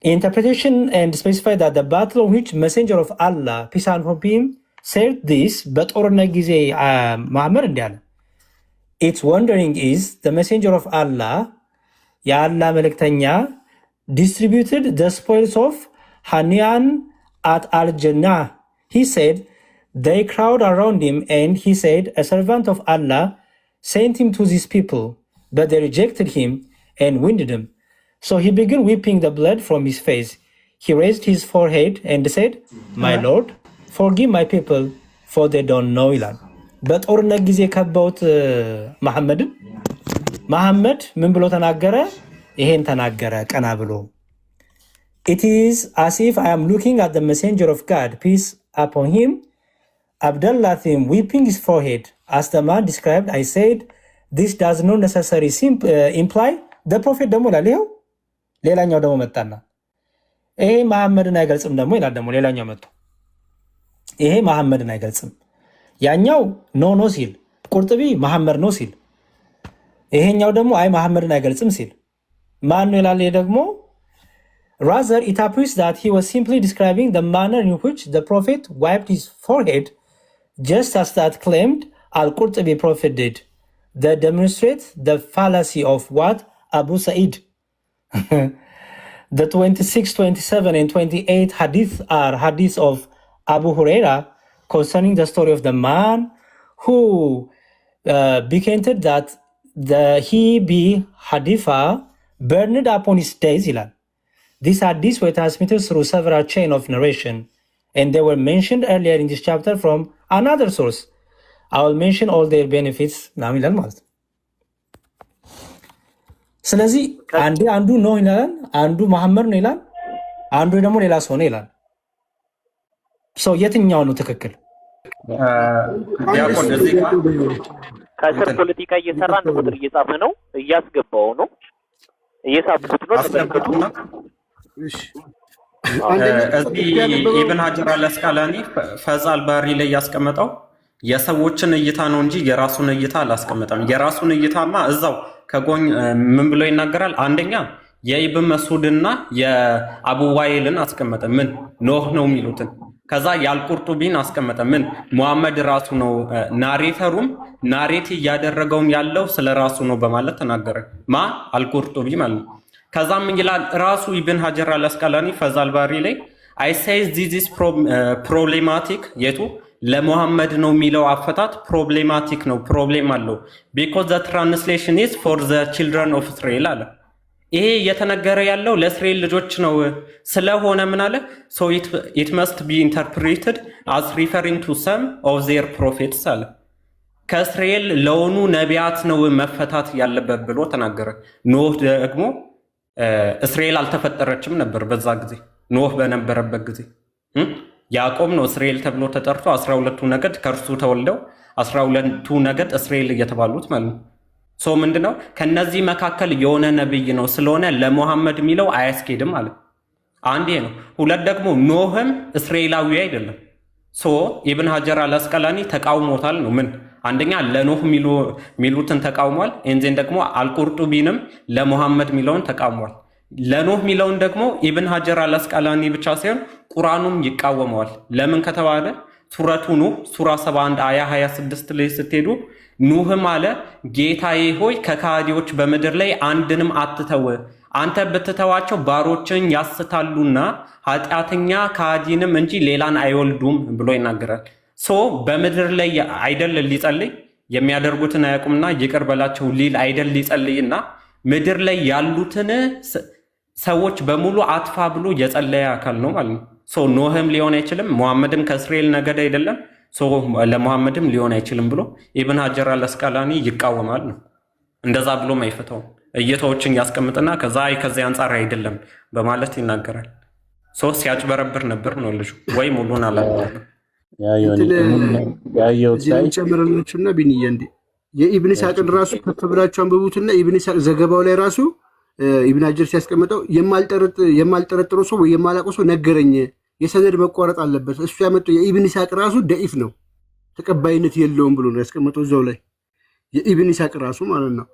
interpretation and specify that the battle on which messenger of Allah, peace and hope him, said this, but Muhammad እንዲያለ its wondering is the messenger of Allah, የአላህ መልእክተኛ, distributed the spoils of Hanian at Al-Jannah. He said, they crowd around him, and he said, a servant of Allah sent him to these people, but they rejected him and wounded him. So he began weeping the blood from his face. He raised his forehead and said, my Lord, forgive my people, for they don't know ይላል። በጦርነት ጊዜ ከበውት መሐመድን መሐመድ ምን ብሎ ተናገረ? ይሄን ተናገረ ቀና ብሎ It is as if I am looking at the messenger of God, peace upon him, Abdullah weeping his forehead. As the man described, I said, this does not necessarily imply the prophet ደግሞ ይላል። ይኸው ሌላኛው ደግሞ መጣና ይሄ መሐመድን አይገልጽም ደግሞ ይላል። ደግሞ ሌላኛው መጥቶ ይሄ መሐመድን አይገልጽም፣ ያኛው ኖ ሲል፣ ቁርጥቢ መሐመድ ነው ሲል፣ ይሄኛው ደግሞ አይ መሐመድን አይገልጽም ሲል ማን ነው ይላል? ይሄ ደግሞ rather it appears that he was simply describing the manner in which the prophet wiped his forehead, just as that claimed Al-Qurtubi prophet did. That demonstrates the fallacy of what Abu Sa'id. The 26, 27, and 28 hadith are hadiths of Abu Huraira concerning the story of the man who becanted that he be Hadifa burned upon his days. These hadiths were transmitted through several chain of narration, and they were mentioned earlier in this chapter from another source. I will mention all their benefits. ናም ይላል ማለት ነው። ስለዚህ አንዱ ነው ይላል፣ አንዱ መሐመድ ነው ይላል፣ አንዱ ደግሞ ሌላ ሰው ነው ይላል። ሰው የትኛው ነው ትክክል? ዲያቆን እዚህ ጋር ከስር ፖለቲካ እየሰራ ነው፣ ቁጥር እየጻፈ ነው፣ እያስገባው ነው፣ እየሳቡት ነው። ተመልከቱና እዚህ ኢብን ሀጀር አልአስቀላኒ ፈዛል ባሪ ላይ ያስቀመጠው የሰዎችን እይታ ነው እንጂ የራሱን እይታ አላስቀመጠም። የራሱን እይታማ እዛው ከጎን ምን ብሎ ይናገራል? አንደኛ የኢብን መስዑድና የአቡ ዋይልን አስቀመጠ፣ ምን ኖህ ነው የሚሉትን። ከዛ የአልቁርጡቢን አስቀመጠ፣ ምን ሙሐመድ ራሱ ነው ናሬተሩም ናሬት እያደረገውም ያለው ስለ ራሱ ነው በማለት ተናገረ። ማ አልቁርጡቢ ማለት ነው። ከዛም ይላል ራሱ ኢብን ሀጀር አልአስቀላኒ ፈዛል ባሪ ላይ አይ ሴይ ዚስ ኢዝ ፕሮብሌማቲክ የቱ ለሙሐመድ ነው የሚለው አፈታት ፕሮብሌማቲክ ነው፣ ፕሮብሌም አለው። ቢኮዝ ዘ ትራንስሌሽን ኢዝ ፎር ዘ ቺልድረን ኦፍ እስራኤል አለ። ይሄ እየተነገረ ያለው ለእስራኤል ልጆች ነው ስለሆነ ምን አለ? ሶ ኢት መስት ቢ ኢንተርፕሬትድ አስ ሪፈሪንግ ቱ ሰም ኦፍ ዜር ፕሮፌትስ አለ። ከእስራኤል ለሆኑ ነቢያት ነው መፈታት ያለበት ብሎ ተናገረ። ኖህ ደግሞ እስራኤል አልተፈጠረችም ነበር በዛ ጊዜ፣ ኖህ በነበረበት ጊዜ ያዕቆብ ነው እስራኤል ተብሎ ተጠርቶ 12ቱ ነገድ ከእርሱ ተወልደው 12ቱ ነገድ እስራኤል እየተባሉት ማለት ነው። ሶ ምንድነው ከነዚህ መካከል የሆነ ነብይ ነው ስለሆነ ለሙሐመድ የሚለው አያስኬድም አለ። አንድ ይሄ ነው። ሁለት ደግሞ ኖህም እስራኤላዊ አይደለም። ሶ ኢብን ሀጀር አልአስቀላኒ ተቃውሞታል ነው። ምን አንደኛ ለኖህ ሚሉትን ተቃውሟል። እንዘን ደግሞ አልቁርጡቢንም ለሙሐመድ ሚለውን ተቃውሟል። ለኖህ ሚለውን ደግሞ ኢብን ሀጀር አልአስቀላኒ ብቻ ሳይሆን ቁርአኑም ይቃወመዋል። ለምን ከተባለ ሱረቱ ኑህ ሱራ 71 አያ 26 ላይ ስትሄዱ ኑህም አለ ጌታዬ ሆይ ከካዲዎች በምድር ላይ አንድንም አትተው፣ አንተ ብትተዋቸው ባሮችን ያስታሉና ኃጢአተኛ ካዲንም እንጂ ሌላን አይወልዱም ብሎ ይናገራል። ሶ በምድር ላይ አይደል ሊጸልይ የሚያደርጉትን አያውቁምና ይቅር በላቸው ሊል አይደል ሊጸልይና ምድር ላይ ያሉትን ሰዎች በሙሉ አጥፋ ብሎ የጸለየ አካል ነው ማለት ነው። ሶ ኖህም ሊሆን አይችልም፣ ሙሐመድም ከእስራኤል ነገድ አይደለም፣ ሶ ለሙሐመድም ሊሆን አይችልም ብሎ ኢብን ሀጀር አልአስቀላኒ ይቃወማል ነው። እንደዛ ብሎ ማይፈታው እይታዎችን ያስቀምጥና ከዛ ከዚህ አንጻር አይደለም በማለት ይናገራል። ሶ ሲያጭበረብር ነበር ነው ልጁ ወይ ሙሉን አላለም። ጨምረናችሁና ቢንዬ እንዴ የኢብን ኢስሐቅን ራሱ ከፍ ብላችሁ አንብቡትና ኢብን ኢስሐቅ ዘገባው ላይ ራሱ ኢብን ሀጀር ሲያስቀምጠው የማልጠረጥረው ሰው ወይ የማላውቀው ሰው ነገረኝ፣ የሰነድ መቋረጥ አለበት። እሱ ያመጣው የኢብን ኢስሐቅ ራሱ ደኢፍ ነው፣ ተቀባይነት የለውም ብሎ ነው ያስቀመጠው እዛው ላይ የኢብን ኢስሐቅ ራሱ ማለት ነው።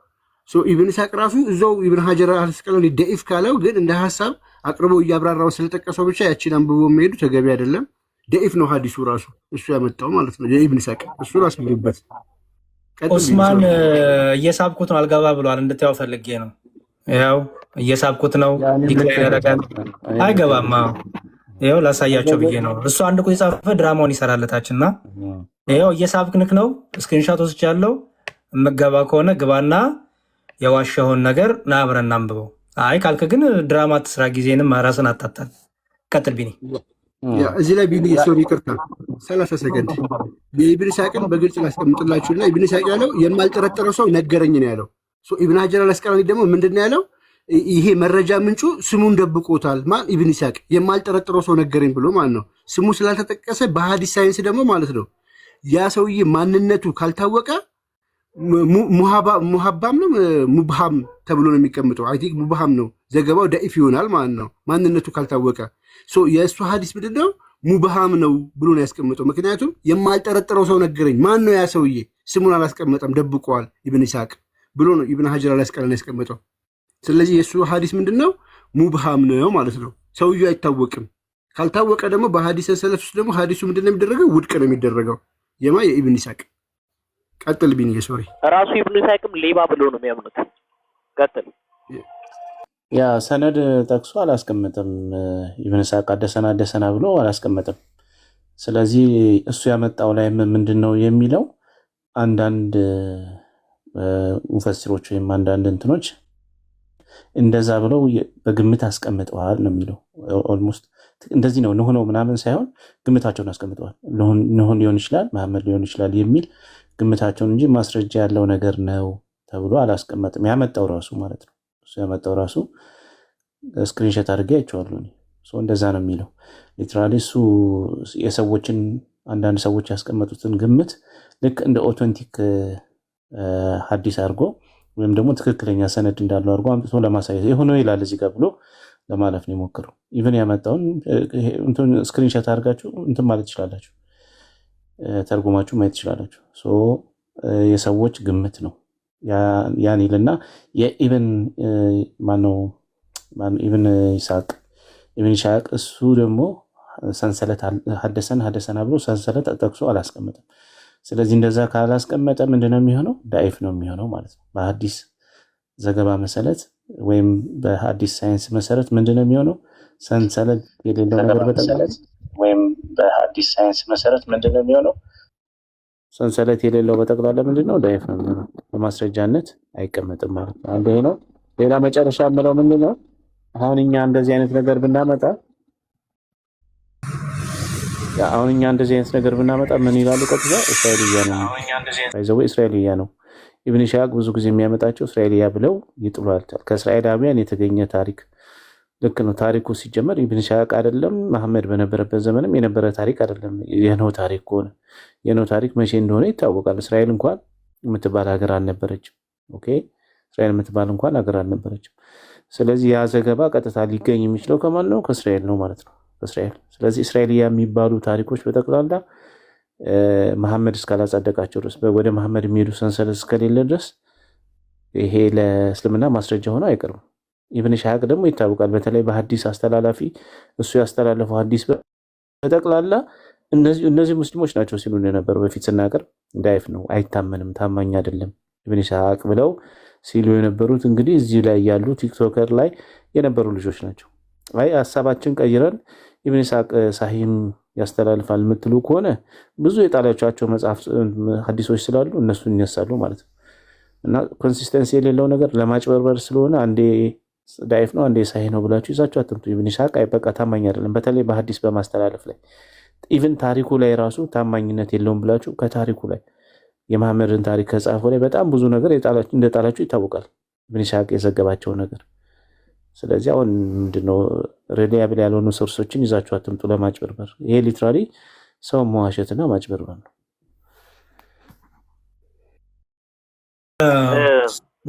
ሶ ኢብን ኢስሐቅ ራሱ እዛው ኢብን ሀጀር አልአስቀላኒ ደኢፍ ካለው ግን እንደ ሐሳብ አቅርቦ እያብራራው ስለጠቀሰው ብቻ ያቺን አንብቦ መሄዱ ተገቢ አይደለም። ደኢፍ ነው ሐዲሱ ራሱ እሱ ያመጣው ማለት ነው። የኢብን ኢስሐቅ እሱ ራሱ ብሩበት ኦስማን እየሳብኩት ነው አልገባ ብሏል። እንድታየው ፈልጌ ነው። ያው እየሳብኩት ነው ዲክላይን ያደርጋል አይገባማ። ያው ላሳያቸው ብዬ ነው። እሱ አንድ ቁጥር ጻፈ ድራማውን ይሰራለታችና ያው እየሳብክንክ ነው። ስክሪንሾት ወስጃለሁ። የምገባ ከሆነ ግባና የዋሸውን ነገር ና አብረን እናንብበው። አይ ካልክ ግን ድራማ ትስራ፣ ጊዜንም ራስን አታጣል። ቀጥል ቢኒ። እዚህ ላይ ቢኒ ሶሪ ይቅርታ 30 ሰከንድ የኢብን ኢስሐቅን በግልጽ ላስቀምጥላችሁና ኢብን ኢስሐቅ ያለው የማልጠረጠረው ሰው ነገረኝ ነው ያለው። ኢብን ሀጀር አልአስቀላኒ ደግሞ ምንድን ያለው? ይሄ መረጃ ምንጩ ስሙን ደብቆታል። ማን? ኢብን ኢስሐቅ የማልጠረጠረው ሰው ነገረኝ ብሎ ማለት ነው። ስሙ ስላልተጠቀሰ በሐዲስ ሳይንስ ደግሞ ማለት ነው ያ ሰውዬ ማንነቱ ካልታወቀ ሙሃባም ነው ሙብሃም ተብሎ ነው የሚቀምጠው። አይ ቲንክ ሙብሃም ነው፣ ዘገባው ደኢፍ ይሆናል ማለት ነው ማንነቱ ካልታወቀ። የእሱ ሐዲስ ምንድነው? ሙብሃም ነው ብሎ ነው ያስቀምጠው። ምክንያቱም የማልጠረጠረው ሰው ነገረኝ። ማን ነው ያ ሰውዬ? ስሙን አላስቀመጠም፣ ደብቀዋል ኢብን ኢስሐቅ ብሎ ነው ኢብን ሀጀር አልአስቀላኒ ያስቀመጠው። ስለዚህ የእሱ ሐዲስ ምንድነው? ሙብሃም ነው ማለት ነው። ሰውዬው አይታወቅም። ካልታወቀ ደግሞ በሐዲስ ሰለፍ ውስጥ ደግሞ ሐዲሱ ምንድነው የሚደረገው? ውድቅ ነው የሚደረገው። የኢብን ኢስሐቅ ቀጥል ቢኒ። ሶሪ ራሱ ኢብኑ ኢስሐቅም ሌባ ብሎ ነው የሚያምኑት። ቀጥል። ያ ሰነድ ጠቅሶ አላስቀመጠም። ኢብኑ ኢስሐቅ አደሰና ብሎ አላስቀመጠም። ስለዚህ እሱ ያመጣው ላይ ምንድነው የሚለው አንዳንድ ሙፈሲሮች ወይም አንዳንድ እንትኖች እንደዛ ብለው በግምት አስቀምጠዋል ነው የሚለው። ኦልሞስት እንደዚህ ነው ንሆ ነው ምናምን ሳይሆን ግምታቸውን አስቀምጠዋል። ንሆን ሊሆን ይችላል፣ መሐመድ ሊሆን ይችላል የሚል ግምታቸውን እንጂ ማስረጃ ያለው ነገር ነው ተብሎ አላስቀመጥም። ያመጣው ራሱ ማለት ነው። እሱ ያመጣው ራሱ ስክሪንሾት አድርጌ አይቼዋለሁ። እንደዛ ነው የሚለው። ሊትራሊ እሱ የሰዎችን አንዳንድ ሰዎች ያስቀመጡትን ግምት ልክ እንደ ኦተንቲክ ሐዲስ አድርጎ ወይም ደግሞ ትክክለኛ ሰነድ እንዳለው አድርጎ አምጥቶ ለማሳየት የሆነው ይላል እዚህ ጋር ብሎ ለማለፍ ነው የሞከረው። ኢቭን ያመጣውን ስክሪንሾት አድርጋችሁ እንትን ማለት ትችላላችሁ፣ ተርጉማችሁ ማየት ትችላላችሁ። የሰዎች ግምት ነው ያን ይልና የኢብን ማነው ኢብን ኢስሐቅ እሱ ደግሞ ሰንሰለት ሐደሰና ብሎ ሰንሰለት ጠቅሶ አላስቀመጠም። ስለዚህ እንደዛ ካላስቀመጠ ምንድነው የሚሆነው? ዳኢፍ ነው የሚሆነው ማለት ነው። በሐዲስ ዘገባ መሰረት ወይም በሐዲስ ሳይንስ መሰረት ምንድነው የሚሆነው? ሰንሰለት የሌለው ነገር በጠቅላላ ወይም በሐዲስ ሳይንስ መሰረት ምንድነው የሚሆነው? ሰንሰለት የሌለው በጠቅላላ ምንድነው? ዳኢፍ ነው የሚሆነው። በማስረጃነት አይቀመጥም ማለት ነው። አንዱ ይሄ ነው። ሌላ መጨረሻ የምለው ምንድነው? አሁን እኛ እንደዚህ አይነት ነገር ብናመጣ ምን ይላሉ? ቀጥታ እስራኤልያ ነው ባይዘው እስራኤልያ ነው። ኢብን ኢስሐቅ ብዙ ጊዜ የሚያመጣቸው እስራኤልያ ብለው ይጥሏል። ከእስራኤላውያን የተገኘ ታሪክ ልክ ነው። ታሪኩ ሲጀመር ኢብን ኢስሐቅ አይደለም መሐመድ በነበረበት ዘመንም የነበረ ታሪክ አይደለም። የኖህ ታሪክ ከሆነ የኖህ ታሪክ መቼ እንደሆነ ይታወቃል። እስራኤል እንኳን የምትባል ሀገር አልነበረችም። ኦኬ እስራኤል የምትባል እንኳን ሀገር አልነበረችም። ስለዚህ ያ ዘገባ ቀጥታ ሊገኝ የሚችለው ከማን ነው? ከእስራኤል ነው ማለት ነው። ከእስራኤል። ስለዚህ እስራኤልያ የሚባሉ ታሪኮች በጠቅላላ መሐመድ እስካላጸደቃቸው ድረስ ወደ መሐመድ የሚሄዱ ሰንሰለት እስከሌለ ድረስ ይሄ ለእስልምና ማስረጃ ሆኖ አይቀርም። ኢብን ኢስሐቅ ደግሞ ይታወቃል። በተለይ በሐዲስ አስተላላፊ እሱ ያስተላለፈው ሐዲስ በጠቅላላ እነዚህ ሙስሊሞች ናቸው ሲሉ የነበረው በፊት ስናቀርብ ዳኢፍ ነው፣ አይታመንም፣ ታማኝ አይደለም ኢብን ኢስሐቅ ብለው ሲሉ የነበሩት እንግዲህ እዚህ ላይ ያሉ ቲክቶከር ላይ የነበሩ ልጆች ናቸው። አይ ሐሳባችን ቀይረን ኢብን ኢስሐቅ ሳሂህም ያስተላልፋል የምትሉ ከሆነ ብዙ የጣላቻቸው መጽሐፍ ሐዲሶች ስላሉ እነሱን ይነሳሉ ማለት ነው። እና ኮንሲስተንሲ የሌለው ነገር ለማጭበርበር ስለሆነ አንዴ ዳኢፍ ነው አንዴ ሳሂህ ነው ብላችሁ ይዛችሁ አትምጡ። ኢብን ኢስሐቅ በቃ ታማኝ አይደለም፣ በተለይ በሐዲስ በማስተላለፍ ላይ ኢቭን ታሪኩ ላይ ራሱ ታማኝነት የለውም ብላችሁ ከታሪኩ ላይ የመሐመድን ታሪክ ከጻፈው ላይ በጣም ብዙ ነገር እንደጣላችሁ ይታወቃል፣ ኢብን ኢስሐቅ የዘገባቸው ነገር። ስለዚህ አሁን ምንድነው ሪላያብል ያልሆኑ ሶርሶችን ይዛችሁ አትምጡ ለማጭበርበር። ይሄ ሊትራሊ ሰው መዋሸትና ማጭበርበር ነው።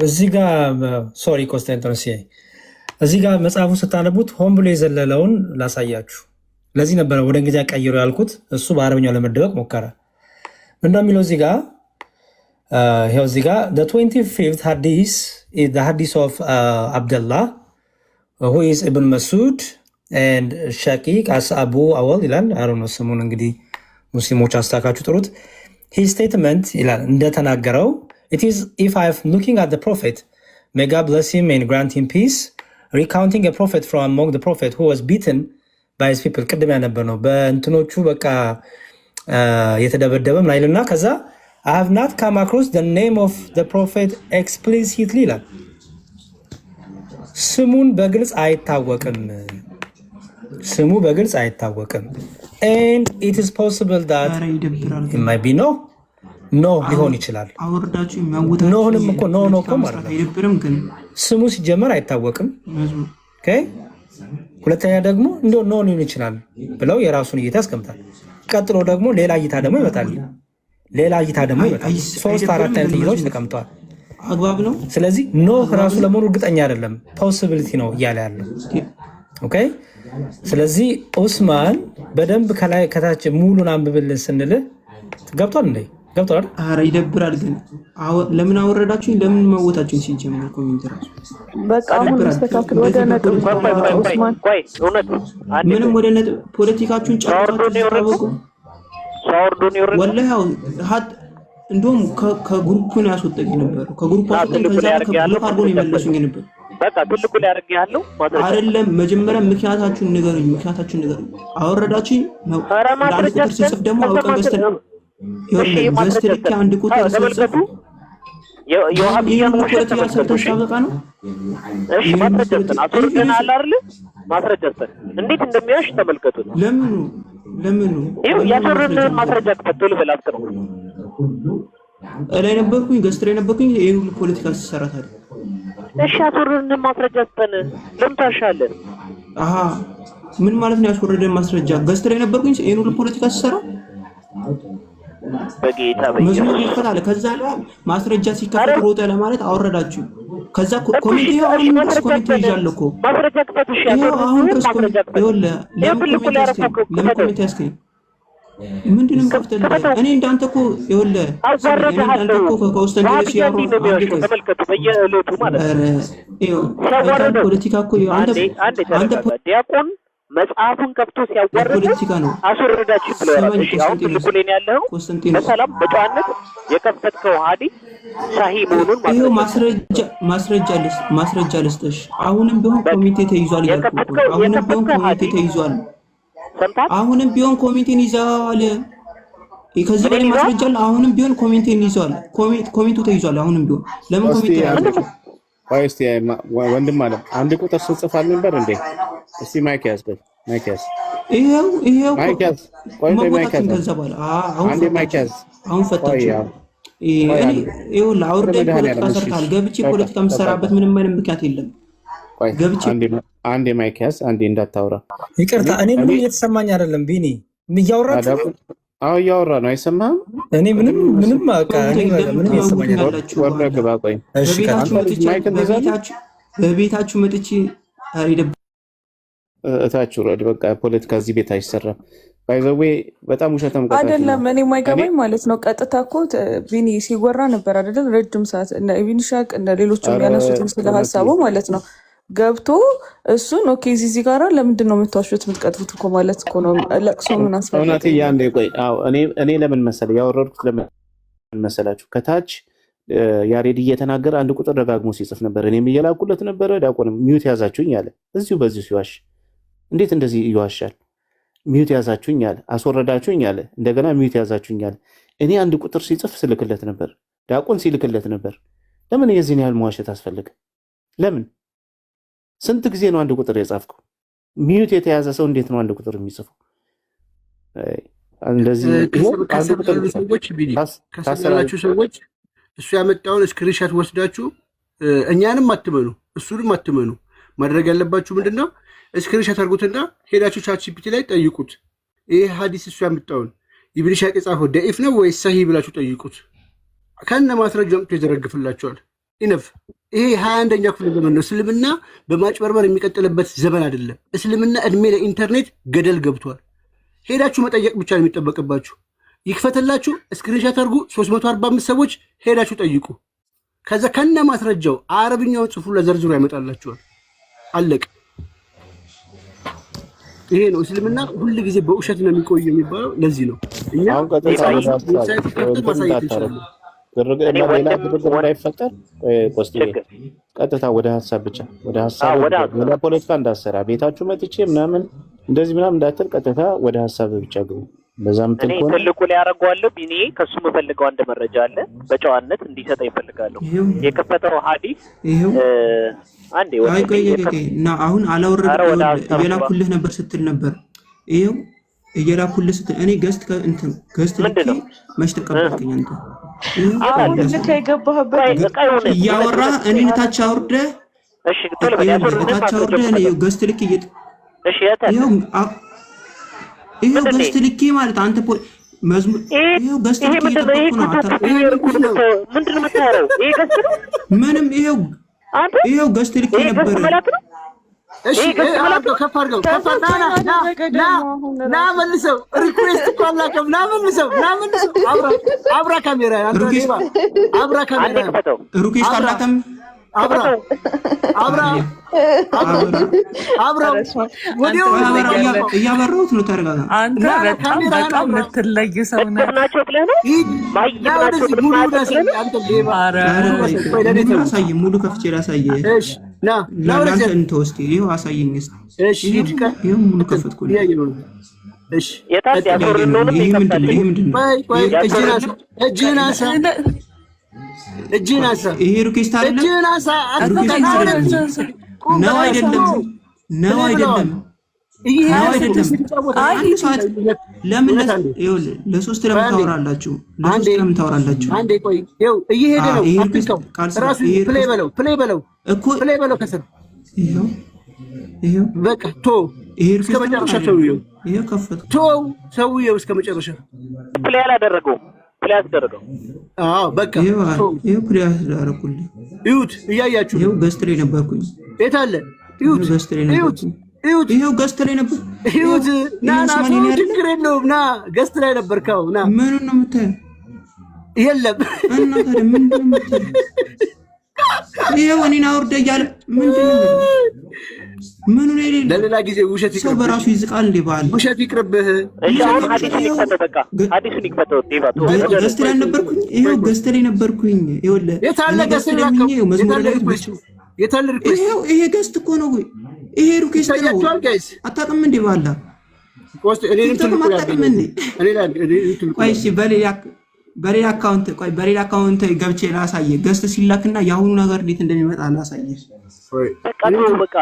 እዚህ ጋር ሶሪ ኮንስታንቲኖስ እዚህ ጋር መጽሐፉ ስታነቡት ሆን ብሎ የዘለለውን ላሳያችሁ። ለዚህ ነበረ ወደ እንግሊዝኛ ቀይሮ ያልኩት። እሱ በአረብኛው ለመደበቅ ሞከረ። ምንድነው የሚለው እዚህ ጋር? ይኸው እዚህ ጋር the 25th hadith is the hadith of Abdullah who is Ibn Masud and Shaqiq as Abu Awal ይላል። I don't know ስሙን እንግዲህ ሙስሊሞች አስተካክሉ ጥሩት። His statement ይላል እንደተናገረው it is if I am looking at the prophet may God bless him and grant him peace recounting a prophet from among the prophet who was beaten by his people ቅድም ያነበር ነው በእንትኖቹ በቃ የተደበደበ ምናይልና ከዛ I have not come across the name of the prophet explicitly ይላል። ስሙን በግልጽ አይታወቅም። ስሙ በግልጽ አይታወቅም and it is possible that it might be no ሊሆን ይችላል። አወርዳችሁ የሚያውቁት ኖህንም እኮ ኖ እኮ ማለት ነው አይደብርም ግን ስሙ ሲጀመር አይታወቅም። ኦኬ ሁለተኛ ደግሞ እንደው ኖ ሊሆን ይችላል ብለው የራሱን እይታ ያስቀምጣል። ቀጥሎ ደግሞ ሌላ እይታ ደግሞ ይመጣል። ሶስት አራት አይነት እይታዎች ተቀምጠዋል። አግባብ ነው። ስለዚህ ኖህ ራሱ ለመሆኑ እርግጠኛ አይደለም ፖሲቢሊቲ ነው እያለ ያለው። ኦኬ ስለዚህ ኡስማን በደንብ ከላይ ከታች ሙሉን አንብብልን ስንል ገብቷል እንዴ? ገብቷል። ኧረ ይደብራል ግን ለምን አወረዳችሁ? ለምን መወታችሁ? ሲጀምር ኮሜንት ራሱ በቃ አሁን መስተካከል ወደ ነጥብ ኡስማን ምንም ወደ ነጥብ ፖለቲካችሁን ጨርሳችሁ ወላሂ ሀጥ እንደውም ከግሩፕ ነው ያስወጣኝ ነበር። ከግሩፕ አስወጣኝ ከዛ ከብሎክ አድርጎ ነው የመለሱኝ ነበር። በቃ ትልቁ ላይ አድርጌ ያለው አይደለም። መጀመሪያ ምክንያታችሁን ንገሩኝ። አወረዳችሁ ነው ለአንድ ቁጥር ሲጽፍ ደግሞ አውቀን ገዝተን ገዝተን አንድ ቁጥር ሲጽፍ የዋህብያን ውሸት ተሰበቃ ነው። እሺ ማስረጃችን አስወርደናል አይደል? ማስረጃችን እንዴት እንደሚያሽ ተመልከቱት። ለምኑ ይሄው ያስወርደን ማስረጃ ከተሉ በላፍት ነው እላይ ነበርኩኝ ገዝተን ነበርኩኝ ይሄን ሁሉ ፖለቲካ ሲሰራታል። እሺ ያስወርደን ማስረጃችን ለምታሻለን አሃ ምን ማለት ነው? ያስወርደን ማስረጃ ገዝተን ነበርኩኝ ይሄን ሁሉ ፖለቲካ ሲሰራ በጌታ መዝሙር ይፈታል። ከዛ ላይ ማስረጃ ሲከፈት ሮጠ ለማለት አወረዳችሁ። ከዛ ኮሜንት አሁን ኮሜንት ይዣለሁ እኮ ማስረጃ ከተሽ አሁን ማስረጃ ለምን ኮሜንት ያስከኝ ምንድነው ከፍተልኝ? እኔ እንዳንተ እኮ ይኸውልህ እንዳንተ እኮ ከውስጠንደሽ ያሩ ተመልከቱ በየእለቱ ማለት ነው ፖለቲካ እኮ አንተ ዲያቆን መጽሐፉን ከፍቶ ሲያወርድ ፖለቲካ ነው አስወርዳችሁ ብለዋል። እሺ አሁን ትልቁ ላይ ያለው በሰላም በጨዋነት የከፈትከው ሐዲስ ሳሂህ መሆኑን ማስረጃ ልስጥሽ። አሁንም ቢሆን ኮሚቴ ተይዟል ይላል። አሁንም ቢሆን ኮሚቴ ተይዟል። አሁንም ቢሆን ኮሚቴን ይዟል። ከዚህ በላይ ማስረጃ አለ። አሁንም ቢሆን ኮሚቴን ይዟል። ኮሚቴው ተይዟል። አሁንም ቢሆን ለምን ኮሚቴ ያለው ወይስ ወንድም አለ አንድ ቁጥር ስጽፋል ነበር እንዴ? እስቲ ማይክ ያዝ ይሄው ማይክ ያዝ ቆይ ማይክ ያዝ ከዛ በኋላ አንዴ ማይክ ያዝ አሁን ፈታችሁ ይሄው ላውርደ ፖለቲካ ሰርታል። ገብቼ ፖለቲካ የምሰራበት ምንም አይነት ምክንያት የለም። ቆይ አንዴ ማይክ ያዝ አንዴ እንዳታወራ። ይቅርታ እኔ ምንም እየተሰማኝ አይደለም። ቢኒ እያወራችሁ እያወራ ነው አይሰማህም? እኔ ምንም በቃ እኔ ምንም እየተሰማኝ አይደለም። ወርደ ግባ ቆይ በቤታችሁ መጥቼ አይደብ እታችሁ ረድ በቃ ፖለቲካ እዚህ ቤት አይሰራም። ባይዘዌ በጣም ውሸታም ቀጣ አይደለም። እኔ የማይገባኝ ማለት ነው ቀጥታ እኮ ቢኒ ሲወራ ነበር አይደል? ረጅም ሰዓት እና ኢብን ሻቅ እና ሌሎችም ያነሱትን ስለ ሐሳቡ ማለት ነው ገብቶ እሱን ኦኬ እዚህ ጋር ለምንድን ነው የምትዋሹት የምትቀጥፉት እኮ ማለት እኮ ነው። ለቅሶ ምን አስፈልግ እውነት ያንዴ ቆይ እኔ ለምን መሰለ ያወረድኩት ለምን መሰላችሁ? ከታች ያሬድ እየተናገረ አንድ ቁጥር ደጋግሞ ሲጽፍ ነበር። እኔም እየላኩለት ነበረ። ዳቆንም ሚውት ያዛችሁኝ አለ። በዚሁ ሲዋሽ እንዴት እንደዚህ ይዋሻል? ሚውት ያዛችሁኝ አለ። አስወረዳችሁኝ አለ። እንደገና ሚውት ያዛችሁኝ አለ። እኔ አንድ ቁጥር ሲጽፍ ስልክለት ነበር። ዳቆን ሲልክለት ነበር። ለምን የዚህን ያህል መዋሸት አስፈልገ? ለምን ስንት ጊዜ ነው አንድ ቁጥር የጻፍከው? ሚውት የተያዘ ሰው እንዴት ነው አንድ ቁጥር የሚጽፈው? እንደዚህ ካሰላችሁ ሰዎች እሱ ያመጣውን ስክሪንሻት ወስዳችሁ እኛንም አትመኑ እሱንም አትመኑ። ማድረግ ያለባችሁ ምንድነው? ስክሪንሻት አድርጉትና ሄዳችሁ ቻትጂፒቲ ላይ ጠይቁት። ይሄ ሐዲስ እሱ ያመጣውን ኢብን ሻቅ የጻፈው ደኢፍ ነው ወይስ ሰሂህ ብላችሁ ጠይቁት። ከነ ማስረጃው ይዘረግፍላችኋል። ኢነፍ ይሄ 21ኛ ክፍለ ዘመን ነው። እስልምና በማጭበርበር የሚቀጥልበት ዘመን አይደለም። እስልምና እድሜ ለኢንተርኔት ገደል ገብቷል። ሄዳችሁ መጠየቅ ብቻ ነው የሚጠበቅባችሁ። ይክፈተላችሁ፣ ስክሪንሻት አድርጉ። 345 ሰዎች ሄዳችሁ ጠይቁ። ከዛ ከነ ማስረጃው አረብኛውን ጽፉ፣ ለዘርዝሩ ያመጣላችኋል። አለቅ ይሄ ነው እስልምና ሁሉ ጊዜ በውሸት ነው የሚቆየው የሚባለው ለዚህ ነው። እኛ አሁን ቀጥታ ማሳየት እንችላለን። ሌላ ግርግር እንዳይፈጠር ቆስጤ ቀጥታ ወደ ሀሳብ ብቻ ወደ ሀሳብ ወደ ፖለቲካ እንዳሰራ ቤታችሁ መጥቼ ምናምን እንደዚህ ምናምን እንዳትል ቀጥታ ወደ ሀሳብ ብቻ ግቡ። በዛም ተልኮ ትልቁ ላይ ያረጋዋለሁ ቢኒ ከሱ መፈልገው አንድ መረጃ አለ በጨዋነት እንዲሰጠ ይፈልጋለሁ። የከፈተው ሐዲስ አንዴ እና አሁን አላወረድኩም እየላኩልህ ነበር ስትል ነበር። ይሄው እየላኩልህ ስትል እኔ ገስት ልኬ መች ተቀበልከኝ አንተ? አሁን ልክ የገባህበት እያወራህ እኔን ታች አውርደህ እሺ ቶሎ በያሶር ታች አውርደህ እኔ ገስት ልኬ እሺ ያታ ይሄው ገስት ልኬ ማለት አንተ መዝሙር ይሄው ገስት ልኬ እየጠበቅኩ ነው። ምንድነው የምታወራው? ይሄ ገስት ነው ምንም ይሄው ገስት ልኬ ነበር። እሺ ከፍ አድርገው ና መልሰው ሪኩዌስት እኮ አላከም ና መልሰው አብራ ካሜራ አብራ ካሜራ ሪኩዌስት አላከም አብራ ወዲያው እያበራሁት ነው። ተረጋጋ አንተ በጣም የምትለይ ሰው ነህ። ሙሉ ከፍቼ ላሳየህ። ለአንተ እንተወስድ ይኸው አሳየኝ እስኪ። ይኸው ሙሉ ከፈትኩልህ። እሺ ይሄ ምንድን ነው? እጅህን አንሳ። ይሄ ሪኩዌስት አይደለም። እጅህን አንሳ። ነው አይደለም። ለምን ለሶስት ለምን ታወራላችሁ? አንዴ ቆይ ይኸው እየሄደ ነው። ራሱ ፕሌይ በለው ከስር ይኸው በቃ እስከ መጨረሻ ሰውዬው ይኸው ከፈትኩ። ሰውዬው እስከ መጨረሻ ፕሌይ አላደረገው ያስደረገው በቃ ይሄው ፕሌይ አደረኩልኝ። እዩት፣ እያያችሁ ይሄው ገስት ላይ ነበርኩኝ። የት አለ? እዩት፣ ገስት ላይ ነበርኩኝ። ይሄው ገስት ላይ ነበር። እዩት፣ ና ችግር የለውም ና ገስት ላይ ነበርከው። ና ምኑን ነው የምታየው? የለም እና ታዲያ ምንድን ነው የምታየው? ይሄው እኔን አውርደህ እያለ ምንድን ነው ምኑን የሌለ ለሌላ ጊዜ ውሸት ይቅርብህ። ሰው በራሱ ይዝቃል እንዴ? ባል ውሸት ይቅርብህ። ገስት ላይ ነበርኩኝ። ይሄው ገስት ላይ ነበርኩኝ። ይኸውልህ የታለ ገስት ላይ መዝሙር ላይ የታለ ሪኩዌስት? ይሄ ገስት እኮ ነው። ይሄ ሪኩዌስት ነው። አታውቅም እንዴ? ባላ አታውቅም እንዴ? ቆይ እሺ በሌላ አካውንት ገብቼ ላሳየህ። ገስት ሲላክና የአሁኑ ነገር እንዴት እንደሚመጣ ላሳየህ። በቃ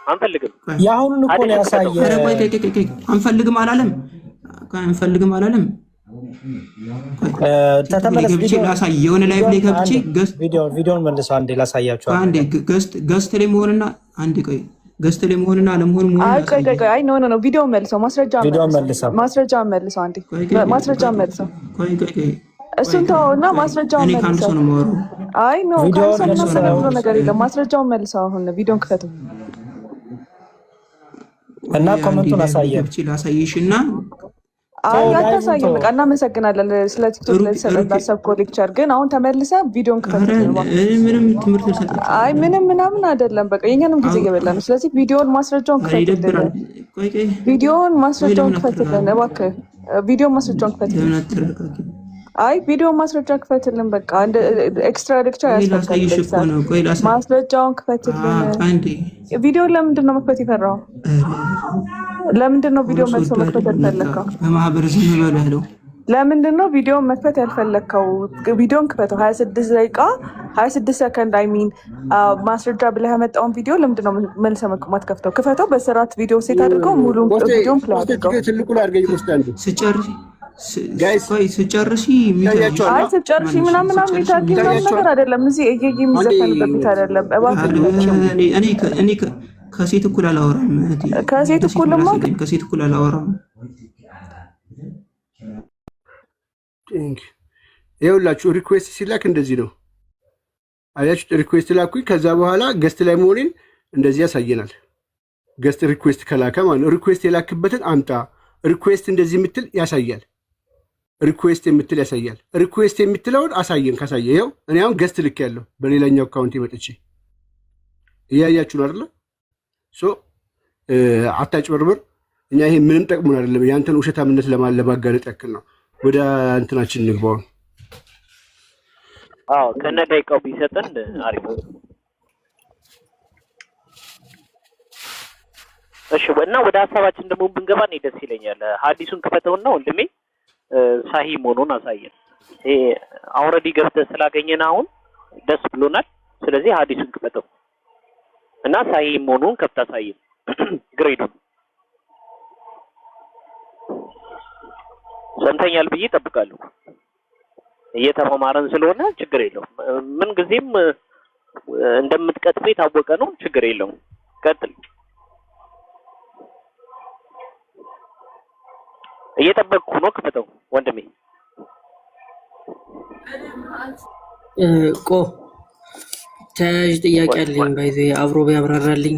አንፈልግም። የአሁኑን እኮ ነው ያሳየህ። አንፈልግም አላለም። ተተመለስ። ገብቼ ላሳየህ። የሆነ ላይቭ ላይ ገብቼ ቪዲዮን መልሰው አንዴ ላሳያችሁ። አንዴ ገስት ላይ መሆንና አንዴ ቆይ ገስት ላይ መሆንና አለመሆን አይ ኖ ቪዲዮ መልሰው ማስረጃ መልሰው አንዴ ማስረጃ መልሰው እሱን ተውና ማስረጃውን መልሰው። አይ ኖ ካንሰል ነገር የለም። ማስረጃውን መልሰው። አሁን ቪዲዮን ክፈተው እና ኮሜንቱን አሳየን። ላሳይሽና አይ አታሳየን። በቃ እናመሰግናለን ስለ ቲክቶክ ላይ ስለተሰብከው ሌክቸር። ግን አሁን ተመልሰህ ቪዲዮን ክፈተው። ምንም ትምህርት ልሰጣችሁ። አይ ምንም ምናምን አይደለም። በቃ የኛንም ጊዜ እየበላ ነው። ስለዚህ ቪዲዮን ማስረጃውን ክፈትልን። ቪዲዮን ማስረጃውን ክፈትልን እባክህ። ቪዲዮን ማስረጃውን ክፈትልን። አይ ቪዲዮ ማስረጃ ክፈትልን። በቃ አንድ ኤክስትራ ሌክቸር ያስፈልጋል። ማስረጃውን ክፈትልን። ቪዲዮ ለምንድን ነው መክፈት የፈራው? ለምንድን ነው ቪዲዮ መልሶ መክፈት ያልፈለከው? በማህበረሰብ ነው። ለምንድን ነው ቪዲዮ መክፈት ያልፈለከው? ቪዲዮን ክፈተው። 26 ደቂቃ 26 ሰከንድ ማስረጃ ብለህ ያመጣውን ቪዲዮ ለምንድን ነው መልሰህ ማትከፍተው? ክፈተው በስርዓት ቪዲዮ ሴት አድርገው ሙሉ ቪዲዮን ፕሌይ አድርገው ስጨርሺ ምናምን ነገር አይደለም። እዚህ የሚዘፈንበት ቤት አይደለም። እኔ ከሴት እኩል አላወራም። ከሴት እኩል አላወራም። ይኸውላችሁ ሪኩዌስት ሲላክ እንደዚህ ነው። አያችሁ፣ ሪኩዌስት ላኩኝ። ከዛ በኋላ ገስት ላይ መሆኔን እንደዚህ ያሳየናል። ገስት ሪኩዌስት ከላከ ማለት ነው። ሪኩዌስት የላክበትን አምጣ። ሪኩዌስት እንደዚህ የምትል ያሳያል። ሪኩዌስት የምትል ያሳያል። ሪኩዌስት የምትለውን አሳየን። ካሳየ ይኸው እኔ አሁን ገስት ልክ ያለው በሌላኛው አካውንት መጥቼ እያያችሁ ነው አይደለ? አታጭበርብር። እኛ ይሄ ምንም ጠቅሞን አይደለም፣ ያንተን ውሸታምነት ለማጋለጥ ያክል ነው። ወደ እንትናችን እንግባው። አዎ ከነ ደቂቃው ቢሰጠን አሪፍ ነው። እሺ እና ወደ ሀሳባችን ደግሞ ብንገባ ነው ደስ ይለኛል። ሐዲሱን ክፈተውና ወንድሜ ሳሂ መሆኑን አሳየን። ይሄ ኦልሬዲ ገብተህ ስላገኘን አሁን ደስ ብሎናል። ስለዚህ ሐዲሱን ክፈተው እና ሳሂ መሆኑን ከፍተህ አሳየን። ግሬዱን ሰምተኛል ብዬ እጠብቃለሁ። እየተማማረን ስለሆነ ችግር የለውም። ምን ጊዜም እንደምትቀጥፍ የታወቀ ነው። ችግር የለውም። ቀጥል። እየጠበቅኩ ነው። ክፈተው ወንድሜ። ተያዥ ጥያቄ አለኝ። ባይዜ አብሮ ቢያብራራልኝ።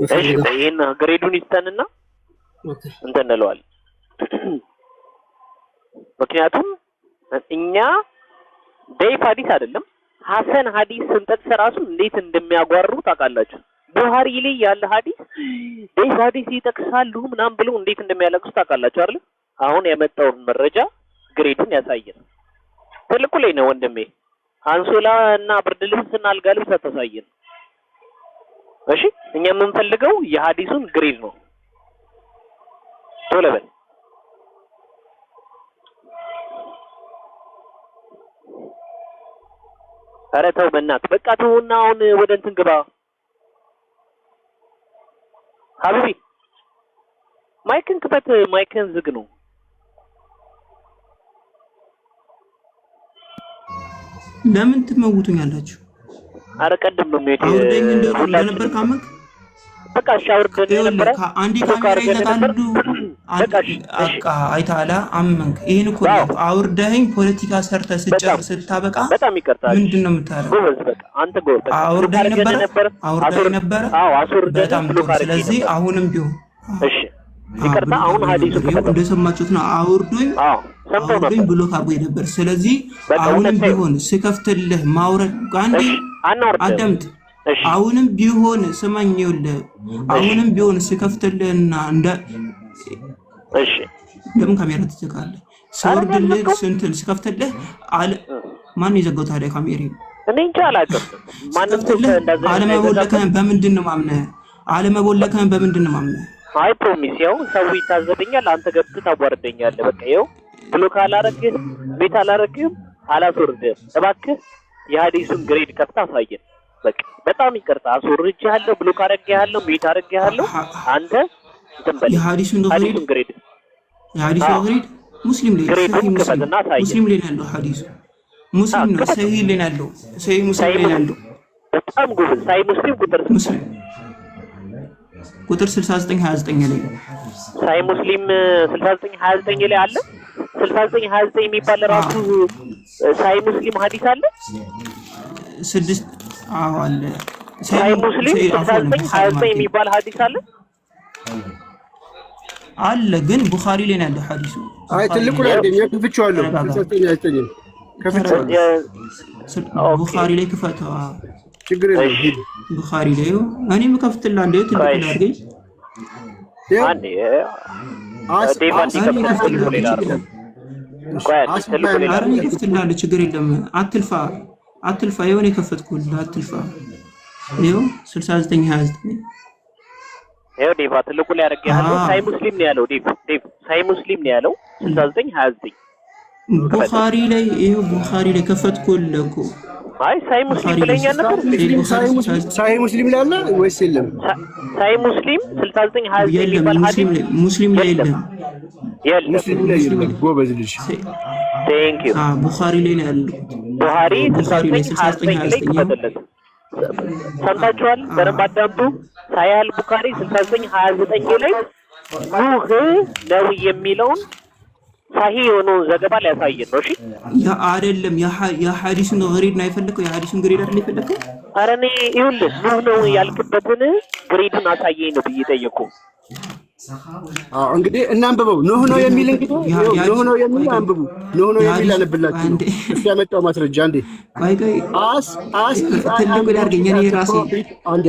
እሺ ይሄን ግሬዱን ይስተንና እንትን እንለዋለን። ምክንያቱም እኛ ደይፍ ሐዲስ አይደለም ሐሰን ሐዲስ ስንጠቅስ ራሱ እንዴት እንደሚያጓሩ ታውቃላችሁ። ቡሃሪ ላይ ያለ ሐዲስ ደይፍ ሐዲስ ይጠቅሳሉ ምናምን ብለው እንዴት እንደሚያለቅሱ ታውቃላችሁ አይደል? አሁን ያመጣውን መረጃ ግሬዱን ያሳየን። ትልቁ ላይ ነው ወንድሜ። አንሶላ እና ብርድ ልብስና አልጋ ልብስ አታሳየን። እሺ እኛ የምንፈልገው የሐዲሱን ግሬድ ነው። ቶሎ በል። ኧረ ተው በእናትህ በቃ ተውና አሁን ወደ እንትን ግባ። ሀቢቢ ማይክን ክፈት። ማይክን ዝግ ነው። ለምን ትመውቱኛላችሁ? ኧረ ቀድም ነው የሚሄድ አውርደኝ እንደነበር ካመክ በቃ ሻውርደን ነበር። አንዴ ካሜራ ይዘታሉ። በቃ አይታላ አመንክ። ይሄን እኮ አውርደኝ ፖለቲካ ሰርተ ስጨርስ ስታበቃ በጣም ይቀርታል። ምንድነው የምታረገው? ጎበዝ በቃ አንተ ጎበዝ። አውርደኝ ነበር። አዎ አስወርደን። በጣም ጥሩ። ስለዚህ አሁንም ቢሆን እሺ ይቀርታ። አሁን ሐዲሱ እንደሰማችሁት ነው። አውርዶኝ ሰምተው ብሎ ካርጎ ነበር። ስለዚህ አሁንም ቢሆን ስከፍትልህ ማውረድ አንዴ አዳምጥ። አሁንም ቢሆን ስማኝ፣ ይኸውልህ አሁንም ቢሆን ስከፍትልህና እንደ እሺ ለምን ካሜራ ትዘጋለህ? ስወርድልህ ስንትን ስከፍትልህ ማን የዘጋው ታዲያ ካሜራ? እኔ እንጃ አላውቅም። ማንም እንደዛ አለመቦለከህን በምንድን ነው ማምነህ? አለመቦለከህን በምንድን ነው ማምነህ? አይ ፕሮሚስ፣ ያው ሰው ይታዘበኛል፣ አንተ ገብተህ ታዋርደኛለህ። በቃ ይኸው ብሎ ካላረግህ ቤት አላረግህም፣ አላስወርድህም። እባክህ የሐዲሱን ግሬድ ከፍተህ አሳየን። በቃ በጣም ይቅርታ አስወርጄሃለሁ፣ ብሎ ካረግሃለሁ፣ ቤት አረግሃለሁ። አንተ እንትን በል የሐዲሱን ግሬድ ሙስሊም ላይ ሙስሊም ላይ ያለው ሐዲሱ ሙስሊም ነው። ሰሂህ ላይ ያለው ሰሂህ ሙስሊም ላይ ያለው በጣም ጎበዝ። ሰሂህ ሙስሊም ቁጥር 6929 ላይ ሰሂህ ሙስሊም 6929 ላይ አለ። 6929 የሚባል ራሱ ሰሂህ ሙስሊም ሐዲስ አለ። 6 አዎ አለ። ሰሂህ ሙስሊም 6929 የሚባል ሐዲስ አለ አለ። ግን ቡኻሪ ላይ ነው ያለው ሐዲሱ። አይ ትልቁ ላይ እንደኛ ከፍቼዋለሁ። 6929 ከፍቼዋለሁ። ቡኻሪ ላይ ክፈተው። ችግር የለም። ቡኻሪ ላይ እኔም ከፍትላለሁ። ትልቁ ላይ አድርገኝ አንዴ ከፍትላለሁ። ችግር የለም። አትልፋ። የሆነ የከፈትኩልህ አትልፋ። ይኸው 6929 ይኸው ዴቫ ትልቁ ላይ አድርጌ ያለው ሰሂህ ሙስሊም ነው ያለው። ዴቭ ሰሂህ ሙስሊም ነው ያለው 6929 ቡኻሪ ላይ ይኸው ቡኻሪ ላይ ከፈትኩልህ እኮ። አይ ሰሂህ ሙስሊም ብለኛ ነበር። ሰሂህ ሙስሊም ላይ አለ ወይስ የለም? ሰሂህ ሙስሊም 6929 የሚባል ሐዲስ ሙስሊም ላይ የለም። ሙስሊም ላይ የለም። ጎበዝ ልጅ ቴንክ ዩ። ቡኻሪ ላይ ነው ያለው። ቡኻሪ 6929 ላይ ክፈትለት። ሰምታችኋል? በደንብ አዳምጡ። ሰሂህ አልቡኻሪ 6929 ላይ ኑህ ነው የሚለውን ሰሂህ የሆነውን ዘገባ ሊያሳየን ነው። እሺ ያ አይደለም የሐዲሱን ግሬድ ነው የፈለከው? የሐዲሱን ግሬድ አይደል የፈለከው? ኧረ እኔ ይኸውልህ ኑህ ነው ያልክበትን ግሬዱን አሳየኝ ነው ብዬ ጠየቅኩ። እንግዲህ እናንብበው። ኖህ ነው የሚል እንግዲህ ኖህ ነው የሚል አንብቡ። ኖህ ነው የሚል አነብላችሁ። እሱ ያመጣው ማስረጃ እንዴ ትልቁ ዳርገኝ እኔ ራሴ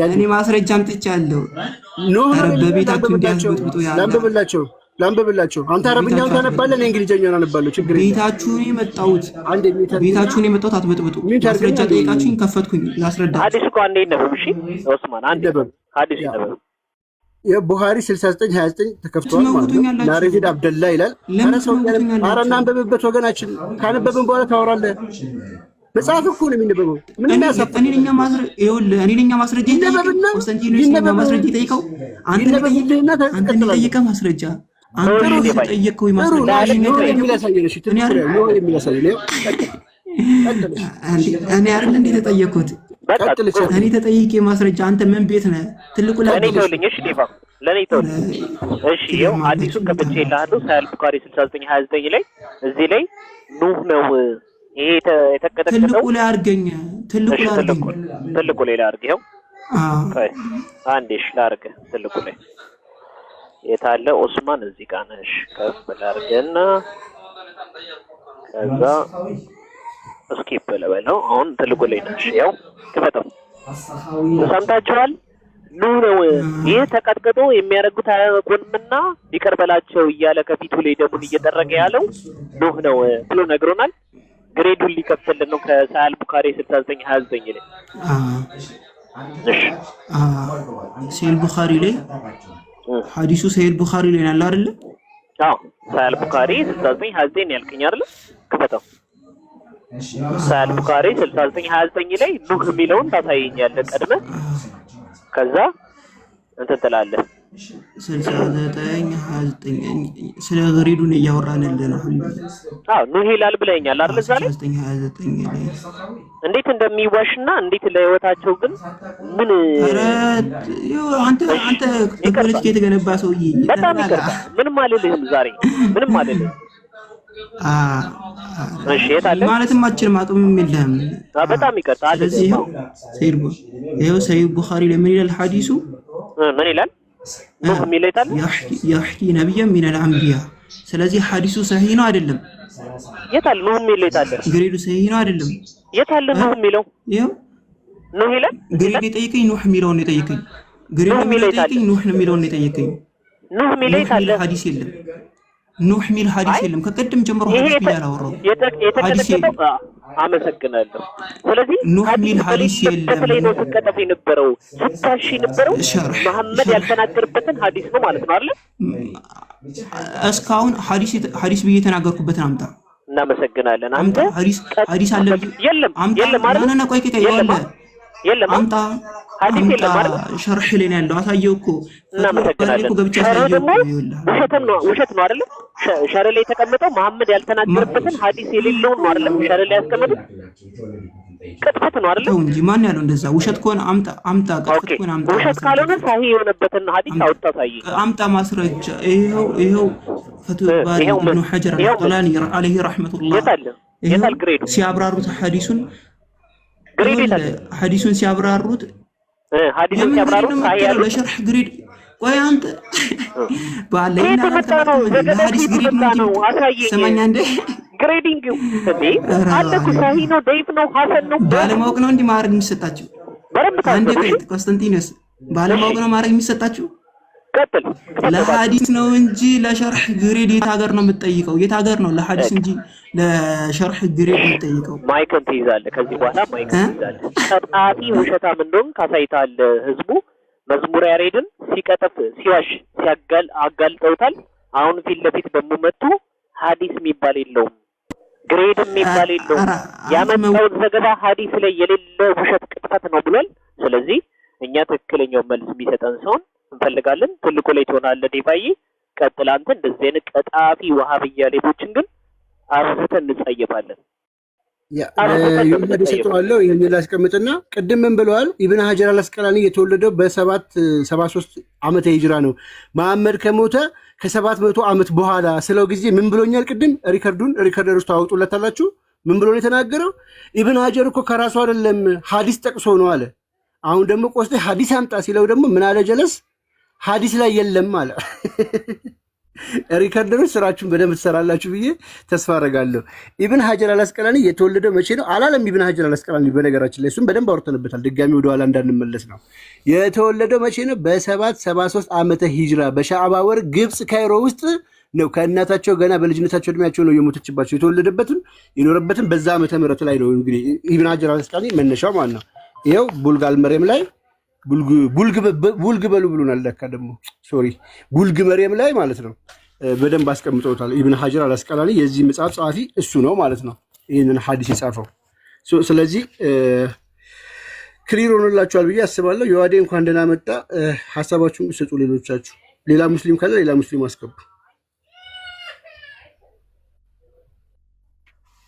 እኔ ማስረጃ አምጥቻለሁ። ኖህ ነው በቤታችሁ እንዲያስበጥብጡ ላንብብላቸው። አንተ አረብኛውን ታነባለህ፣ እኔ እንግሊዘኛውን አነባለሁ። ችግር የለም። ቤታችሁን የመጣሁት አትበጥብጡ። ማስረጃ ጠይቃችሁኝ ከፈትኩኝ ላስረዳ። ሐዲስ እኮ አንዴ ይነበብ። እሺ ዑስማን አንዴ ሐዲስ ይነበብ። የቡኻሪ 6929 ተከፍቷል ማለት ነው። ናሬድ አብደላ ይላል። ኧረ እናንብብበት ወገናችን። ካነበብን በኋላ ታወራለህ። መጽሐፍ እኮ ነው የሚነበበው። ምን ያሳፍር? እኔ ለኛ ማስረጃ ይነበብና ኮንስታንቲኖስ ማስረጃ ይጠይቀው። አንተ ጠይቀህ ማስረጃ አንተ ነው የጠየቀው ማስረጃ እኔ አይደል እንዴ ተጠየቅኩት? እኔ ተጠይቄ ማስረጃ አንተ ምን ቤት ነህ? ትልቁ ለኔ ተውልኝ። እሺ ዲፋ ለኔ ተውልኝ። እሺ ይኸው ሐዲሱን ከፍቼ ይልሃለሁ። ሳይል ቡኻሪ 6929 ላይ እዚህ ላይ ኑህ ነው ይሄ የተቀጠቀጠው። ትልቁ ላይ አድርገኝ። ትልቁ ላይ አድርግ። ይኸው አንዴ እሺ ላድርግ። ትልቁ ላይ የታለ ዑስማን? እዚህ ጋር ነሽ። ከፍ ላድርግና ከዛ እስኪፕ ለበለው። አሁን ትልቁ ላይ ነሽ። ያው ክፈተው። ሰምታችኋል? ኑህ ነው ይሄ ተቀጥቅጦ የሚያደርጉት አያውቁምና ይቅር በላቸው እያለ ከፊቱ ላይ ደሙን እየጠረገ ያለው ኑህ ነው ብሎ ነግሮናል። ግሬዱን ሊከፍትልን ነው ከሳይል ቡኻሪ 6929 ላይ። እሺ ሳይል ቡኻሪ ላይ ሐዲሱ ሳይል ቡኻሪ ላይ ያለው አይደል? አዎ ሳይል ቡኻሪ 6929 ያልከኝ አይደል? ክፈተው። ሳይል ቡኻሪ 6929 ላይ ኑህ የሚለውን ታሳየኛለህ ቀድመህ። ከዛ እንትን ትላለህ 6929 ስለ ግሬዱን እያወራንልህ ነው። ኑህ ይላል ብለኸኛል አይደል? እዛ ላይ 6929 ላይ እንዴት እንደሚዋሽና እንዴት ለህይወታቸው ግን ምን አንተ በፖለቲካ የተገነባ ሰውዬ በጣም ይቅርታ። ምንም አልልህም ዛሬ ምንም አልልህም። እሺ የታለ ማለትም አችልም አቅምም የለህም። በጣም ይቅርታ። ስለዚህ ይኸው ሳይል ቡኻሪ ላይ ምን ይላል ሐዲሱ? ምን ይላል? ኑህ የሚለው የታለ? ያህኪ ነብያን ሚነል አንቢያ። ስለዚህ ሐዲሱ ሰሂህ ነው አይደለም? የታለ ኑህ የሚለው የታለ? ግሬዱ ሰሂህ ነው አይደለም? የታለ ኑህ የሚለው? ይኸው ኑህ ይላል። ግሬድ የጠየቀኝ ኑህ የሚለውን ነው የጠየቀኝ። ግሬድ የሚለው የጠየቀኝ ኑህ የሚለውን ነው የጠየቀኝ። ኑህ የሚለው የታለ? ሐዲስ የለም። ኑህ የሚል ሐዲስ የለም። ከቀደም ጀምሮ ሐዲስ ብያለሁ። ሐዲስ የለም። አመሰግናለሁ። ስለዚህ ኑህ የሚል ሐዲስ የለም። ላይ ነው ተቀጠፈ የነበረው ስታሽ የነበረው መሐመድ ያልተናገርበትን ሐዲስ ነው ማለት ነው አይደል? እስካሁን ሐዲስ ብዬ የተናገርኩበትን አምጣ። እናመሰግናለን። አንተ ሐዲስ አለ? የለም የለም አይደል? ማንና ቆይ የለም አምጣ ሐዲስ የለም አይደል? ሸርህ ላይ ነው ያለው። አሳየው እኮ እናመሰግናለን። ገብቼ አሳየው። ውሸት ነው አይደል? ሸር ላይ የተቀመጠው መሐመድ ያልተናገረበትን ሐዲስ የሌለውን ነው አይደል? ሸር ላይ ያስቀመጡት ቅጥፈት ነው አይደል? እንጂ ማን ያለው እንደዛ? ውሸት ከሆነ አምጣ። ቅጥፈት ከሆነ አምጣ። ውሸት ካልሆነ ሳሂህ የሆነበትን ሐዲስ አውጣ ሳይ። አምጣ ማስረጃ። ይሄው ፈትዋ ባሪ ኢብኑ ሐጀር አልአስቀላኒ አለይሂ ረህመቱላህ የታል ግሬዱ ሲያብራሩት ሐዲሱን ሲያብራሩት ሳሂህ ለሸርህ ግሬድ ቆይ አንተ ባለና ለሐዲስ ግሬድ ነው ሰማኛ እንደ ግሬዲንግ አለኩ ሳሂህ ነው ደይፍ ነው ሐሰን ነው ባለማወቅ ነው እንዴ ማዕረግ የሚሰጣችሁ? አንዴ ቆይ ኮንስታንቲኖስ ባለማወቅ ነው ማዕረግ የሚሰጣችሁ? ቀጥል። ለሐዲስ ነው እንጂ ለሸርህ ግሬድ የት ሀገር ነው የምትጠይቀው? የት ሀገር ነው ለሐዲስ እንጂ ለሸርህ ግሬድ የምትጠይቀው? ማይክን ትይዛለህ። ከዚህ በኋላ ማይክን ትይዛለህ። ቀጣፊ ውሸታም እንደሆን ካሳይታል። ህዝቡ መዝሙር ያሬድን ሲቀጥፍ ሲዋሽ አጋልጠውታል። አሁን ፊት ለፊት በመመጡ ሐዲስ የሚባል የለውም፣ ግሬድ የሚባል የለውም። ያመጣውን ዘገባ ሐዲስ ላይ የሌለ ውሸት ቅጥፈት ነው ብሏል። ስለዚህ እኛ ትክክለኛው መልስ የሚሰጠን ሰውን እንፈልጋለን። ትልቁ ላይ ትሆናለህ ዴባዬ። ቀጥል አንተ። እንደዚህ አይነት ቀጣፊ ወሃብያ ሌቦችን ግን አብዝተን እንጸየፋለን። ይሁን ሰጥቷለሁ። ይሄን ላስቀምጥና ቅድም ምን ብለዋል? ኢብኑ ሐጀር አልአስቀላኒ የተወለደው በ773 ዓመተ ሂጅራ ነው። መሐመድ ከሞተ ከ700 ዓመት በኋላ ስለው ጊዜ ምን ብሎኛል? ቅድም ሪከርደር ውስጥ ታወጡለታላችሁ። ምን ብሎ ነው የተናገረው? ኢብኑ ሐጀር እኮ ከራሱ አይደለም ሐዲስ ጠቅሶ ነው አለ። አሁን ደግሞ ቆስጤ ሐዲስ አምጣ ሲለው ደግሞ ምን አለ ጀለስ? ሐዲስ ላይ የለም አለ። ሪከርደሮች ስራችሁን በደንብ ትሰራላችሁ ብዬ ተስፋ አደርጋለሁ። ኢብን ሀጀር አልአስቀላኒ የተወለደው መቼ ነው አላለም። ኢብን ሀጀር አልአስቀላኒ በነገራችን ላይ እሱም በደንብ አውርተንበታል። ድጋሚ ወደኋላ እንዳንመለስ ነው። የተወለደው መቼ ነው? በ773 ዓመተ ሂጅራ በሻዕባ ወር ግብፅ ካይሮ ውስጥ ነው። ከእናታቸው ገና በልጅነታቸው እድሜያቸው ነው የሞተችባቸው። የተወለደበትም የኖረበትም በዛ ዓመተ ምህረት ላይ ነው። እንግዲህ ኢብን ሀጀር አልአስቀላኒ መነሻው ማለት ነው። ይኸው ቡልጋል መርየም ላይ ቡልግ በሉ ብሎናል። ለካ ደግሞ ሶሪ ቡልግ መርየም ላይ ማለት ነው በደንብ አስቀምጠውታል። ኢብን ሀጀር አልአስቀላኒ የዚህ መጽሐፍ ጸሐፊ እሱ ነው ማለት ነው፣ ይህንን ሐዲስ የጻፈው። ስለዚህ ክሊር ሆኖላችኋል ብዬ አስባለሁ። የዋዴ እንኳን ደህና መጣ። ሀሳባችሁን ስጡ። ሌሎቻችሁ ሌላ ሙስሊም ካለ ሌላ ሙስሊም አስገቡ።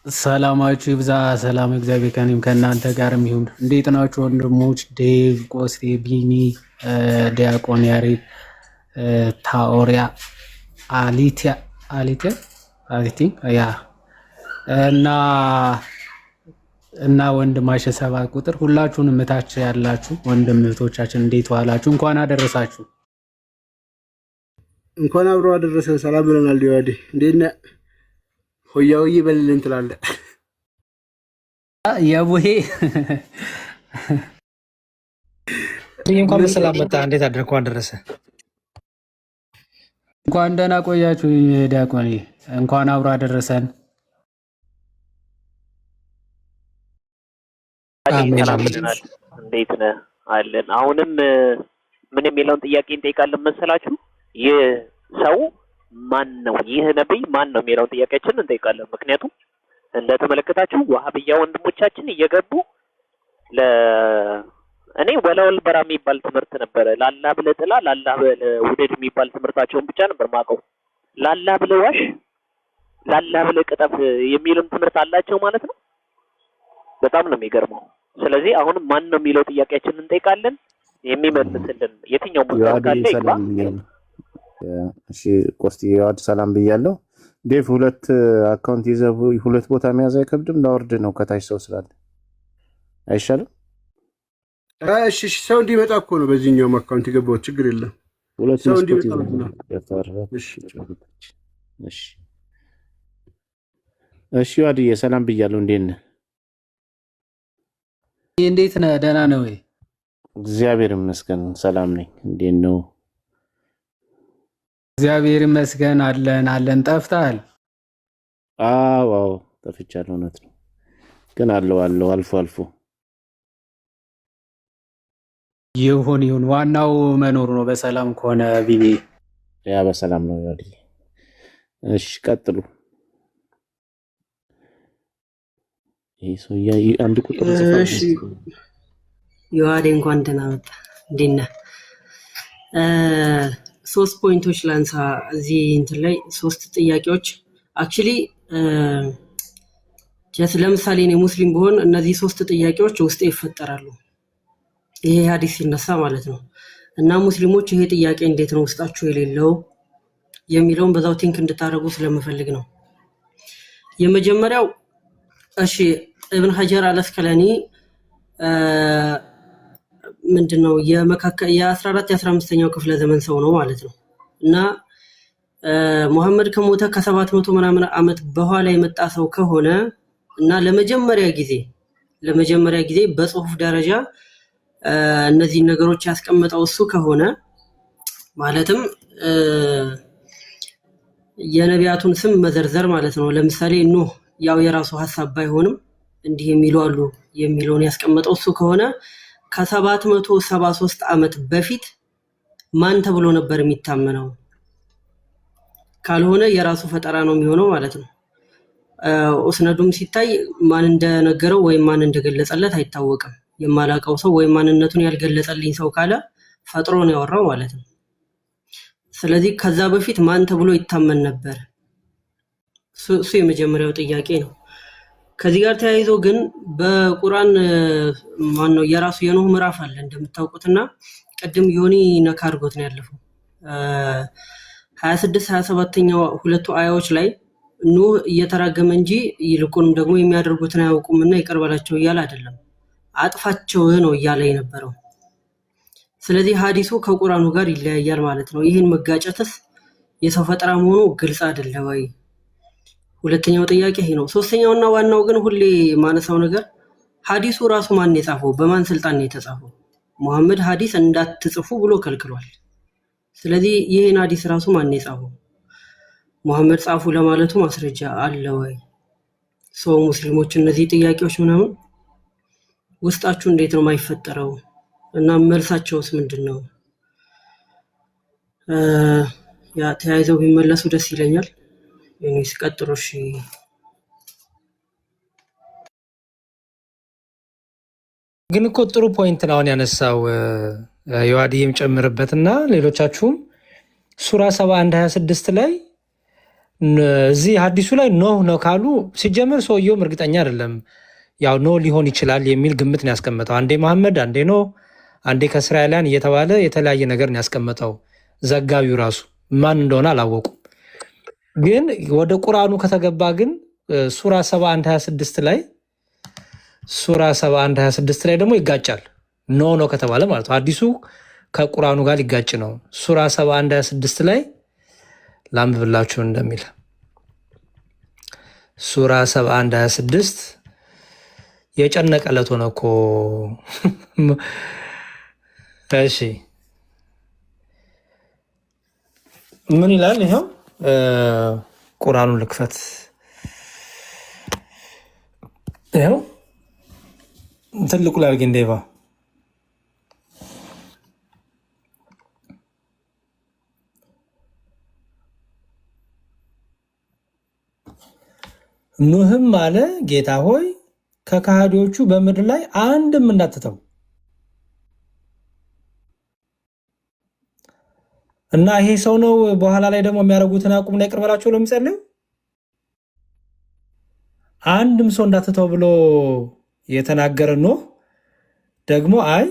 ሰላማችሁ ይብዛ። ሰላም እግዚአብሔር ከእኔም ከእናንተ ጋርም ይሁን። እንዴት ናችሁ ወንድሞች? ዴቭ፣ ቆስቴ፣ ቢኒ፣ ዲያቆን ያሬድ፣ ታኦሪያ፣ አሊቲያ ያ እና ወንድማሽ 7 ቁጥር ሁላችሁንም እታች ያላችሁ ወንድም እህቶቻችን እንዴት ዋላችሁ? እንኳን አደረሳችሁ። እንኳን አብሮ አደረሰ። ሰላም ብለናል። ዲዋዴ እንዴት ነህ? ሆያው ይበልልን ትላለህ። የቡሄ እንኳን በሰላም መጣ። እንዴት አደረኩ? አደረሰ። እንኳን ደህና ቆያችሁ ዲያቆን፣ እንኳን አብሮ አደረሰን። እንዴት ነህ? አለን። አሁንም ምን የሚለውን ጥያቄ እንጠይቃለን መሰላችሁ? ይህ ሰው ማን ነው? ይህ ነብይ ማን ነው የሚለውን ጥያቄያችንን እንጠይቃለን። ምክንያቱም እንደተመለከታችሁ ዋሃብያ ወንድሞቻችን እየገቡ እኔ ወለወል በራ የሚባል ትምህርት ነበረ። ላላህ ብለህ ጥላ፣ ላላህ ብለህ ውደድ የሚባል ትምህርታቸውን ብቻ ነበር ማውቀው። ላላህ ብለህ ዋሽ፣ ላላህ ብለህ ቅጠፍ የሚልም ትምህርት አላቸው ማለት ነው። በጣም ነው የሚገርመው። ስለዚህ አሁንም ማን ነው የሚለው ጥያቄያችንን እንጠይቃለን። የሚመልስልን የትኛው ሙስሊም ካለ ይግባ። እሺ ቆስቲ ያድ ሰላም ብያለሁ። ዴቭ 2 አካውንት ይዘው 2 ቦታ መያዝ አይከብድም? ላወርድ ነው ከታች ሰው ስላለ አይሻልም? እሺ ሰው እንዲመጣ እኮ ነው በዚህኛው አካውንት የገባው። ችግር የለም። ሰው እንዲመጣ ነው። እሺ ዋድዬ ሰላም ብያለሁ። እንዴት ነህ? እንዴት ነህ? ደህና ነው ወይ? እግዚአብሔር ይመስገን ሰላም ነኝ። እንዴት ነው? እግዚአብሔር ይመስገን አለን። ጠፍተሃል? አዎ ጠፍቻለሁ። እውነት ነው ግን አለው አልፎ ይሁን ዋናው መኖር ነው። በሰላም ከሆነ ቢኒ ያ በሰላም ነው ያዲ። እሺ ቀጥሉ። ይሄ አንድ ቁጥር ጽፋ። እሺ የዋዴ እንኳን ደህና መጣ። እንዴት ነህ? 3 ፖይንቶች ላንሳ እዚህ እንትን ላይ 3 ጥያቄዎች አክቹሊ ለምሳሌ እኔ ሙስሊም ብሆን እነዚህ 3 ጥያቄዎች ውስጤ ይፈጠራሉ። ይሄ ሐዲስ ሲነሳ ማለት ነው። እና ሙስሊሞች ይሄ ጥያቄ እንዴት ነው ውስጣችሁ የሌለው የሚለውን በዛው ቲንክ እንድታደርጉ ስለምፈልግ ነው። የመጀመሪያው እሺ ኢብን ሀጀር አልአስቀላኒ ምንድነው የ14 የ15ኛው ክፍለ ዘመን ሰው ነው ማለት ነው። እና ሙሐመድ ከሞተ ከ700 ምናምን ዓመት በኋላ የመጣ ሰው ከሆነ እና ለመጀመሪያ ጊዜ በጽሁፍ ደረጃ እነዚህ ነገሮች ያስቀመጠው እሱ ከሆነ ማለትም የነቢያቱን ስም መዘርዘር ማለት ነው። ለምሳሌ ኑህ ያው የራሱ ሐሳብ ባይሆንም እንዲህ የሚሉ አሉ የሚለውን ያስቀመጠው እሱ ከሆነ ከ773 ዓመት በፊት ማን ተብሎ ነበር የሚታመነው? ካልሆነ የራሱ ፈጠራ ነው የሚሆነው ማለት ነው። ኡስነዱም ሲታይ ማን እንደነገረው ወይም ማን እንደገለጸለት አይታወቅም። የማላቀው ሰው ወይም ማንነቱን ያልገለጸልኝ ሰው ካለ ፈጥሮ ነው ያወራው ማለት ነው። ስለዚህ ከዛ በፊት ማን ተብሎ ይታመን ነበር? እሱ የመጀመሪያው ጥያቄ ነው። ከዚህ ጋር ተያይዞ ግን በቁርአን ማን ነው የራሱ የኖህ ምዕራፍ አለ እንደምታውቁትና ቀደም ዮኒ ነካ አድርጎት ነው ያለፈው 26 27ኛው ሁለቱ አያዎች ላይ ኑህ እየተራገመ እንጂ ይልቁንም ደግሞ የሚያደርጉትን አያውቁምና ይቅር በላቸው እያለ አይደለም፣ አጥፋቸው ነው እያለ የነበረው። ስለዚህ ሐዲሱ ከቁርአኑ ጋር ይለያያል ማለት ነው። ይህን መጋጨትስ የሰው ፈጠራ መሆኑ ግልጽ አይደለ ወይ? ሁለተኛው ጥያቄ ይሄ ነው። ሶስተኛውና ዋናው ግን ሁሌ ማነሳው ነገር ሐዲሱ ራሱ ማን የጻፈው? በማን ስልጣን ነው የተጻፈው? መሐመድ ሐዲስ እንዳትጽፉ ብሎ ከልክሏል። ስለዚህ ይሄን ሐዲስ ራሱ ማን የጻፈው? መሐመድ ጻፉ ለማለቱ ማስረጃ አለ ወይ? ሰው ሙስሊሞች እነዚህ ጥያቄዎች ምናምን ውስጣችሁ እንዴት ነው የማይፈጠረው? እና መልሳቸውስ ምንድነው? ያ ተያይዘው ቢመለሱ ደስ ይለኛል። እኔስ ቀጥሮ እሺ። ግን እኮ ጥሩ ፖይንት ነው አሁን ያነሳው የዋዲም ጨምርበትና ሌሎቻችሁም ሱራ 71 26 ላይ እዚህ ሐዲሱ ላይ ኖህ ነው ካሉ ሲጀመር ሰውየውም እርግጠኛ አይደለም። ያው ኖህ ሊሆን ይችላል የሚል ግምት ነው ያስቀመጠው። አንዴ መሐመድ፣ አንዴ ኖህ፣ አንዴ ከእስራኤላውያን እየተባለ የተለያየ ነገር ነው ያስቀመጠው። ዘጋቢው ራሱ ማን እንደሆነ አላወቁም። ግን ወደ ቁርአኑ ከተገባ ግን ሱራ 71 26 ላይ ሱራ 71 26 ላይ ደግሞ ይጋጫል። ኖ ነው ከተባለ ማለት ነው አዲሱ ከቁርአኑ ጋር ሊጋጭ ነው። ሱራ 71 26 ላይ ላንብብላችሁ እንደሚል ሱራ 71 26 የጨነቀለት ሆነ እኮ። እሺ ምን ይላል? ይሄው ቁርአኑን ልክፈት። ይሄው ትልቁ ላይ አድርጌ እንደይባ ኑህም አለ ጌታ ሆይ ከካህዲዎቹ በምድር ላይ አንድም እንዳትተው እና ይሄ ሰው ነው በኋላ ላይ ደግሞ የሚያደርጉትን አቁምና ይቅር በላቸው ነው የሚጸልየው። አንድም ሰው እንዳትተው ብሎ የተናገረ ኖህ ደግሞ አይ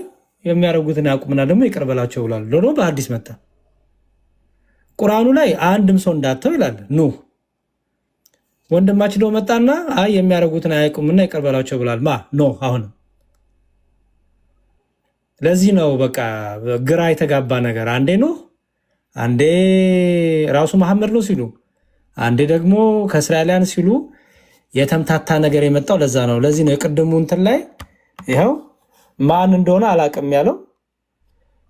የሚያደርጉትን አቁምና ደግሞ ይቅር በላቸው ብሏል። ደግሞ በአዲስ መጣ ቁርአኑ ላይ አንድም ሰው እንዳትተው ይላል ኑህ። ወንድማችን ነው መጣና አይ የሚያደርጉትን አያቁምና ይቅር በላቸው ብሏል ኖህ። አሁን ለዚህ ነው በቃ ግራ የተጋባ ነገር። አንዴ ኖህ አንዴ ራሱ መሐመድ ነው ሲሉ፣ አንዴ ደግሞ ከእስራኤላውያን ሲሉ የተምታታ ነገር የመጣው ለዛ ነው። ለዚህ ነው የቅድሙ እንትን ላይ ይኸው ማን እንደሆነ አላቅም ያለው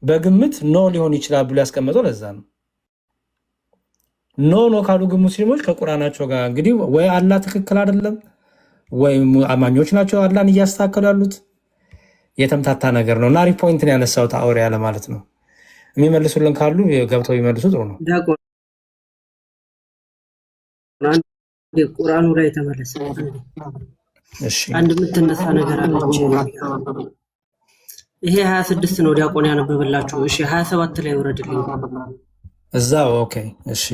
በግምት ኖ ሊሆን ይችላል ብሎ ያስቀመጠው ለዛ ነው። ኖ ካሉ ግን ሙስሊሞች ከቁርአናቸው ጋር እንግዲህ ወይ አላህ ትክክል አይደለም ወይ አማኞች ናቸው አላህን እያስተካከሉ ያሉት። የተምታታ ነገር ነው እና ሪፖይንትን ያነሳው ታውሪ ያለ ማለት ነው። የሚመልሱልን ካሉ ገብተው ይመልሱ። ጥሩ ነው። ቁርአኑ ላይ ተመለሰ። እሺ አንድ የምትነሳ ነገር አለች። ይሄ 26 ነው ዲያቆን ያነበበላችሁ። እሺ 27 ላይ ወረድልኝ እዛው። ኦኬ እሺ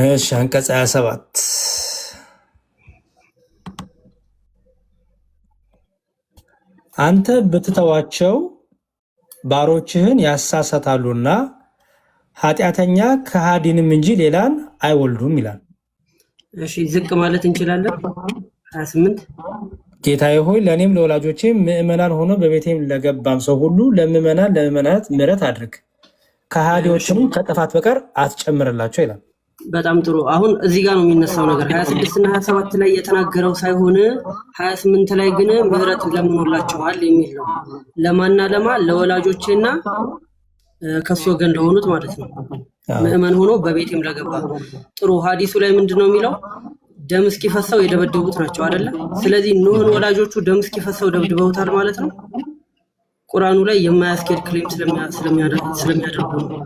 እሺ አንቀጽ 27 አንተ ብትተዋቸው ባሮችህን ያሳሳታሉና ኃጢአተኛ ከሃዲንም እንጂ ሌላን አይወልዱም ይላል። እሺ ዝቅ ማለት እንችላለን። 28 ጌታዬ ሆይ ለእኔም ለወላጆቼም ምእመናን ሆኖ በቤቴም ለገባም ሰው ሁሉ ለምእመናት ምሕረት አድርግ፣ ከሃዲዎችንም ከጥፋት በቀር አትጨምርላቸው ይላል። በጣም ጥሩ። አሁን እዚህ ጋር ነው የሚነሳው ነገር 26 እና 27 ላይ የተናገረው ሳይሆን 28 ላይ ግን ምሕረት ለምኖላቸዋል የሚል ነው። ለማና ለማ ለወላጆቼና ከሱ ወገን ለሆኑት ማለት ነው። ምእመን ሆኖ በቤቴም ለገባ። ጥሩ። ሐዲሱ ላይ ምንድነው የሚለው? ደም እስኪፈሰው የደበደቡት ናቸው አይደለ? ስለዚህ ኖህን ወላጆቹ ደም እስኪፈሰው ደብድበውታል ማለት ነው። ቁርአኑ ላይ የማያስኬድ ክሌም ስለሚያደርጉ ነው።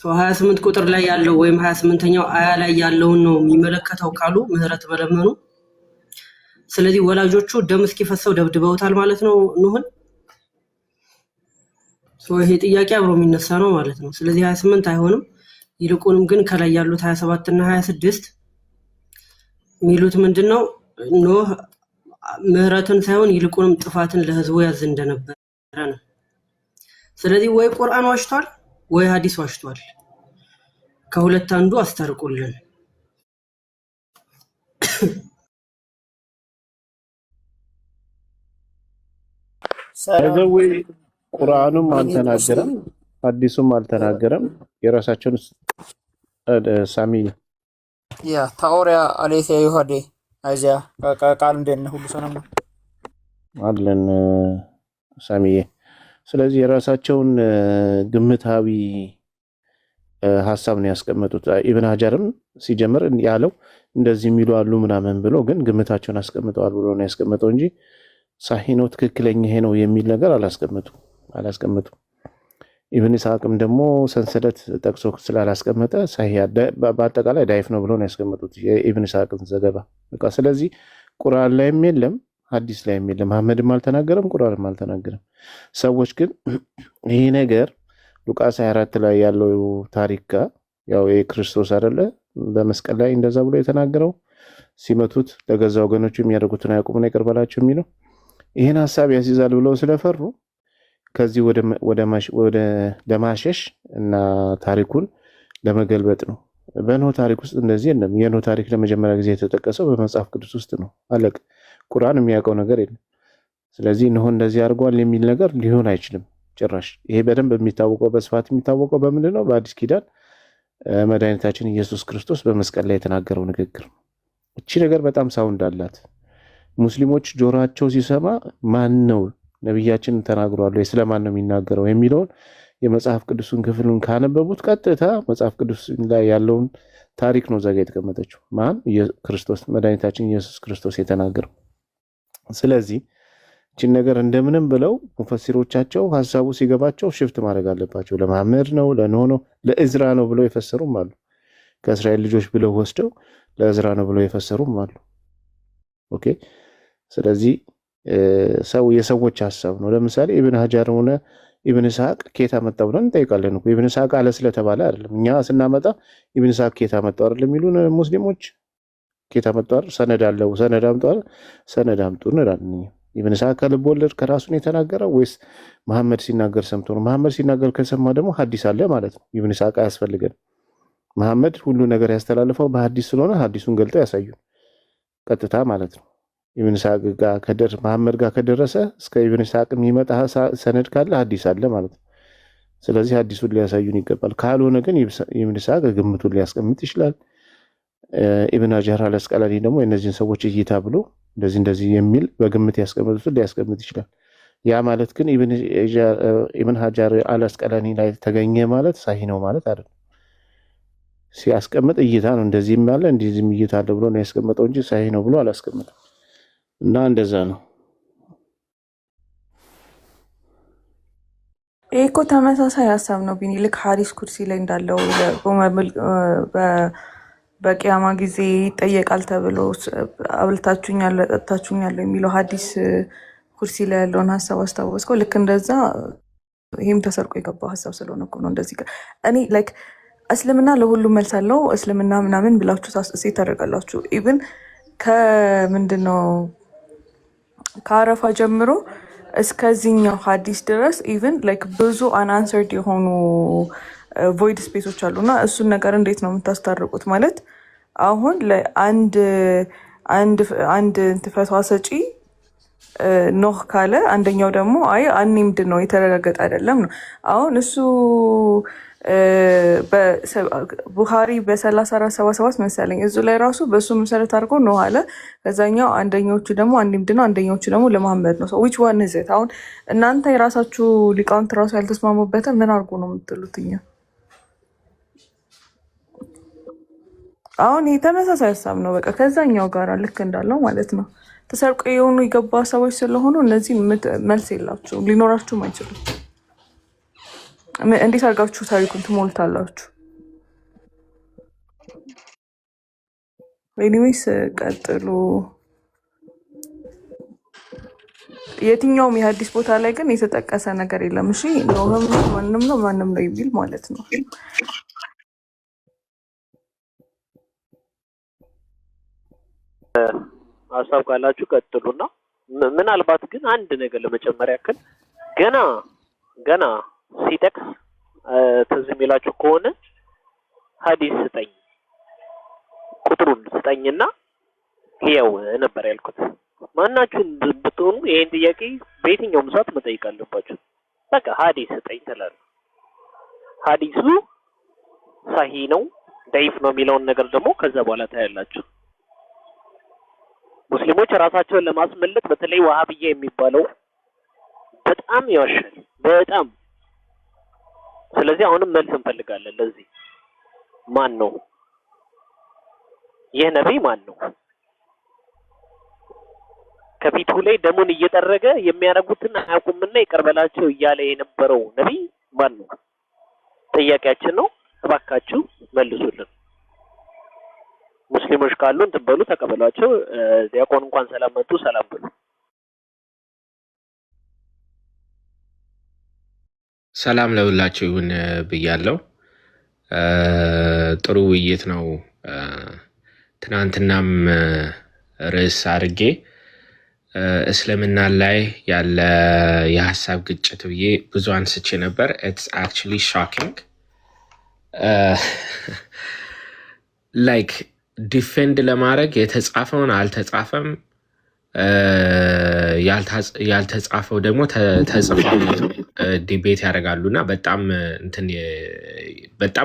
28 ቁጥር ላይ ያለው ወይም 28ኛው አያ ላይ ያለውን ነው የሚመለከተው ካሉ ምህረት መለመኑ። ስለዚህ ወላጆቹ ደም እስኪፈሰው ደብድበውታል ማለት ነው ኖህን። ይሄ ጥያቄ አብሮ የሚነሳ ነው ማለት ነው። ስለዚህ 28 አይሆንም። ይልቁንም ግን ከላይ ያሉት 27 እና 26 የሚሉት ምንድነው? ኖህ ምህረትን ሳይሆን ይልቁንም ጥፋትን ለህዝቡ ያዝ እንደነበረ ነው። ስለዚህ ወይ ቁርአን ዋሽቷል ወይ ሐዲስ ዋሽቷል። ከሁለት አንዱ አስታርቁልን። አይዘው ቁርአኑም አልተናገረም ሐዲሱም አልተናገረም የራሳቸውን ሳሚ ያ ታኦሪያ አለይሰ ይሁዲ አዚያ ቃል እንደነ ሁሉ ሰላም ነው አለን ሳሚዬ ስለዚህ የራሳቸውን ግምታዊ ሐሳብ ነው ያስቀመጡት ኢብኑ ሀጀርም ሲጀምር ያለው እንደዚህ የሚሉ አሉ ምናምን ብሎ ግን ግምታቸውን አስቀምጠዋል ብሎ ነው ያስቀመጠው እንጂ ሳሂህ ነው ትክክለኛ ይሄ ነው የሚል ነገር አላስቀመጡ ኢብኑ ኢስሐቅም ደግሞ ሰንሰለት ጠቅሶ ስላላስቀመጠ ሳሂህ በአጠቃላይ ዳይፍ ነው ብሎ ነው ያስቀመጡት የኢብኑ ኢስሐቅን ዘገባ በቃ ስለዚህ ቁርአን ላይም የለም ሐዲስ ላይም የለም መሐመድም አልተናገረም ቁርአንም አልተናገረም ሰዎች ግን ይሄ ነገር ሉቃስ 24 ላይ ያለው ታሪክ ጋር ያው የክርስቶስ አይደለ በመስቀል ላይ እንደዛ ብሎ የተናገረው ሲመቱት ለገዛ ወገኖቹ የሚያደርጉትን አያውቁምና ይቅር በላቸው የሚለው ይሄን ሐሳብ ያስይዛል ብለው ስለፈሩ ከዚህ ወደ ለማሸሽ እና ታሪኩን ለመገልበጥ ነው በኖህ ታሪክ ውስጥ እንደዚህ የለም የኖህ ታሪክ ለመጀመሪያ ጊዜ የተጠቀሰው በመጽሐፍ ቅዱስ ውስጥ ነው አለቅ ቁርአን የሚያውቀው ነገር የለም ስለዚህ ነው እንደዚህ አድርጓል የሚል ነገር ሊሆን አይችልም ጭራሽ ይሄ በደንብ የሚታወቀው በስፋት የሚታወቀው በምንድነው በአዲስ ኪዳን መድኃኒታችን ኢየሱስ ክርስቶስ በመስቀል ላይ የተናገረው ንግግር እቺ ነገር በጣም ሳውንድ አላት ሙስሊሞች ጆሮአቸው ሲሰማ ማን ነው ነብያችን ተናግሯል ወይ ስለማን ነው የሚናገረው የሚለውን የመጽሐፍ ቅዱስን ክፍሉን ካነበቡት ቀጥታ መጽሐፍ ቅዱስ ላይ ያለውን ታሪክ ነው ዘጋ የተቀመጠችው ማን ክርስቶስ መድኃኒታችን ኢየሱስ ክርስቶስ የተናገረው ስለዚህ እቺን ነገር እንደምንም ብለው ሙፈሲሮቻቸው ሐሳቡ ሲገባቸው ሽፍት ማድረግ አለባቸው ለመሐመድ ነው ለኖህ ነው ለእዝራ ነው ብለው የፈሰሩም አሉ ከእስራኤል ልጆች ብለው ወስደው ለእዝራ ነው ብለው የፈሰሩም አሉ ኦኬ ስለዚህ የሰዎች ሐሳብ ነው ለምሳሌ ኢብኑ ሀጀር ሆነ ኢብኑ ኢስሐቅ ኬታ መጣው ብለን እንጠይቃለን እኮ ኢብኑ ኢስሐቅ አለ ስለተባለ አይደለም እኛ ስናመጣ ኢብኑ ኢስሐቅ ኬታ መጣው አይደለም የሚሉን ሙስሊሞች ኬታ መጣው ሰነድ አለው ሰነድ አምጣው ሰነድ አምጡ እንላለን ኢብኑ ኢስሐቅ ከልብ ወለድ ከራሱን የተናገረው ወይስ መሐመድ ሲናገር ሰምቶ ነው መሐመድ ሲናገር ከሰማ ደግሞ ሐዲስ አለ ማለት ነው ኢብኑ ኢስሐቅ አያስፈልገን መሐመድ ሁሉ ነገር ያስተላልፈው በሐዲስ ስለሆነ ሐዲሱን ገልጦ ያሳዩ ቀጥታ ማለት ነው ኢብኑ ኢስሐቅ ጋር መሐመድ ጋር ከደረሰ እስከ ኢብኑ ኢስሐቅ የሚመጣ ሰነድ ካለ ሐዲስ አለ ማለት ነው ስለዚህ ሐዲሱን ሊያሳዩን ይገባል ካልሆነ ግን ኢብኑ ኢስሐቅ ግምቱን ሊያስቀምጥ ይችላል ኢብኑ ሀጀር አልአስቀላኒ ደግሞ እነዚህን ሰዎች እይታ ብሎ እንደዚህ የሚል በግምት ያስቀምጡት ሊያስቀምጥ ይችላል ያ ማለት ግን ኢብኑ ሀጀር አልአስቀላኒ ላይ ተገኘ ማለት ሳሂህ ነው ማለት አይደለም ሲያስቀምጥ እይታ ነው እንደዚህም ያለ እንደዚህም እይታ አለ ብሎ ነው ያስቀምጠው እንጂ ሳሂህ ነው ብሎ አላስቀምጠም እና እንደዛ ነው እኮ ተመሳሳይ ሐሳብ ነው ቢኒ ልክ ሐዲስ ኩርሲ ላይ እንዳለው በቂያማ ጊዜ ይጠየቃል ተብሎ አብልታችሁኛል ጠጣችሁኛል የሚለው ሐዲስ ኩርሲ ላይ ያለውን ሐሳብ አስታወስከው ልክ እንደዛ ይሄም ተሰርቆ የገባው ሐሳብ ስለሆነ እኮ ነው እንደዚህ እኔ ላይክ እስልምና ለሁሉም መልስ አለው እስልምና ምናምን ብላችሁ ሴት ታደርጋላችሁ ኢቭን ከምንድነው ከአረፋ ጀምሮ እስከዚህኛው ሐዲስ ድረስ ኢቭን ላይክ ብዙ አንአንሰርድ የሆኑ ቮይድ ስፔሶች አሉና እሱን ነገር እንዴት ነው የምታስታርቁት ማለት አሁን አንድ ፈትዋ ሰጪ ኖህ ካለ አንደኛው ደግሞ አይ አንምድ ነው የተረጋገጠ አይደለም ነው አሁን እሱ ቡኻሪ በ3477 መሰለኝ እዙ ላይ ራሱ በሱ መሰረት አድርጎ ነው አለ ከዛኛው አንደኛዎቹ ደግሞ አንምድ ነው አንደኛዎቹ ደግሞ ለመሐመድ ነው which one is it አሁን እናንተ የራሳችሁ ሊቃውንት ራሱ ያልተስማሙበት ምን አድርጎ ነው የምትሉትኛ አሁን የተመሳሳይ ሐሳብ ነው በቃ ከዛኛው ጋር ልክ እንዳለው ማለት ነው ተሰርቆ የሆኑ ይገባ ሰዎች ስለሆኑ እነዚህ መልስ የላችሁ ሊኖራችሁም አይችሉም እንዴት አድርጋችሁ ታሪኩን ትሞልታላችሁ ኤኒዌይስ ቀጥሉ የትኛውም የሐዲስ ቦታ ላይ ግን የተጠቀሰ ነገር የለም እሺ ነው ማንም ነው ይብል ማለት ነው ሐሳብ ካላችሁ ቀጥሉና ምናልባት ግን አንድ ነገር ለመጨመር ያክል ገና ሲጠቅስ ትዝ የሚላችሁ ከሆነ ሐዲስ ስጠኝ ቁጥሩን ስጠኝና ይኸው ነበር ያልኩት ማናችሁም ብትሆኑ ይሄን ጥያቄ በየትኛውም ሰዓት መጠየቅ አለባችሁ። በቃ ሐዲስ ስጠኝ ትላለህ። ሐዲሱ ሳሂ ነው ضعيف ነው የሚለውን ነገር ደግሞ ከዛ በኋላ ታያላችሁ። ሙስሊሞች ራሳቸውን ለማስመለጥ በተለይ ወሃቢያ የሚባለው በጣም ይዋሻል በጣም። ስለዚህ አሁንም መልስ እንፈልጋለን ለዚህ። ማን ነው ይህ ነብይ? ማን ነው ከፊቱ ላይ ደሙን እየጠረገ የሚያረጉትን አያውቁምና ይቀርበላቸው እያለ የነበረው ነብይ ማን ነው? ጥያቄያችን ነው። እባካችሁ መልሱልን። ሙስሊሞች ካሉ እንትን በሉ ተቀበሏቸው። ዲያቆን እንኳን ሰላም መጡ፣ ሰላም ብሉ። ሰላም ለሁላችሁ ይሁን ብያለሁ። ጥሩ ውይይት ነው። ትናንትናም ርዕስ አድርጌ እስልምና ላይ ያለ የሀሳብ ግጭት ብዬ ብዙ አንስቼ ነበር። ኢትስ አክቹዋሊ ሾኪንግ ላይክ ዲፌንድ ለማድረግ የተጻፈውን አልተጻፈም፣ ያልተጻፈው ደግሞ ተጽፏል ዲቤት ያደርጋሉ እና በጣም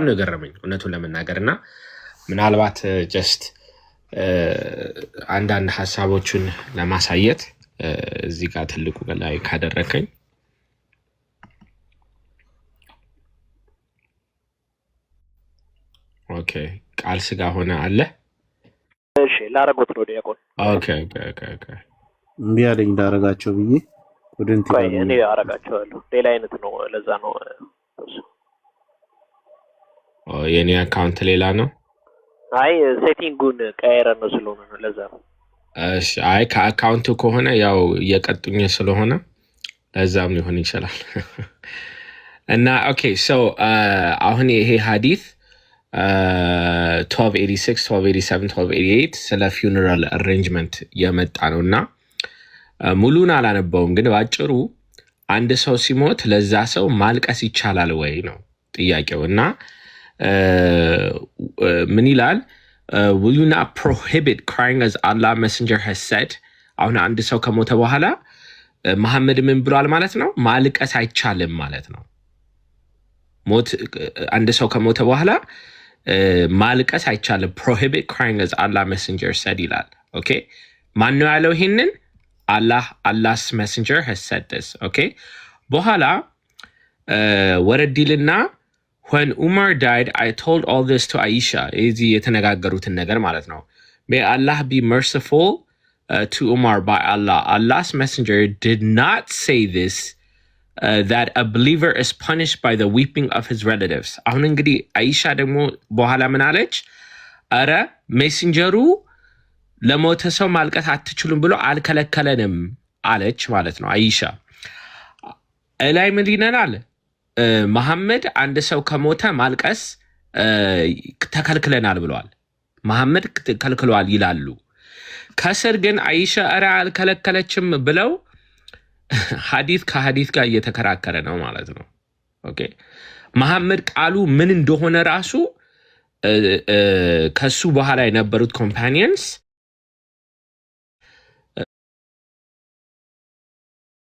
ነው የገረመኝ እውነቱን ለመናገር እና ምናልባት ጀስት አንዳንድ ሀሳቦቹን ለማሳየት እዚህ ጋር ትልቁ ላይ ካደረከኝ ኦኬ ቃል ስጋ ሆነ አለ። እሺ ላረጋት ነው ዲያቆን። ኦኬ እምቢ አለኝ እንዳረጋቸው ብዬ ወደንት ቆይ እኔ አረጋቸዋለሁ። ሌላ አይነት ነው፣ ለዛ ነው። የኔ አካውንት ሌላ ነው። አይ ሴቲንጉን ቀየረ ነው ስለሆነ ነው፣ ለዛ ነው። እሺ አይ ከአካውንቱ ከሆነ ያው እየቀጡኝ ስለሆነ ለዛም ሊሆን ይችላል። እና ኦኬ ሶ አሁን ይሄ ሐዲስ 1286 1287 1288 ስለ ፊውነራል አሬንጅመንት የመጣ ነው እና ሙሉን አላነበውም፣ ግን ባጭሩ አንድ ሰው ሲሞት ለዛ ሰው ማልቀስ ይቻላል ወይ ነው ጥያቄው። እና ምን ይላል? will you not prohibit crying as Allah messenger has said? አሁን አንድ ሰው ከሞተ በኋላ መሐመድ ምን ብሏል ማለት ነው? ማልቀስ አይቻልም ማለት ነው። ሞት አንድ ሰው ከሞተ በኋላ ማልቀስ አይቻልም። prohibit crying as Allah messenger said ይላል። ኦኬ ማን ነው ያለው ይሄንን? Allah's messenger has said this. ኦኬ በኋላ ወረዲልና when Umar died I told all this to Aisha. እዚህ የተነጋገሩትን ነገር ማለት ነው። may Allah be merciful to Umar by Allah. Allah's messenger did not say this that a believer is punished by the weeping of his relatives. አሁን እንግዲህ አይሻ ደግሞ በኋላ ምን አለች? አረ ሜሴንጀሩ ለሞተ ሰው ማልቀስ አትችሉም ብሎ አልከለከለንም አለች ማለት ነው አይሻ። እላይ ምን ይለናል? መሐመድ አንድ ሰው ከሞተ ማልቀስ ተከልክለናል ብለዋል። መሐመድ ከልክሏል ይላሉ። ከስር ግን አይሻ አረ አልከለከለችም ብለው ሐዲስ ከሐዲስ ጋር እየተከራከረ ነው ማለት ነው። ኦኬ መሐመድ ቃሉ ምን እንደሆነ ራሱ ከሱ በኋላ የነበሩት ኮምፓኒየንስ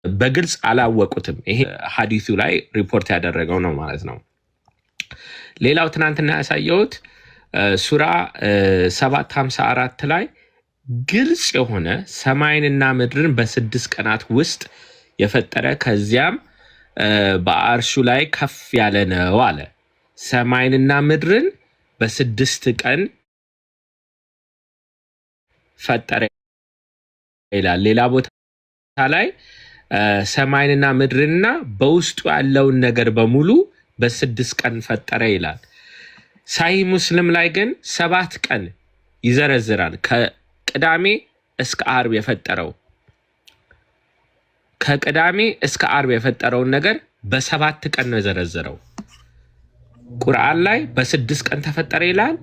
በግልጽ አላወቁትም። ይሄ ሐዲሱ ላይ ሪፖርት ያደረገው ነው ማለት ነው። ሌላው ትናንትና ያሳየሁት ሱራ 754 ላይ ግልጽ የሆነ ሰማይንና ምድርን በ6 ቀናት ውስጥ የፈጠረ ከዚያም በአርሹ ላይ ከፍ ያለ ነው አለ። ሰማይንና ምድርን በ6 ቀን ፈጠረ ይላል። ሌላ ቦታ ላይ ሰማይንና ምድርንና በውስጡ ያለውን ነገር በሙሉ በ6 ቀን ፈጠረ ይላል። ሳሂህ ሙስሊም ላይ ግን 7 ቀን ይዘረዝራል። ከቅዳሜ እስከ ዓርብ የፈጠረው ከቅዳሜ እስከ ዓርብ የፈጠረውን ነገር በ7 ቀን ነው የዘረዘረው። ቁርአን ላይ በ6 ቀን ተፈጠረ ይላል።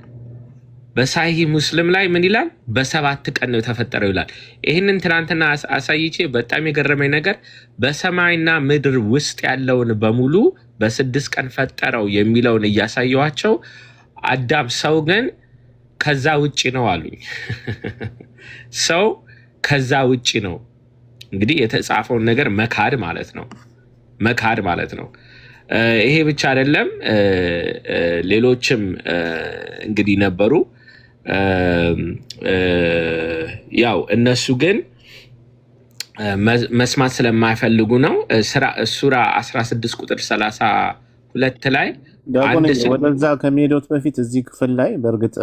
በሳሂህ ሙስሊም ላይ ምን ይላል? በ7 ቀን ነው የተፈጠረው ይላል። ይህንን ትናንትና አሳይቼ በጣም የገረመኝ ነገር በሰማይና ምድር ውስጥ ያለውን በሙሉ በ6 ቀን ፈጠረው የሚለውን እያሳየኋቸው አዳም ሰው ግን ከዛ ውጭ ነው አሉኝ። ሰው ከዛ ውጪ ነው እንግዲህ የተጻፈውን ነገር መካድ ማለት ነው። ይሄ ብቻ አይደለም፣ ሌሎችም እንግዲህ ነበሩ። ያው እነሱ ግን መስማት ስለማይፈልጉ ነው። ሱራ 16 ቁጥር 32 ላይ ወደዛ ከመሄዶት በፊት እዚህ ክፍል ላይ በእርግጥ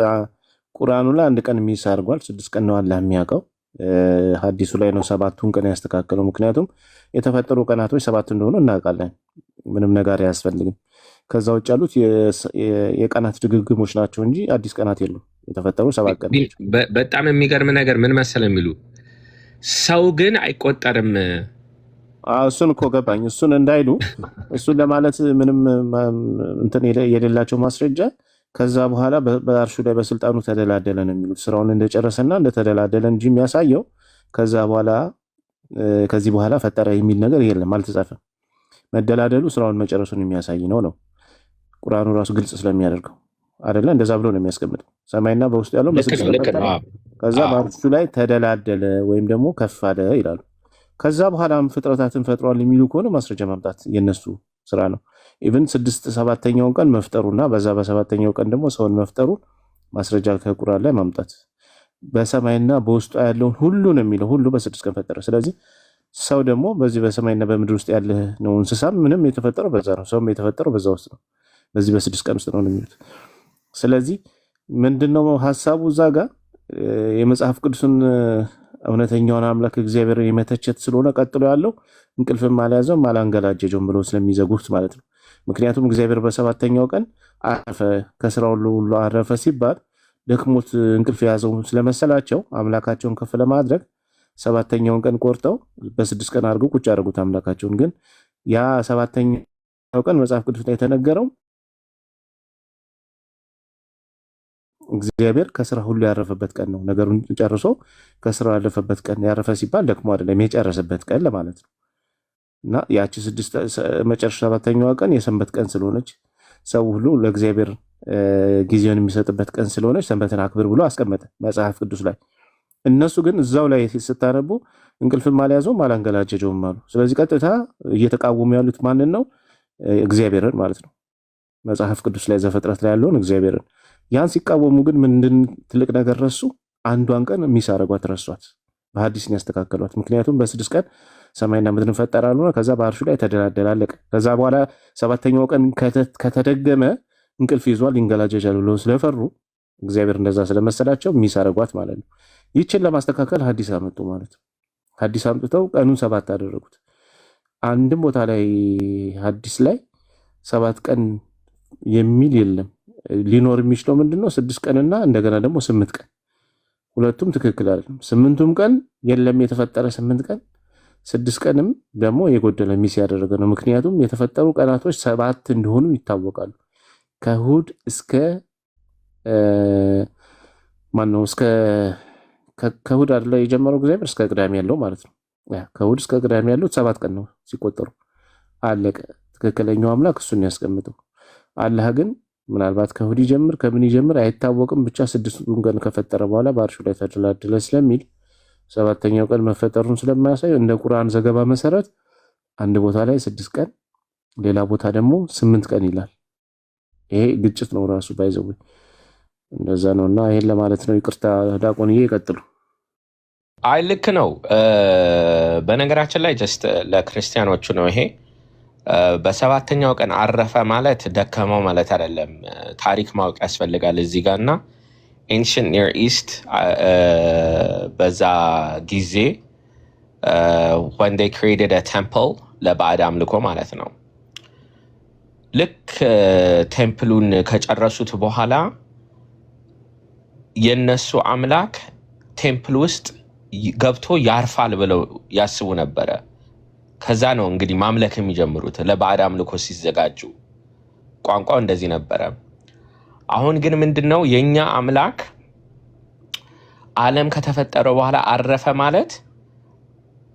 ቁርአኑ ላይ አንድ ቀን ሚስ አድርጓል። 6 ቀን ነው አላህ የሚያውቀው። ሐዲሱ ላይ ነው 7ቱን ቀን ያስተካከለው። ምክንያቱም የተፈጠሩ ቀናቶች 7 እንደሆኑ እናውቃለን። ምንም ነገር አያስፈልግም። ከዛ ውጭ ያሉት የቀናት ድግግሞች ናቸው እንጂ አዲስ ቀናት የሉም። የተፈጠሩ 7 ቀን። በጣም የሚገርም ነገር ምን መሰለህ የሚሉ ሰው ግን አይቆጠርም። እሱን እኮ ገባኝ። እሱን እንዳይሉ እሱን ለማለት ምንም እንትን የሌላቸው ማስረጃ ከዛ በኋላ በአርሹ ላይ በስልጣኑ ተደላደለ ነው የሚሉት። ስራውን እንደጨረሰና እንደተደላደለ እንጂ የሚያሳየው ከዛ በኋላ ከዚህ በኋላ ፈጠረ የሚል ነገር የለም፣ አልተጻፈም። መደላደሉ ስራውን መጨረሱን የሚያሳይ ነው ቁርአኑ ራሱ ግልጽ ስለሚያደርገው አይደለ? እንደዛ ብሎ ነው የሚያስቀምጠው። ሰማይና በውስጡ ያለው ከዛ በአርሹ ላይ ተደላደለ ወይም ደግሞ ከፍ አለ ይላሉ። ከዛ በኋላም ፍጥረታትን ፈጥሯል የሚሉ ከሆነ ማስረጃ ማምጣት የነሱ ስራ ነው። ኢቭን 7ኛውን ቀን መፍጠሩና በዛ በ7ኛው ቀን ደግሞ ሰውን መፍጠሩ ማስረጃ ከቁርአን ላይ ማምጣት። በሰማይና በውስጡ ያለውን ሁሉ ነው የሚለው፣ ሁሉ በ6 ቀን ፈጠረ። ስለዚህ ሰው ደግሞ በዚህ በሰማይና በምድር ውስጥ ያለ ነው። እንስሳም ምንም የተፈጠረው በዛ ነው። ሰውም የተፈጠረው በዛ ውስጥ ነው፣ በዚህ በ6 ቀን ውስጥ ነው የሚሉት። ስለዚህ ምንድነው ሐሳቡ እዛ ጋር የመጽሐፍ ቅዱስን እውነተኛውን አምላክ እግዚአብሔር የመተቸት ስለሆነ ቀጥሎ ያለው እንቅልፍም አልያዘውም አላንገላጀጀውም ብሎ ስለሚዘጉት ማለት ነው። ምክንያቱም እግዚአብሔር በ7ኛው ቀን አረፈ፣ ከስራው ሁሉ አረፈ ሲባል ደክሞት እንቅልፍ የያዘው ስለመሰላቸው አምላካቸውን ከፍ ለማድረግ 7ኛውን ቀን ቆርጠው በ6 ቀን አድርገው ቁጭ አድርጉት አምላካቸውን። ግን ያ 7ኛው ቀን መጽሐፍ ቅዱስ ላይ የተነገረው እግዚአብሔር ከስራ ሁሉ ያረፈበት ቀን ነው። ነገሩን ጨርሶ ከስራው ያረፈበት ቀን፣ ያረፈ ሲባል ደክሞ አይደለም የጨረሰበት ቀን ለማለት ነው። እና ያቺ መጨረሻ 7ኛዋ ቀን የሰንበት ቀን ስለሆነች ሰው ሁሉ ለእግዚአብሔር ጊዜውን የሚሰጥበት ቀን ስለሆነች ሰንበትን አክብር ብሎ አስቀመጠ መጽሐፍ ቅዱስ ላይ። እነሱ ግን እዛው ላይ ስታነቡ እንቅልፍም አልያዘውም አላንገላጀጀውም አሉ። ስለዚህ ቀጥታ እየተቃወሙ ያሉት ማንን ነው? እግዚአብሔርን ማለት ነው። መጽሐፍ ቅዱስ ላይ ዘፍጥረት ላይ ያለውን እግዚአብሔርን። ያን ሲቃወሙ ግን ምንድን ትልቅ ነገር ረሱ? አንዷን ቀን ሚስ አረጓት፣ ረሷት፣ በሐዲስን ያስተካከሏት። ምክንያቱም በ6 ቀን ሰማይና ምድርን ፈጠራሉና ከዛ በአርሹ ላይ ተደላደላለቀ። ከዛ በኋላ 7ኛው ቀን ከተደገመ እንቅልፍ ይዟል ይንገላጀጃል ብለው ስለፈሩ እግዚአብሔር እንደዛ ስለመሰላቸው ሚስ አረጓት ማለት ነው። ይችን ለማስተካከል ሐዲስ አመጡ ማለት ነው። ሐዲስ አምጥተው ቀኑን 7 አደረጉት። አንድም ቦታ ላይ ሐዲስ ላይ 7 ቀን የሚል የለም። ሊኖር የሚችለው ምንድነው? 6 ቀንና እንደገና ደግሞ 8 ቀን። ሁለቱም ትክክል አይደለም። 8ቱም ቀን የለም የተፈጠረ 8 ቀን፣ 6 ቀንም ደግሞ የጎደለ ሚስ ያደረገ ነው። ምክንያቱም የተፈጠሩ ቀናቶች 7 እንደሆኑ ይታወቃሉ። ከእሑድ እስከ ማነው እስከ ከእሑድ አይደለ የጀመረው እግዚአብሔር እስከ ቅዳሜ ያለው ማለት ነው። ከእሑድ እስከ ቅዳሜ ያሉት 7 ቀን ነው ሲቆጠሩ። አለቀ። ትክክለኛው አምላክ እሱን ያስቀምጠው። አላህ ግን ምናልባት ከእሑድ ይጀምር ከምን ይጀምር አይታወቅም። ብቻ 6ቱን ቀን ከፈጠረ በኋላ በአርሹ ላይ ተደላደለ ስለሚል 7ኛው ቀን መፈጠሩን ስለማያሳይ እንደ ቁርአን ዘገባ መሰረት አንድ ቦታ ላይ 6 ቀን ሌላ ቦታ ደግሞ 8 ቀን ይላል። ይሄ ግጭት ነው ራሱ ባይዘው እንደዛ ነውና ይሄን ለማለት ነው። ይቅርታ ዳቆንዬ ይቀጥሉ። አይ ልክ ነው። በነገራችን ላይ ጀስት ለክርስቲያኖቹ ነው ይሄ በ7ኛው ቀን አረፈ ማለት ደከመው ማለት አይደለም። ታሪክ ማወቅ ያስፈልጋል እዚህ ጋር እና ኤንሽንት ኒር ኢስት በዛ ጊዜ when they created a temple ለባዕድ አምልኮ ማለት ነው። ልክ ቴምፕሉን ከጨረሱት በኋላ የነሱ አምላክ ቴምፕል ውስጥ ገብቶ ያርፋል ብለው ያስቡ ነበረ። ከዛ ነው እንግዲህ ማምለክ የሚጀምሩት ለባዕድ አምልኮ ሲዘጋጁ። ቋንቋው እንደዚህ ነበረ። አሁን ግን ምንድነው የኛ አምላክ ዓለም ከተፈጠረ በኋላ አረፈ ማለት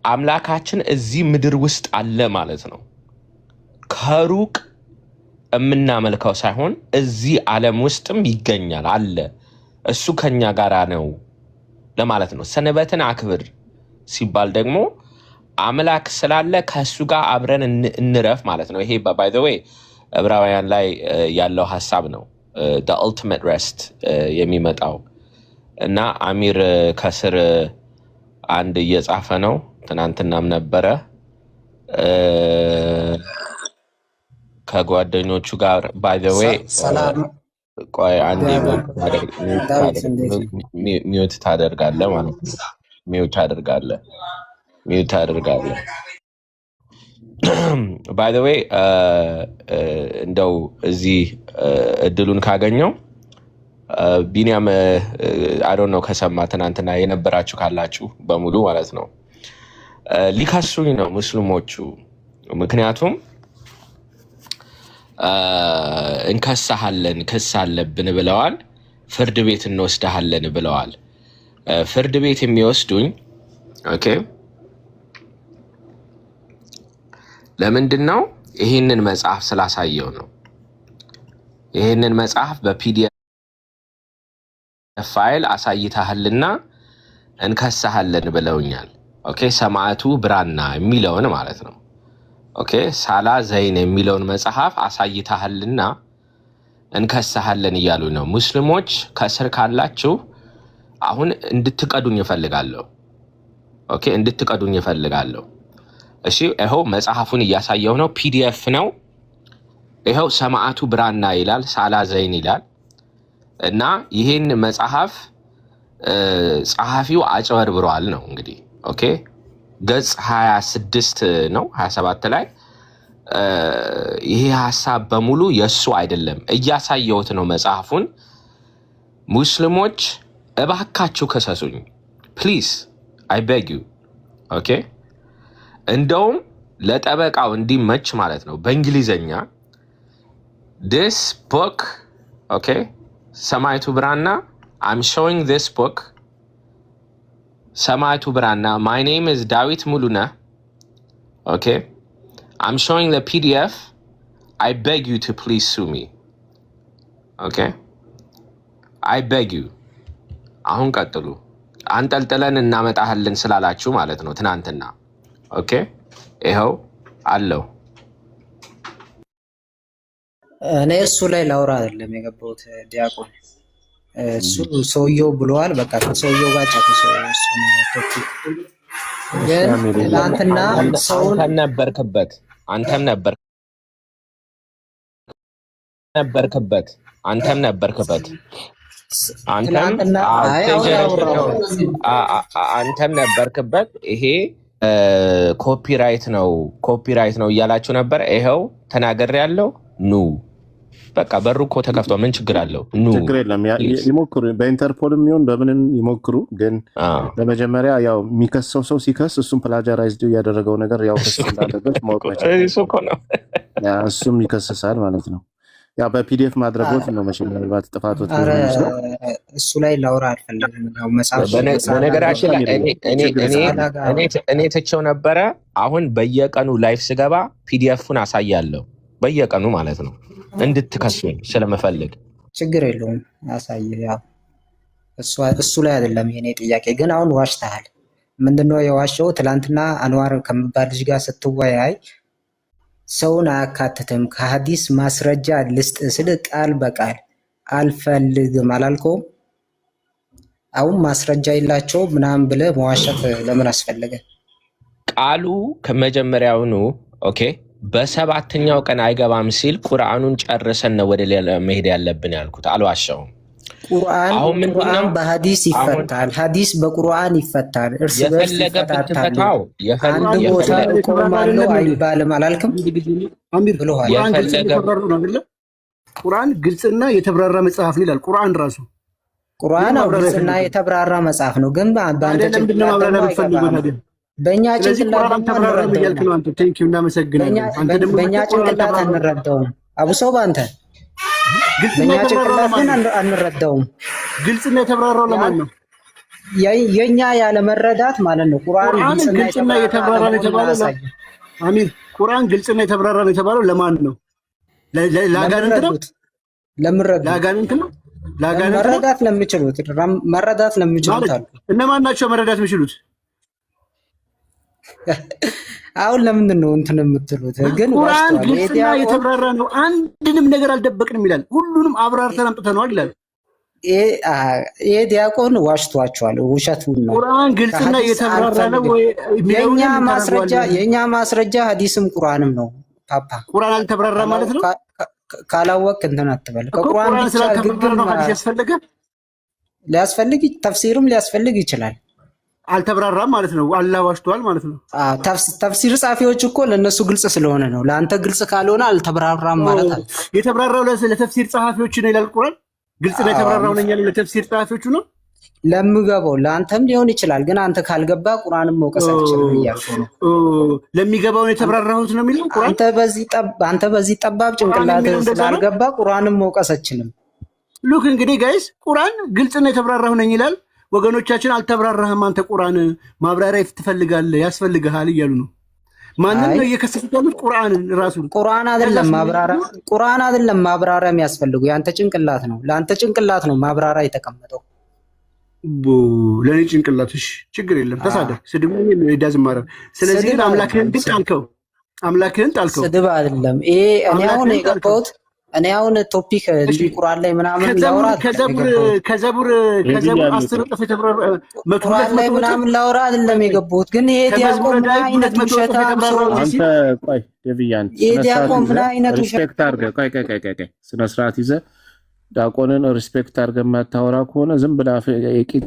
አምላካችን እዚህ ምድር ውስጥ አለ ማለት ነው። ከሩቅ የምናመልከው ሳይሆን እዚህ ዓለም ውስጥም ይገኛል አለ። እሱ ከኛ ጋራ ነው ለማለት ነው። ሰንበትን አክብር ሲባል ደግሞ አምላክ ስላለ ከሱ ጋር አብረን እንረፍ ማለት ነው። ይሄ ባይ ዘ ዌይ ዕብራውያን ላይ ያለው ሐሳብ ነው the ultimate rest የሚመጣው እና አሚር ከስር አንድ እየጻፈ ነው ትናንትናም ነበረ ከጓደኞቹ ጋር ባይ ዘ ዌይ ቆይ አንዴ ሚውት ታደርጋለህ ማለት ነው። ሚውት ታደርጋለህ ባይ ዘ ዌይ እንደው እዚህ እድሉን ካገኘው ቢኒያም አይ ዶንት ኖ ከሰማ ትናንትና የነበራችሁ ካላችሁ በሙሉ ማለት ነው ሊካሱኝ ነው ሙስሊሞቹ። ምክንያቱም እንከሳሃለን ክስ አለብን ብለዋል። ፍርድ ቤት እንወስዳሃለን ብለዋል። ፍርድ ቤት የሚወስዱኝ ኦኬ ለምንድን ነው? ይህንን መጽሐፍ ስላሳየው ነው። ይህንን መጽሐፍ በፒዲኤፍ ፋይል አሳይታህልና እንከሳሃለን ብለውኛል። ኦኬ ሰማዕቱ ብራና የሚለውን ማለት ነው። ኦኬ ሳላ ዘይን የሚለውን መጽሐፍ አሳይታህልና እንከሳሃለን እያሉ ነው። ሙስሊሞች ከስር ካላችሁ አሁን እንድትቀዱኝ እፈልጋለሁ። ኦኬ እንድትቀዱኝ እፈልጋለሁ። እሺ ይኸው መጽሐፉን እያሳየው ነው። ፒዲኤፍ ነው። ይኸው ሰማዕቱ ብራና ይላል፣ ሳላ ዘይን ይላል። እና ይህን መጽሐፍ ጸሐፊው አጭበርብሯል ነው እንግዲህ። ኦኬ ገጽ 26 ነው 27 ላይ ይሄ ሐሳብ በሙሉ የሱ አይደለም። እያሳየውት ነው መጽሐፉን። ሙስሊሞች እባካችሁ ከሰሱኝ ፕሊዝ አይ ቤግ ዩ። ኦኬ እንደውም ለጠበቃው እንዲመች ማለት ነው በእንግሊዘኛ this book ኦኬ ሰማዕቱ ብራና I'm showing this book ሰማዕቱ ብራና my name is ዳዊት ሙሉነህ okay I'm showing the PDF I beg you to please sue me okay I beg you አሁን ቀጥሉ አንጠልጥለን እናመጣለን ስላላችሁ ማለት ነው ትናንትና ኦኬ ይኸው አለው እኔ እሱ ላይ ላውራ አይደለም የገባሁት ዲያቆን እሱ ሰውየው ብለዋል በቃ ሰውየው ጋር ጫተሰ እሱ ነው ግን ትናንትና ሰውን አንተም ነበርክበት አንተም ነበርክበት ይሄ ኮፒራይት ነው እያላችሁ ነበር። ይኸው ተናገር ያለው ኑ በቃ በሩ እኮ ተከፍቷል። ምን ችግር አለው? ኑ ችግር የለም ይሞክሩ። በኢንተርፖልም ይሁን በምንም ይሞክሩ። ግን በመጀመሪያ ያው የሚከሰው ሰው ሲከስ እሱም ፕላጃራይዝድ ያደረገው ነገር ያው ክስ እንዳለበት ማወቅ ነው። እሱም ይከስሳል ማለት ነው። ያ በፒዲኤፍ ማድረጎት ነው መቼም ምናልባት ጥፋቶት ነው። እሱ ላይ ላውራ አልፈልግም። ያው መጽሐፍ በነገራችን ላይ እኔ ተቸው ነበረ። አሁን በየቀኑ ላይፍ ስገባ ፒዲኤፉን አሳያለሁ በየቀኑ ማለት ነው እንድትከሱኝ ስለመፈልግ። ችግር የለውም አሳይ። ያው እሱ ላይ አይደለም የኔ ጥያቄ። ግን አሁን ዋሽተሃል። ምንድነው የዋሸው? ትላንትና አንዋር ከሚባል ልጅ ጋር ስትወያይ ሰውን አያካትትም ከሐዲስ ማስረጃ ልስጥ ስል ቃል በቃል አልፈልግም አላልከውም? አሁን ማስረጃ የላቸው ምናምን ብለህ መዋሸት ለምን አስፈለገ? ቃሉ ከመጀመሪያውኑ ኦኬ በሰባተኛው ቀን አይገባም ሲል ቁርአኑን ጨርሰን ነው ወደ ሌላ መሄድ ያለብን ያልኩት። አልዋሸውም። ቁርአን በሐዲስ ይፈታል፣ ሐዲስ በቁርአን ይፈታል። እርስ በርስ ይፈታታል። አንድ ቦታ እቆማለሁ አይባልም አላልክም? ቁርአን ግልጽና የተብራራ መጽሐፍ ነው ይላል። ቁርአን ራሱ ቁርአን ግልጽና የተብራራ መጽሐፍ ነው። ግን በአንተ ጭንቅላት በእኛ ጭንቅላት አንረዳውም። አቡሶ በአንተ በእኛ ጭንቅላት ግን አንረዳውም። ግልጽና የተብራራው ለማን ነው? የኛ ያለ መረዳት ማለት ነው። ቁርአን ግልጽና የተብራራ ነው የተባለው አሚር፣ ቁርአን ግልጽና የተብራራ ነው የተባለው ለማን ነው? ለአጋንንት ነው? ለአጋንንት ነው? መረዳት ለሚችሉት አሉ። እነማን ናቸው መረዳት የሚችሉት? አሁን ለምንድን ነው እንትን የምትሉት? ግን ቁርአን ዋሽቷል። ይሄ ግልጽና ዲያቆን የተብራራ ነው። አንድንም ነገር አልደበቅንም ይላል። ሁሉንም አብራርተን አምጥተነዋል ይላል። ይሄ ዲያቆን ዋሽቷቸዋል። ውሸቱን ነው። ቁርአን ግልጽና የተብራራ ነው ወይ? የኛ ማስረጃ ሐዲስም ቁርአንም ነው። ፓፓ ቁርአን አልተብራራ ማለት ነው። ካላወቅ እንትን አትበል። ከቁርአን ብቻ ግግም ነው ሐዲስ ያስፈልገ ሊያስፈልግ ተፍሲርም ሊያስፈልግ ይችላል። አልተብራራም ማለት ነው። አላህ ዋሽቷል ማለት ነው። ተፍሲር ጻፊዎች እኮ ለነሱ ግልጽ ስለሆነ ነው። ለአንተ ግልጽ ካልሆነ አልተብራራም ማለት አለ። የተብራራው ለተፍሲር ጸሐፊዎች ነው ይላል ቁርአን። ግልጽ ነው የተብራራው ለኛ ለተፍሲር ጸሐፊዎቹ ነው። ለምገባው ለአንተም ሊሆን ይችላል። ግን አንተ ካልገባ ቁርአንም መውቀስ አትችልም እያልኩ ነው። ለሚገባው ነው የተብራራሁት ነው የሚለው ቁርአን። አንተ በዚህ ጠባብ ጭንቅላት ስላልገባ ቁርአንም መውቀስ አትችልም። ሉክ እንግዲህ ጋይስ ቁርአን ግልጽ ነው የተብራራሁ ነኝ ይላል። ወገኖቻችን አልተብራራህም፣ አንተ ቁርአን ማብራሪያ ትፈልጋለህ ያስፈልግሃል እያሉ ነው። ማንን ነው እየከሰሱት ያሉት? ቁርአንን ራሱን። ቁርአን አይደለም ማብራሪያ የሚያስፈልገው ያንተ ጭንቅላት ነው። ለአንተ ጭንቅላት ነው ማብራሪያ የተቀመጠው። ለኔ ጭንቅላት እሺ፣ ችግር የለም ተሳደብ፣ ስድብ ነው ይዳዝማረ። ስለዚህ አምላክህን ጣልከው። ስድብ አይደለም ይሄ። እኔ አሁን ቶፒክ እንዲህ ቁርአን ላይ ምናምን ላውራ ከዘቡር 10 እጥፍ የተብራራ 100 ላይ ምናምን ላውራ አይደለም የገባሁት። ግን ይሄ ዲያቆን ምን አይነት ውሸት አንተ ቆይ ደብያን ሪስፔክት አድርገህ ቆይ ስነ ስርዓት ይዘህ ዲያቆንን ሪስፔክት አድርገህ የማታወራ ከሆነ ዝም ብለህ የቂጥ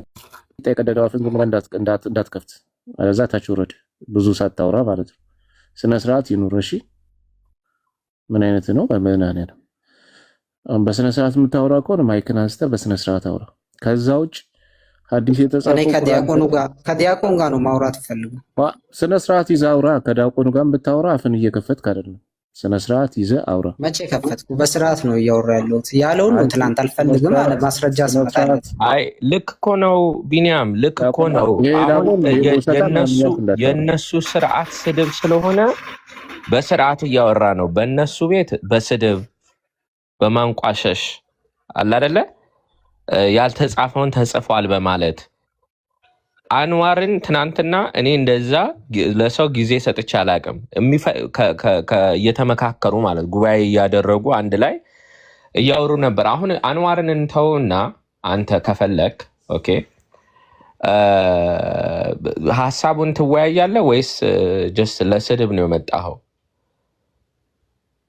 የቀደደው አፍን ዝም ብለህ እንዳትከፍት፣ አለዛ ታች ወረድ ብዙ ሳታወራ ማለት ነው። ስነ ስርዓት ይኑር እሺ። ምን አይነት ነው በመናኔ ነው? በስነ ስርዓት የምታወራ ከሆነ ማይክን አንስተህ በስነ ስርዓት አውራ። ከዛ ውጭ ሐዲስ የተጻፈው እኔ ከዲያቆን ጋር ነው ማውራት ፈልገው። ስነ ስርዓት ይዘህ አውራ። ከዲያቆኑ ጋር ብታወራ አፍን እየከፈትክ አይደለም። ስነ ስርዓት ይዘህ አውራ። መቼ ከፈትኩ? በስርዓት ነው እያወራ ያለሁት። ያለውን ነው ትናንት አልፈልግም አለ ማስረጃ ሰመጣለት። አይ ልክ እኮ ነው ቢኒያም፣ ልክ እኮ ነው። የነሱ ስርዓት ስድብ ስለሆነ በስርዓት እያወራ ነው። በእነሱ ቤት በስድብ በማንቋሸሽ አለ አይደለ? ያልተጻፈውን ተጽፏል በማለት አንዋርን ትናንትና እኔ እንደዛ ለሰው ጊዜ ሰጥቼ አላቅም። እየተመካከሩ ማለት ጉባኤ እያደረጉ አንድ ላይ እያወሩ ነበር። አሁን አንዋርን እንተውና አንተ ከፈለክ ኦኬ ሀሳቡን ትወያያለህ ወይስ ጀስት ለስድብ ነው የመጣኸው?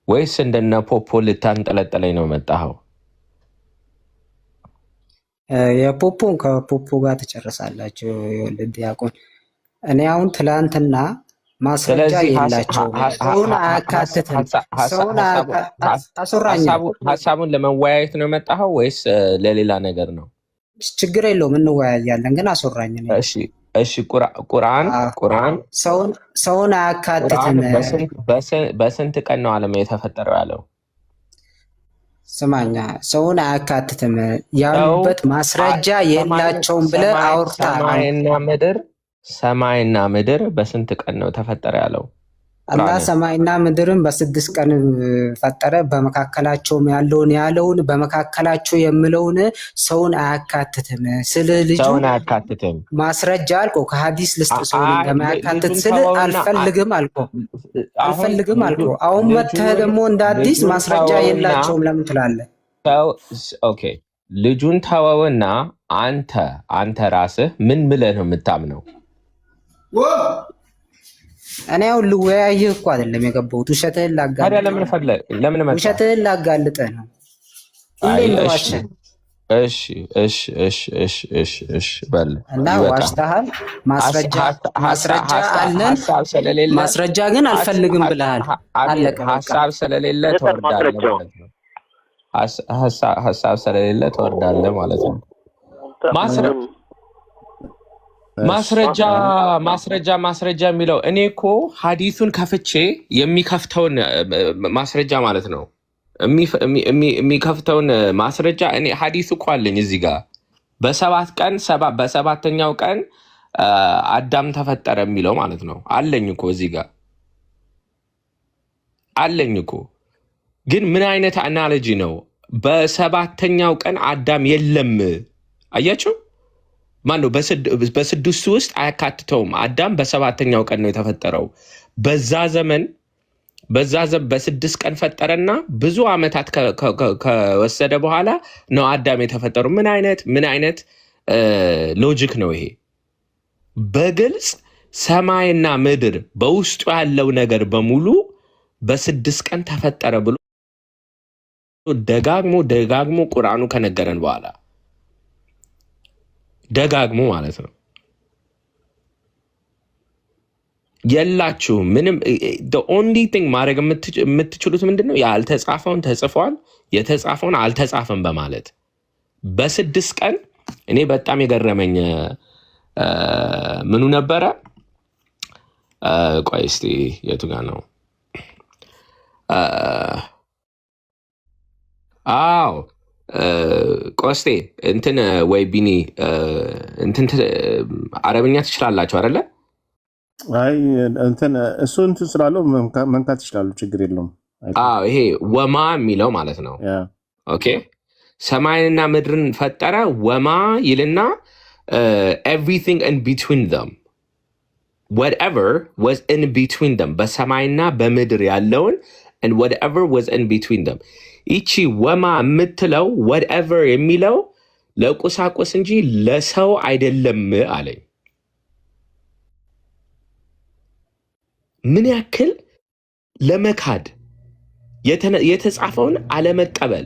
ወይስ እንደነ ፖፖ ልታንጠለጠለኝ ነው የመጣኸው? የፖፖን ከፖፖ ጋር ትጨርሳላችሁ። የወልድ ዲያቆን እኔ አሁን ትላንትና ማስረጃ የላቸውም። ሰውን አያካትትም። ሀሳቡን ለመወያየት ነው የመጣኸው ወይስ ለሌላ ነገር ነው? ችግር የለውም እንወያያለን፣ ግን አስወራኝ ነው። እሺ ቁርአን ሰውን አያካትትም። በስንት ቀን ነው ዓለም የተፈጠረው ያለው? ስማኛ፣ ሰውን አያካትትም ያሉበት ማስረጃ የላቸውም ብለህ አውርተሃል። ሰማይና ምድር በስንት ቀን ነው ተፈጠረ ያለው? አላህ ሰማይና ምድርን በ6 ቀን ፈጠረ። በመካከላቸውም ያለውን በመካከላቸው የምለውን ሰውን አያካትትም ስል ልጁ ማስረጃ አልቆ ከሐዲስ ልስጥ ሰውን እንደማያካትት ስል አልፈልግም አልቆ አሁን መተህ ደግሞ እንደ አዲስ ማስረጃ የላቸውም ለምን ትላለህ? ኦኬ ልጁን ተወውና አንተ ራስህ ምን ብለህ ነው የምታምነው? እኔ አሁን ልወያይህ እኮ አይደለም የገባሁት። ውሸትህን ላጋልጥህ ነው። እሺ በል እና ዋሽተሃል። ማስረጃ አለን። ማስረጃ ግን አልፈልግም ብለሃል። አለቀ። ሀሳብ ስለሌለ ትወርዳለህ ማለት ነው። ሀሳብ ስለሌለ ትወርዳለህ ማለት ነው። ማስረጃ የሚለው እኔ እኮ ሀዲሱን ከፍቼ የሚከፍተውን ማስረጃ ማለት ነው። የሚከፍተውን ማስረጃ እኔ ሀዲሱ እኮ አለኝ እዚህ ጋር በሰባተኛው ቀን አዳም ተፈጠረ የሚለው ማለት ነው። አለኝ እኮ እዚህ ጋር አለኝ እኮ። ግን ምን አይነት አናሎጂ ነው? በሰባተኛው ቀን አዳም የለም። አያችሁ? ማነው በስድስቱ ውስጥ አያካትተውም። አዳም በሰባተኛው ቀን ነው የተፈጠረው። በዛ ዘመን በ6 ቀን ፈጠረና ብዙ ዓመታት ከወሰደ በኋላ ነው አዳም የተፈጠረው። ምን አይነት ሎጂክ ነው ይሄ? በግልጽ ሰማይና ምድር በውስጡ ያለው ነገር በሙሉ በ6 ቀን ተፈጠረ ብሎ ደጋግሞ ቁርአኑ ከነገረን በኋላ ደጋግሞ ማለት ነው። የላችሁም ምንም the only thing ማድረግ የምትችሉት ምንድነው? ያልተጻፈውን ተጽፏል፣ የተጻፈውን አልተጻፈም በማለት በ6 ቀን እኔ በጣም የገረመኝ ምኑ ነበረ? ቆይ እስቲ የቱ ጋር ነው? አዎ ቆስቴ እንትን ወይ ቢኒ እንትን አረብኛ ትችላላችሁ አይደለ? አይ እንትን እሱ እንትን ስላለው መንካት ይችላሉ፣ ችግር የለውም። አዎ ይሄ ወማ የሚለው ማለት ነው። ኦኬ ሰማይንና ምድርን ፈጠረ ወማ ይልና everything in between them whatever was in between them በሰማይና በምድር ያለውን and whatever was in between them ይቺ ወማ የምትለው whatever የሚለው ለቁሳቁስ እንጂ ለሰው አይደለም አለኝ። ምን ያክል ለመካድ የተጻፈውን አለመቀበል።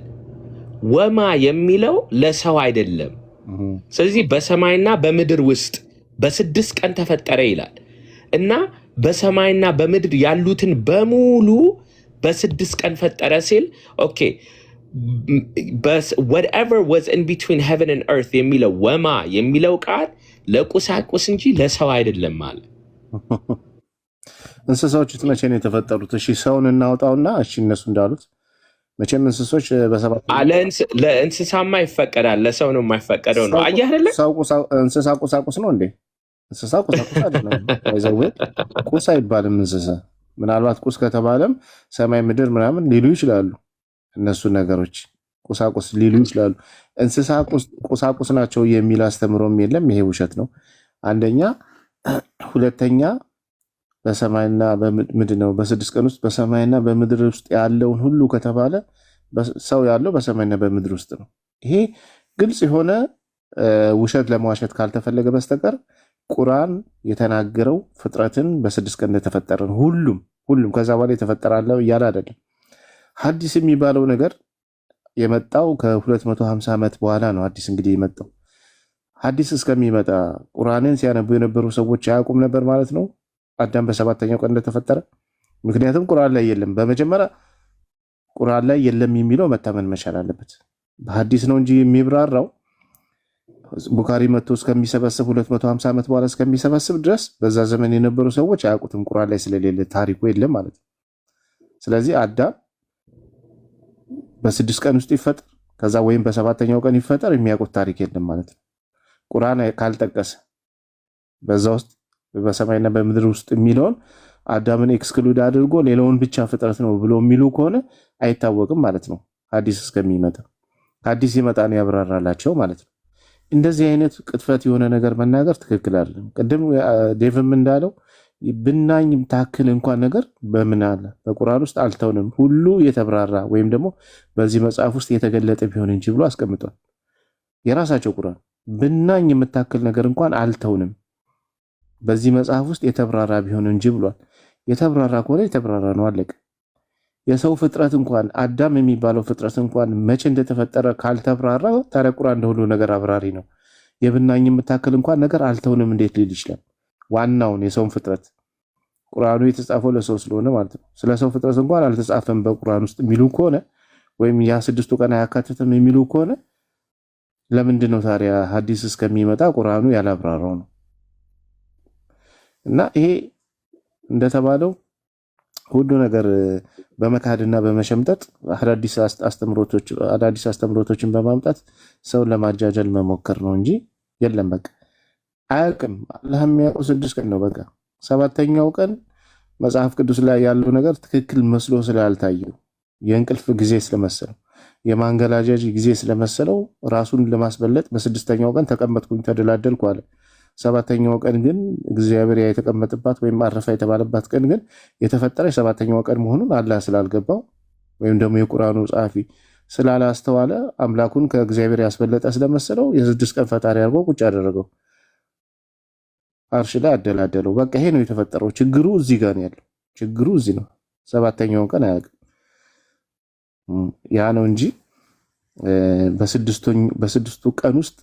ወማ የሚለው ለሰው አይደለም። ስለዚህ በሰማይና በምድር ውስጥ በ6 ቀን ተፈጠረ ይላል እና በሰማይና በምድር ያሉትን በሙሉ በ6 ቀን ፈጠረ ሲል ኦኬ whatever was in between heaven and earth የሚለው ወማ የሚለው ቃል ለቁሳቁስ እንጂ ለሰው አይደለም ማለት። እንስሳዎች መቼ ነው የተፈጠሩት? እሺ ሰውን እናውጣውና እሺ እነሱ እንዳሉት መቼም እንስሶች በሰባት ለእንስሳማ ይፈቀዳል፣ ለሰው ነው የማይፈቀደው ነው። አየህ አይደለ? እንስሳ ቁሳቁስ ነው እንዴ? እንስሳ ቁሳቁስ አይደለም። ቁስ አይባልም እንስሳ። ምናልባት ቁስ ከተባለም ሰማይ ምድር ምናምን ሊሉ ይችላሉ። እነሱ ነገሮች ቁሳቁስ ሊሉ ይችላሉ። እንስሳ ቁሳቁስ ናቸው የሚል አስተምሮም የለም። ይሄ ውሸት ነው አንደኛ። ሁለተኛ በሰማይና በምድር ነው በ6 ቀን ውስጥ በሰማይና በምድር ውስጥ ያለውን ሁሉ ከተባለ ሰው ያለው በሰማይና በምድር ውስጥ ነው። ይሄ ግልጽ የሆነ ውሸት ለመዋሸት ካልተፈለገ በስተቀር ቁርአን የተናገረው ፍጥረትን በ6 ቀን እንደተፈጠረ ነው። ሁሉም ከዛ በኋላ የተፈጠራለ እያለ አይደለም። ሐዲስ የሚባለው ነገር የመጣው ከ250 ዓመት በኋላ ነው። ሐዲስ እንግዲህ የመጣው ሐዲስ እስከሚመጣ ቁርአንን ሲያነቡ የነበሩ ሰዎች አያውቁም ነበር ማለት ነው አዳም በ7ኛው ቀን እንደተፈጠረ። ምክንያቱም ቁርአን ላይ የለም። በመጀመሪያ ቁርአን ላይ የለም የሚለው መታመን መቻል አለበት። በሐዲስ ነው እንጂ የሚብራራው ቡኻሪ መጥቶ እስከሚሰበስብ 250 ዓመት በኋላ እስከሚሰበስብ ድረስ በዛ ዘመን የነበሩ ሰዎች አያውቁትም። ቁርአን ላይ ስለሌለ ታሪኩ የለም ማለት ነው። ስለዚህ አዳም በ6 ቀን ውስጥ ይፈጠር ከዛ ወይም በ7ኛው ቀን ይፈጠር የሚያውቁት ታሪክ የለም ማለት ነው። ቁርአን ካልጠቀሰ በዛ ውስጥ በሰማይና በምድር ውስጥ የሚለውን አዳምን ኤክስክሉድ አድርጎ ሌላውን ብቻ ፍጥረት ነው ብሎ የሚሉ ከሆነ አይታወቅም ማለት ነው። ሐዲስ እስከሚመጣ ሐዲስ ይመጣ ነው ያብራራላቸው ማለት ነው። እንደዚህ አይነት ቅጥፈት የሆነ ነገር መናገር ትክክል አይደለም። ቅድም ዴቭም እንዳለው ብናኝ ታክል እንኳን ነገር በምን አለ በቁርአን ውስጥ አልተውንም ሁሉ የተብራራ ወይም ደግሞ በዚህ መጽሐፍ ውስጥ የተገለጠ ቢሆን እንጂ ብሎ አስቀምጧል። የራሳቸው ቁርአን ብናኝ የምታክል ነገር እንኳን አልተውንም በዚህ መጽሐፍ ውስጥ የተብራራ ቢሆን እንጂ ብሏል። የተብራራ ከሆነ የተብራራ ነው አለቀ። የሰው ፍጥረት እንኳን አዳም የሚባለው ፍጥረት እንኳን መቼ እንደተፈጠረ ካልተብራራ ታዲያ ቁርአን እንደሁሉ ነገር አብራሪ ነው። የብናኝ የምታክል እንኳን ነገር አልተውንም እንዴት ሊል ይችላል? ዋናውን የሰውን ፍጥረት ቁርአኑ የተጻፈው ለሰው ስለሆነ ማለት ነው። ስለ ሰው ፍጥረት እንኳን አልተጻፈም በቁርአን ውስጥ የሚሉ ከሆነ ወይም ያ 6ቱ ቀን አያካትትም የሚሉ ከሆነ ለምንድን ነው ታዲያ ሐዲስ እስከሚመጣ ቁርአኑ ያላብራራው ነው? እና ይሄ እንደተባለው ሁሉ ነገር በመካድና በመሸምጠጥ አዳዲስ አስተምሮቶችን በማምጣት ሰውን ለማጃጀል መሞከር ነው እንጂ የለም በቃ አያውቅም። አላህ የሚያውቀው 6 ቀን ነው በቃ። 7ኛው ቀን መጽሐፍ ቅዱስ ላይ ያለው ነገር ትክክል መስሎ ስላልታየው የእንቅልፍ ጊዜ ስለመሰለው የማንገላጃጅ ጊዜ ስለመሰለው ራሱን ለማስበለጥ በስድስተኛው ቀን ተቀመጥኩኝ ተደላደልኩ አለ። ሰባተኛው ቀን ግን እግዚአብሔር የተቀመጠባት ወይም አረፈ የተባለባት ቀን ግን የተፈጠረ የሰባተኛው ቀን መሆኑን አላህ ስላልገባው ወይም ደግሞ የቁርአኑ ጸሐፊ ስላላስተዋለ አምላኩን ከእግዚአብሔር ያስበለጠ ስለመሰለው የስድስት ቀን ፈጣሪ አድርጎ ቁጭ አደረገው፣ አርሽ ላይ አደላደለው። በቃ ይሄ ነው የተፈጠረው። ችግሩ እዚህ ጋር ነው ያለው። ችግሩ እዚህ ነው። ሰባተኛውን ቀን አያውቅም። ያ ነው እንጂ በስድስቱ ቀን ውስጥ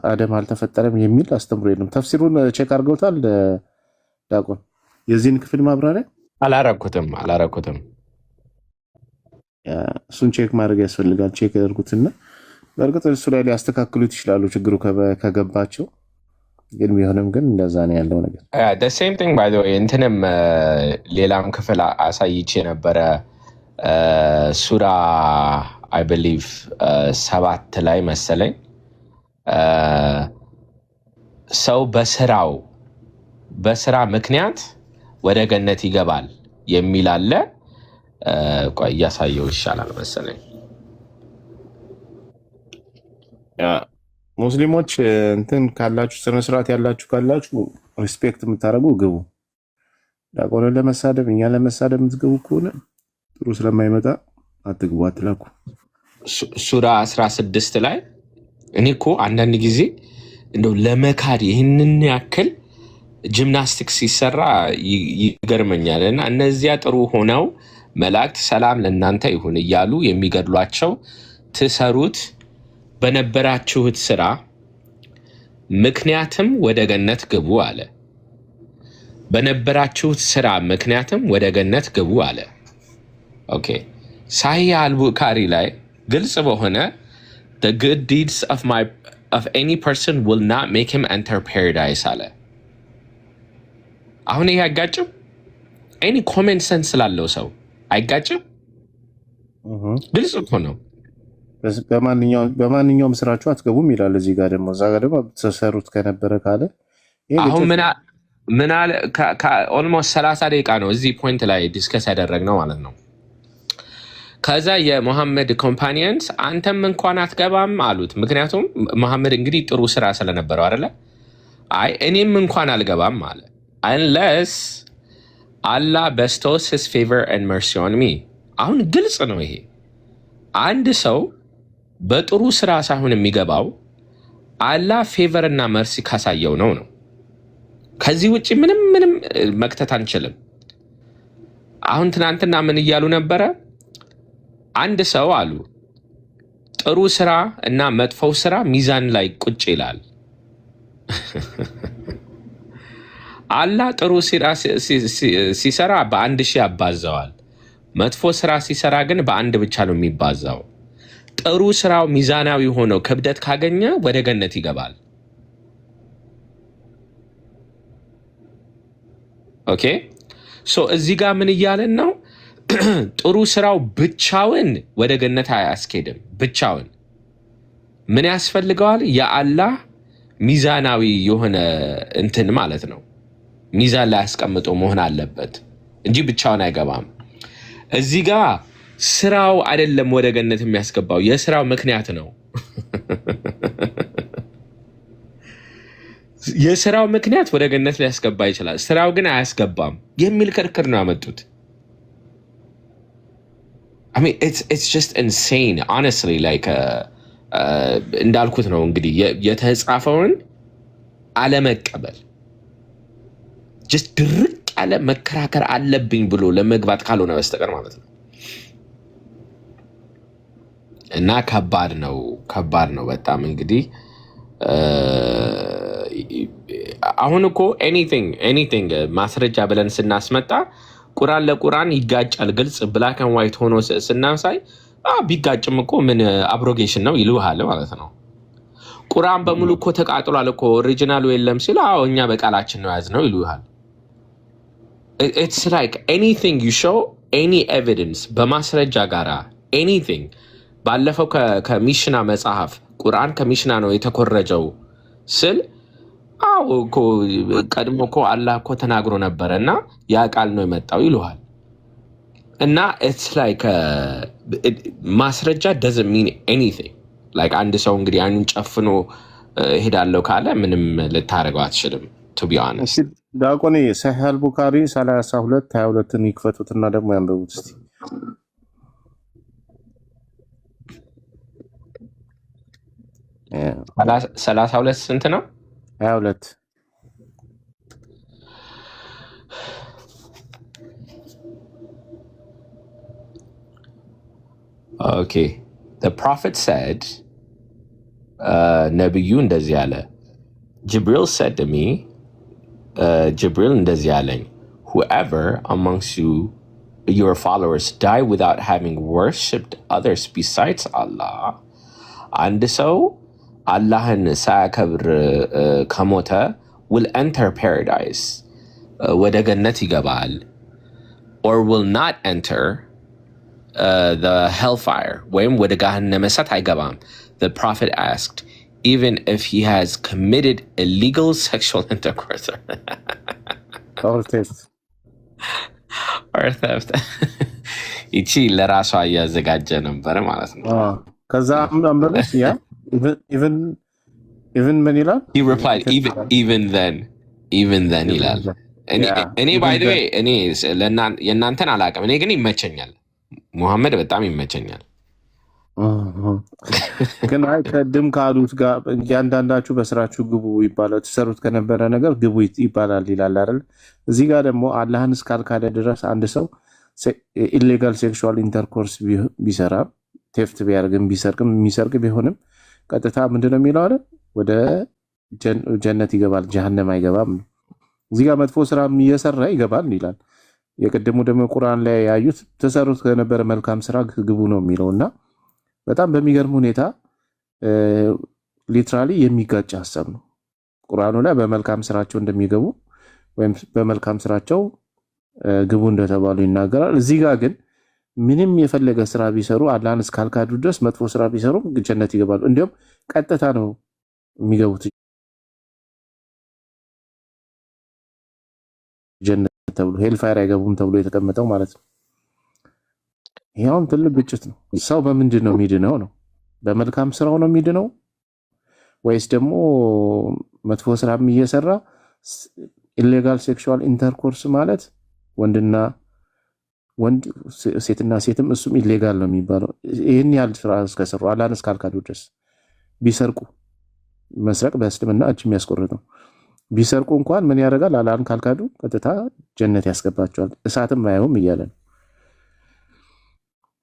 አደም አልተፈጠረም የሚል አስተምሮ የለም። ተፍሲሩን ቼክ አድርገውታል ዲያቆን? የዚህን ክፍል ማብራሪያ አላረኩትም። እሱን ቼክ ማድረግ ያስፈልጋል። ቼክ ያደርጉትና በእርግጥ እሱ ላይ ሊያስተካክሉት ይችላሉ ችግሩ ከገባቸው። ግን ቢሆንም ግን እንደዛ ነው ያለው ነገር። ሴም ቲንግ ባይ ዘ ዌይ እንትንም ሌላም ክፍል አሳይቼ ነበረ ሱራ አይ ቢሊቭ 7 ላይ መሰለኝ ሰው በስራ ምክንያት ወደ ገነት ይገባል የሚል አለ። ቆይ እያሳየው ይሻላል መሰለኝ። ሙስሊሞች እንትን ካላችሁ ስነስርዓት ያላችሁ ካላችሁ ሪስፔክት የምታደርጉ ግቡ። ዲያቆንን ለመሳደብ እኛ ለመሳደብ የምትገቡ ከሆነ ጥሩ ስለማይመጣ አትግቡ፣ አትላኩ። ሱራ 16 ላይ እኔ እኮ አንዳንድ ጊዜ እንደው ለመካድ ይህንን ያክል ጂምናስቲክስ ሲሰራ ይገርመኛል። እና እነዚያ ጥሩ ሆነው መላእክት ሰላም ለእናንተ ይሁን እያሉ የሚገድሏቸው ትሰሩት በነበራችሁት ስራ ምክንያትም ወደ ገነት ግቡ አለ። በነበራችሁት ስራ ምክንያትም ወደ ገነት ግቡ አለ። ኦኬ ሳሂህ አልቡኻሪ ላይ ግልጽ በሆነ the good deeds of any person will not make him enter paradise አለ። አሁን ይሄ አይጋጭም? ኤኒ ኮመን ሰንስ ስላለው ሰው አይጋጭም? ግልጽ እኮ ነው። በማንኛውም ስራችሁ አትገቡም ይላል እዚህ ጋር። ደግሞ እዛ ጋር ደግሞ ተሰሩት ከነበረ ካለ አሁን ምን አለ? ኦልሞስት 30 ደቂቃ ነው እዚህ ፖይንት ላይ ዲስከስ ያደረግነው ማለት ነው። ከዛ የሙሐመድ ኮምፓኒየንስ አንተም እንኳን አትገባም አሉት። ምክንያቱም ሙሐመድ እንግዲህ ጥሩ ስራ ስለነበረው አይደለ? አይ እኔም እንኳን አልገባም አለ። unless Allah bestows his favor and mercy on me። አሁን ግልጽ ነው ይሄ። አንድ ሰው በጥሩ ስራ ሳይሆን የሚገባው አላህ ፌቨር እና መርሲ ካሳየው ነው። ከዚህ ውጪ ምንም መክተት አንችልም። አሁን ትናንትና ምን እያሉ ነበረ? አንድ ሰው አሉ ጥሩ ስራ እና መጥፎው ስራ ሚዛን ላይ ቁጭ ይላል። አላህ ጥሩ ስራ ሲሰራ በ1000 ያባዛዋል። መጥፎ ስራ ሲሰራ ግን በአንድ ብቻ ነው የሚባዛው። ጥሩ ስራው ሚዛናዊ ሆኖ ክብደት ካገኘ ወደ ገነት ይገባል። ኦኬ ሶ እዚህ ጋር ምን እያለን ነው? ጥሩ ስራው ብቻውን ወደ ገነት አያስኬድም። ብቻውን ምን ያስፈልገዋል? የአላህ ሚዛናዊ የሆነ እንትን ማለት ነው። ሚዛን ላይ አስቀምጦ መሆን አለበት እንጂ ብቻውን አይገባም። እዚህ ጋር ስራው አይደለም ወደ ገነት የሚያስገባው፣ የስራው ምክንያት ነው። የስራው ምክንያት ወደ ገነት ሊያስገባ ይችላል፣ ስራው ግን አያስገባም የሚል ክርክር ነው ያመጡት። I mean, it's just insane, honestly. Like, እንዳልኩት ነው እንግዲህ የተጻፈውን አለመቀበል just ድርቅ ያለ መከራከር አለብኝ ብሎ ለመግባት ካልሆነ በስተቀር ማለት ነው። እና ከባድ ነው በጣም እንግዲህ አሁን እኮ ኤኒቲንግ ማስረጃ ብለን ስናስመጣ ቁርአን ለቁርአን ይጋጫል። ግልጽ ብላክ ኤንድ ዋይት ሆኖ ስናሳይ ቢጋጭም እኮ ምን አብሮጌሽን ነው ይልውሃል ማለት ነው። ቁርአን በሙሉ እኮ ተቃጥሏል እኮ ኦሪጂናሉ የለም ሲል እኛ በቃላችን ነው ያዝነው ይልውሃል። it's like anything you show any evidence በማስረጃ ጋራ anything ባለፈው ከሚሽና መጽሐፍ ቁርአን ከሚሽና ነው የተኮረጀው ስል እኮ ቀድሞ እኮ አላህ እኮ ተናግሮ ነበረ እና ያ ቃል ነው የመጣው ይልዋል። እና it's like ማስረጃ doesn't mean anything. like አንድ ሰው እንግዲህ አይኑን ጨፍኖ ሄዳለው ካለ ምንም ልታረጋው አትችልም to be honest. ዳቆኔ ሰሂህ አልቡኻሪ 32:22ን ይክፈቱትና ደግሞ ያንብቡት እስቲ። 32 ስንት ነው? 22. Okay. The prophet said, ነብዩ እንደዚህ አለ. Jibril said to me, Jibril እንደዚህ አለኝ, whoever amongst you, your followers, die without having worshipped others besides Allah, አንድ ሰው አላህን ሳያከብር ከሞተ will enter paradise, ወደ ገነት ይገባል, or will not enter the hellfire, ወይም ወደ ገሃነመ እሳት አይገባም. The prophet asked, even if he has committed illegal sexual intercourse or theft. or theft. ይቺ ለራሷ እያዘጋጀ ነበር ማለት ነው። ከዛ አንበበስ ያ even ምን ይላል? He replied, even then ይላል። እኔ by the way እኔ የእናንተን አላውቅም፣ እኔ ግን ይመቸኛል። ሙሐመድ በጣም ይመቸኛል። ግን አይ ከድም ካሉት ጋር እያንዳንዳችሁ በስራችሁ ግቡ ይባላል። ተሰሩት ከነበረ ነገር ግቡ ይባላል ይላል አይደል? እዚህ ጋር ደግሞ አላህን እስካልካደ ድረስ አንድ ሰው ኢሌጋል ሴክሹዋል ኢንተርኮርስ ቢሰራ ቴፍት ቢያደርግም ቢሰርቅም የሚሰርቅ ቢሆንም ቀጥታ ምንድነው የሚለው አይደል? ወደ ጀነት ይገባል፣ ጀሃነም አይገባም። እዚህ ጋር መጥፎ ስራ እየሰራ ይገባል ይላል። የቀደሙ ደግሞ ቁርአን ላይ ያዩት ተሰሩት ከነበረ መልካም ስራ ግቡ ነው የሚለውና በጣም በሚገርም ሁኔታ ሊትራሊ የሚጋጭ ሐሳብ ነው። ቁርአኑ ላይ በመልካም ስራቸው እንደሚገቡ ወይም በመልካም ስራቸው ግቡ እንደተባሉ ይናገራል። እዚህ ጋር ግን ምንም የፈለገ ስራ ቢሰሩ አላህን እስካልካዱ ድረስ መጥፎ ስራ ቢሰሩ ጀነት ይገባሉ። እንዲያውም ቀጥታ ነው የሚገቡት ጀነት ተብሎ ሄልፋየር አይገቡም ተብሎ የተቀመጠው ማለት ነው። ይሄውን ትልቅ ግጭት ነው። ሰው በምንድን ነው የሚድነው ነው? በመልካም ስራው ነው የሚድነው ወይስ ደግሞ መጥፎ ስራም እየሰራ? ኢሌጋል ሴክሹዋል ኢንተርኮርስ ማለት ወንድና ወንድ ሴትና ሴትም እሱም ኢሌጋል ነው የሚባለው። ይሄን ያህል ስራ እስከሰሩ አላህን እስካልካዱ ድረስ ቢሰርቁ፣ መስረቅ በእስልምና እጅ የሚያስቆርጥ ነው። ቢሰርቁ እንኳን ምን ያደርጋል? አላህን ካልካዱ ቀጥታ ጀነት ያስገባቸዋል፣ እሳትም አያዩም እያለ ነው።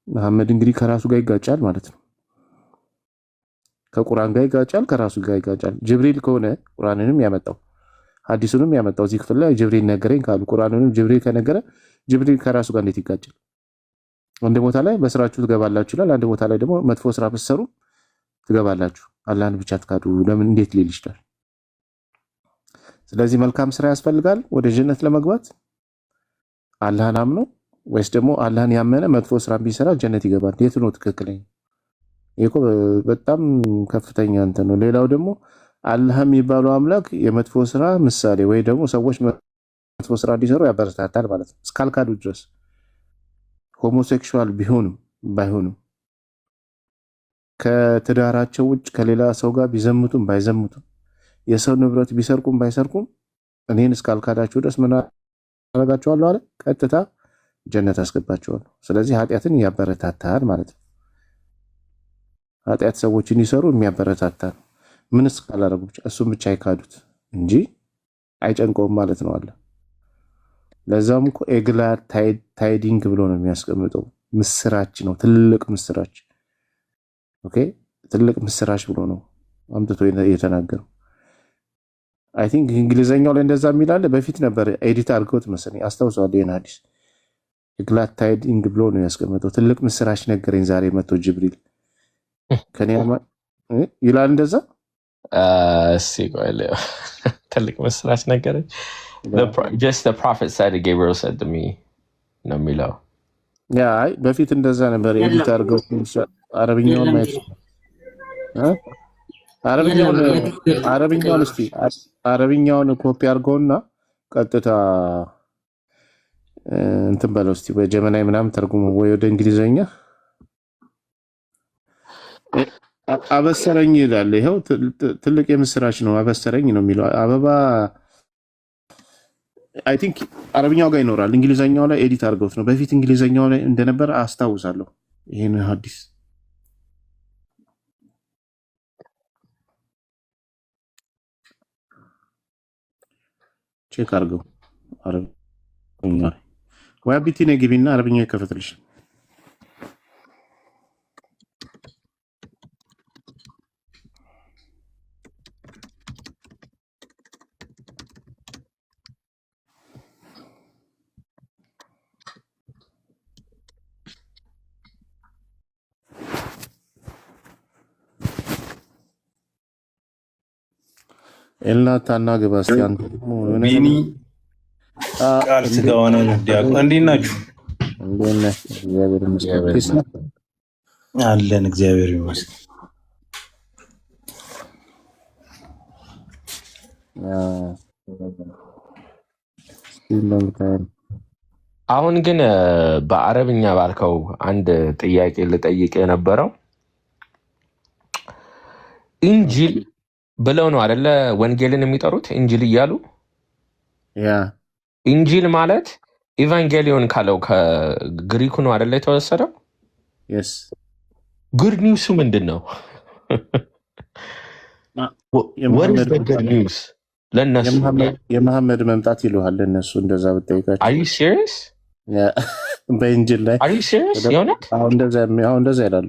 መሐመድ እንግዲህ ከራሱ ጋር ይጋጫል ማለት ነው። ከቁርአን ጋር ይጋጫል፣ ከራሱ ጋር ይጋጫል። ጅብሪል ከሆነ ቁርአንንም ያመጣው ሐዲሱንም ያመጣው እዚህ ክፍል ላይ ጅብሪል ነገረኝ ካሉ ቁርአንንም ጅብሪል ከነገረ ጅብሪል ከራሱ ጋር እንዴት ይጋጫል? አንድ ቦታ ላይ በስራችሁ ትገባላችሁ ይላል፣ አንድ ቦታ ላይ ደግሞ መጥፎ ስራ ብትሰሩ ትገባላችሁ፣ አላህን ብቻ ትካዱ ለምን እንዴት ሊል ይችላል? ስለዚህ መልካም ስራ ያስፈልጋል ወደ ጀነት ለመግባት። አላህን አምኖ ወይስ ደግሞ አላህን ያመነ መጥፎ ስራ ቢሰራ ጀነት ይገባል? የቱ ነው ትክክለኛ? ይሄ እኮ በጣም ከፍተኛ እንትን ነው። ሌላው ደግሞ አላህ የሚባለው አምላክ የመጥፎ ስራ ምሳሌ ወይ ደግሞ ሰዎች መጥፎ ስራ እንዲሰሩ ያበረታታል ማለት ነው እስካልካዱ ድረስ። ሆሞሴክሹዋል ቢሆንም ባይሆንም ከትዳራቸው ውጭ ከሌላ ሰው ጋር ቢዘምቱም ባይዘምቱም የሰው ንብረት ቢሰርቁም ባይሰርቁም እኔን እስካልካዳችሁ ድረስ ምን አደርጋችኋለሁ አለ? ቀጥታ ጀነት አስገባቸዋለሁ። ስለዚህ ኃጢአትን ያበረታታል ማለት ነው። ኃጢአት ሰዎችን ይሰሩ የሚያበረታታ ምን እስካላረጉ ብቻ እሱም ብቻ አይካዱት እንጂ አይጨንቀውም ማለት ነው አለ። ለዛም እኮ ኤግላድ ታይዲንግ ብሎ ነው የሚያስቀምጠው። ምስራች ነው፣ ትልቅ ምስራች። ኦኬ፣ ትልቅ ምስራች ብሎ ነው አምጥቶ የተናገረው። አይ ቲንክ እንግሊዘኛው ላይ እንደዛ የሚላለ በፊት ነበር ኤዲት አድርገውት መሰለኝ አስታውሰዋለሁ። ይሄን ሐዲስ ኤግላድ ታይዲንግ ብሎ ነው ያስቀምጠው። ትልቅ ምስራች ነገረኝ ዛሬ መጥቶ ጅብሪል ከኔማ ይላል እንደዛ። ትልቅ ምስራች ነገረኝ። Just the prophet said, Gabriel said to me ነው የሚለው። ያ አይ በፊት እንደዛ ነበር ኤዲት አድርገው አረብኛውን ማየት አረብኛውን እስቲ አረብኛውን ኮፒ አድርገውና ቀጥታ እንትን በለው እስቲ በጀመናይ ምናምን ተርጉሙ ወይ ወደ እንግሊዘኛ አበሰረኝ ይላል። ይኸው ትልቅ የምስራች ነው። አበሰረኝ ነው የሚለው አበባ። አይ ቲንክ አረብኛው ጋር ይኖራል። እንግሊዘኛው ላይ ኤዲት አድርገውት ነው። በፊት እንግሊዘኛው ላይ እንደነበረ አስታውሳለሁ። ይሄን ሐዲስ ቼክ አድርገው። አረብኛ ወይ አቢቲ ነህ ግቢና አረብኛ ይከፈትልሽ። ኤላ ታናግባ እስኪ አንተ ቢኒ ቃል ስጋ ሆነ ዲያቆን እንዴት ናችሁ? አለን እግዚአብሔር ይመስገን። አሁን ግን በአረብኛ ባልከው አንድ ጥያቄ ልጠይቅ የነበረው ኢንጂል ብለው ነው አይደለ? ወንጌልን የሚጠሩት ኢንጂል እያሉ። ኢንጂል ማለት ኢቫንጌሊዮን ካለው ከግሪኩ ነው አይደለ የተወሰደው? ጉድ ኒውሱ ምንድን ነው? ጉድ ኒውስ ለእነሱ የመሐመድ መምጣት ይሉሃል። እነሱ እንደዛ ብጠይቃቸው አር ዩ ሲሪየስ? በኢንጂል ላይ አር ዩ ሲሪየስ? የእውነት አሁን እንደዛ ይላሉ።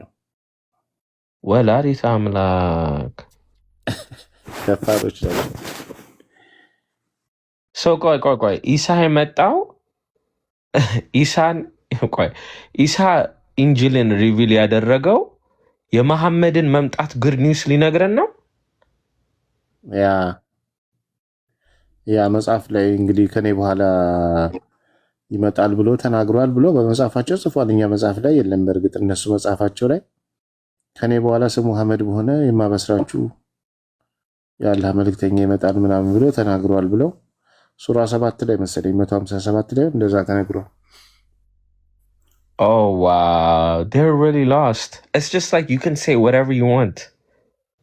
ወላዲተ አምላክ ከፋሮች ናቸው። ሰው ቆይ ኢሳ የመጣው ኢሳ ኢንጂልን ሪቪል ያደረገው የመሐመድን መምጣት ጉድ ኒውስ ሊነግረን ነው። ያ መጽሐፍ ላይ እንግዲህ ከኔ በኋላ ይመጣል ብሎ ተናግሯል ብሎ በመጽሐፋቸው ጽፏል። እኛ መጽሐፍ ላይ የለም። በእርግጥ እነሱ መጽሐፋቸው ላይ ከኔ በኋላ ስሙ አህመድ በሆነ የማበስራችሁ የአላህ መልእክተኛ ይመጣል ምናምን ብሎ ተናግሯል ብለው ሱራ 7 ላይ መሰለኝ 157 ላይ እንደዛ ተነግሯል። Oh wow, they're really lost. It's just like you can say whatever you want.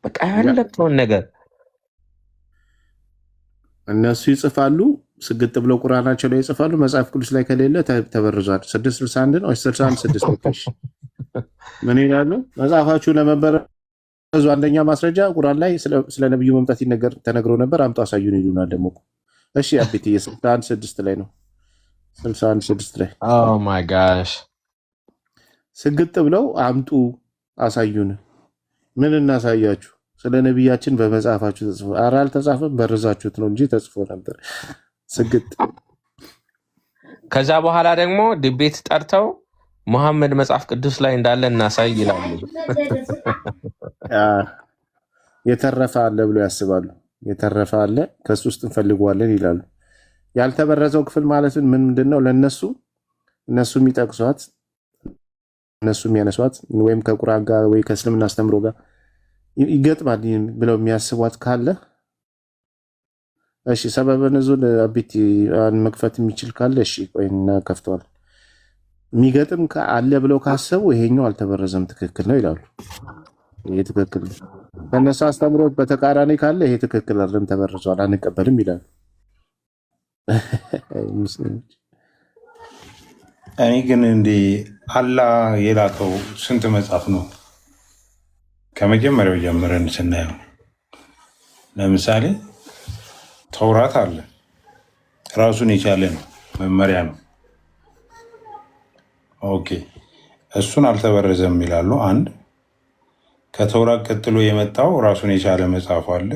በቃ ያለፈውን ነገር እነሱ ይጽፋሉ። ስግጥ ብለው ቁርአናቸው ላይ ይጽፋሉ። መጽሐፍ ቅዱስ ላይ ከሌለ ተበርዟል። 661 ነው 616 ምን ይላሉ? መጽሐፋችሁ ለመበረዙ አንደኛ ማስረጃ ቁርአን ላይ ስለ ነብዩ መምጣት ተነግሮ ነበር፣ አምጡ አሳዩን ይሉናል። ደግሞ እሺ አቤት 61:6 ላይ ነው 61:6 ላይ oh my gosh ስግጥ ብለው አምጡ አሳዩን። ምን እናሳያችሁ? ስለ ነብያችን በመጽሐፋችሁ ተጽፎ ኧረ አልተጻፈም፣ በርዛችሁት ነው እንጂ ተጽፎ ነበር። ስግጥ ከዛ በኋላ ደግሞ ዲቤት ጠርተው መሐመድ መጽሐፍ ቅዱስ ላይ እንዳለ እናሳይ ይላሉ። የተረፈ አለ ብሎ ያስባሉ። የተረፈ አለ ከሱ ውስጥ እንፈልገዋለን ይላሉ። ያልተበረዘው ክፍል ማለት ምን ምንድነው? ለነሱ እነሱ የሚጠቅሷት እነሱ የሚያነሷት ወይም ከቁርአን ጋር ወይ ከእስልምና አስተምሮ ጋር ይገጥማል ብለው የሚያስቧት ካለ እሺ፣ ሰበበ ነዙል አቢቲ መክፈት የሚችል ካለ እሺ፣ ቆይና ከፍተዋል። የሚገጥም አለ ብለው ካሰቡ ይሄኛው አልተበረዘም ትክክል ነው ይላሉ። ይሄ ትክክል ነው። ከነሱ አስተምሮት በተቃራኒ ካለ ይሄ ትክክል አይደለም ተበርዟል አንቀበልም ይላሉ። ሙስሊሞች እኔ ግን እንደ አላህ የላከው ስንት መጽሐፍ ነው? ከመጀመሪያው ጀምረን ስናየው ለምሳሌ ተውራት አለ፣ ራሱን የቻለ ነው፣ መመሪያ ነው። ኦኬ፣ እሱን አልተበረዘም ይላሉ። አንድ ከተውራት ቀጥሎ የመጣው ራሱን የቻለ መጽሐፍ አለ፣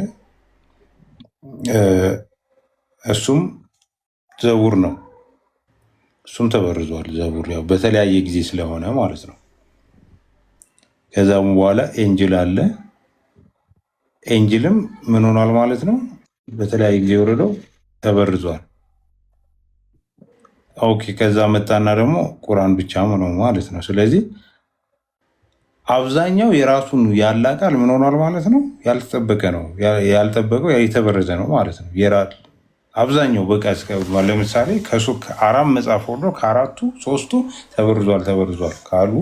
እሱም ዘቡር ነው። እሱም ተበርዟል። ዘቡር ያው በተለያየ ጊዜ ስለሆነ ማለት ነው። ከዛም በኋላ ኤንጅል አለ። ኤንጅልም ምን ሆኗል ማለት ነው? በተለያየ ጊዜ ወረደው ተበርዟል። ኦኬ፣ ከዛ መጣና ደግሞ ቁርአን ብቻ ነው ማለት ነው። ስለዚህ አብዛኛው የራሱን ያላቃል ምን ሆኗል ማለት ነው? ያልተጠበቀ ነው። ያልጠበቀው የተበረዘ ነው ማለት ነው። አብዛኛው በቃ ለምሳሌ ከአራት መጽሐፍ ወርዶ ከአራቱ 3ቱ ተበርዟል ካሉ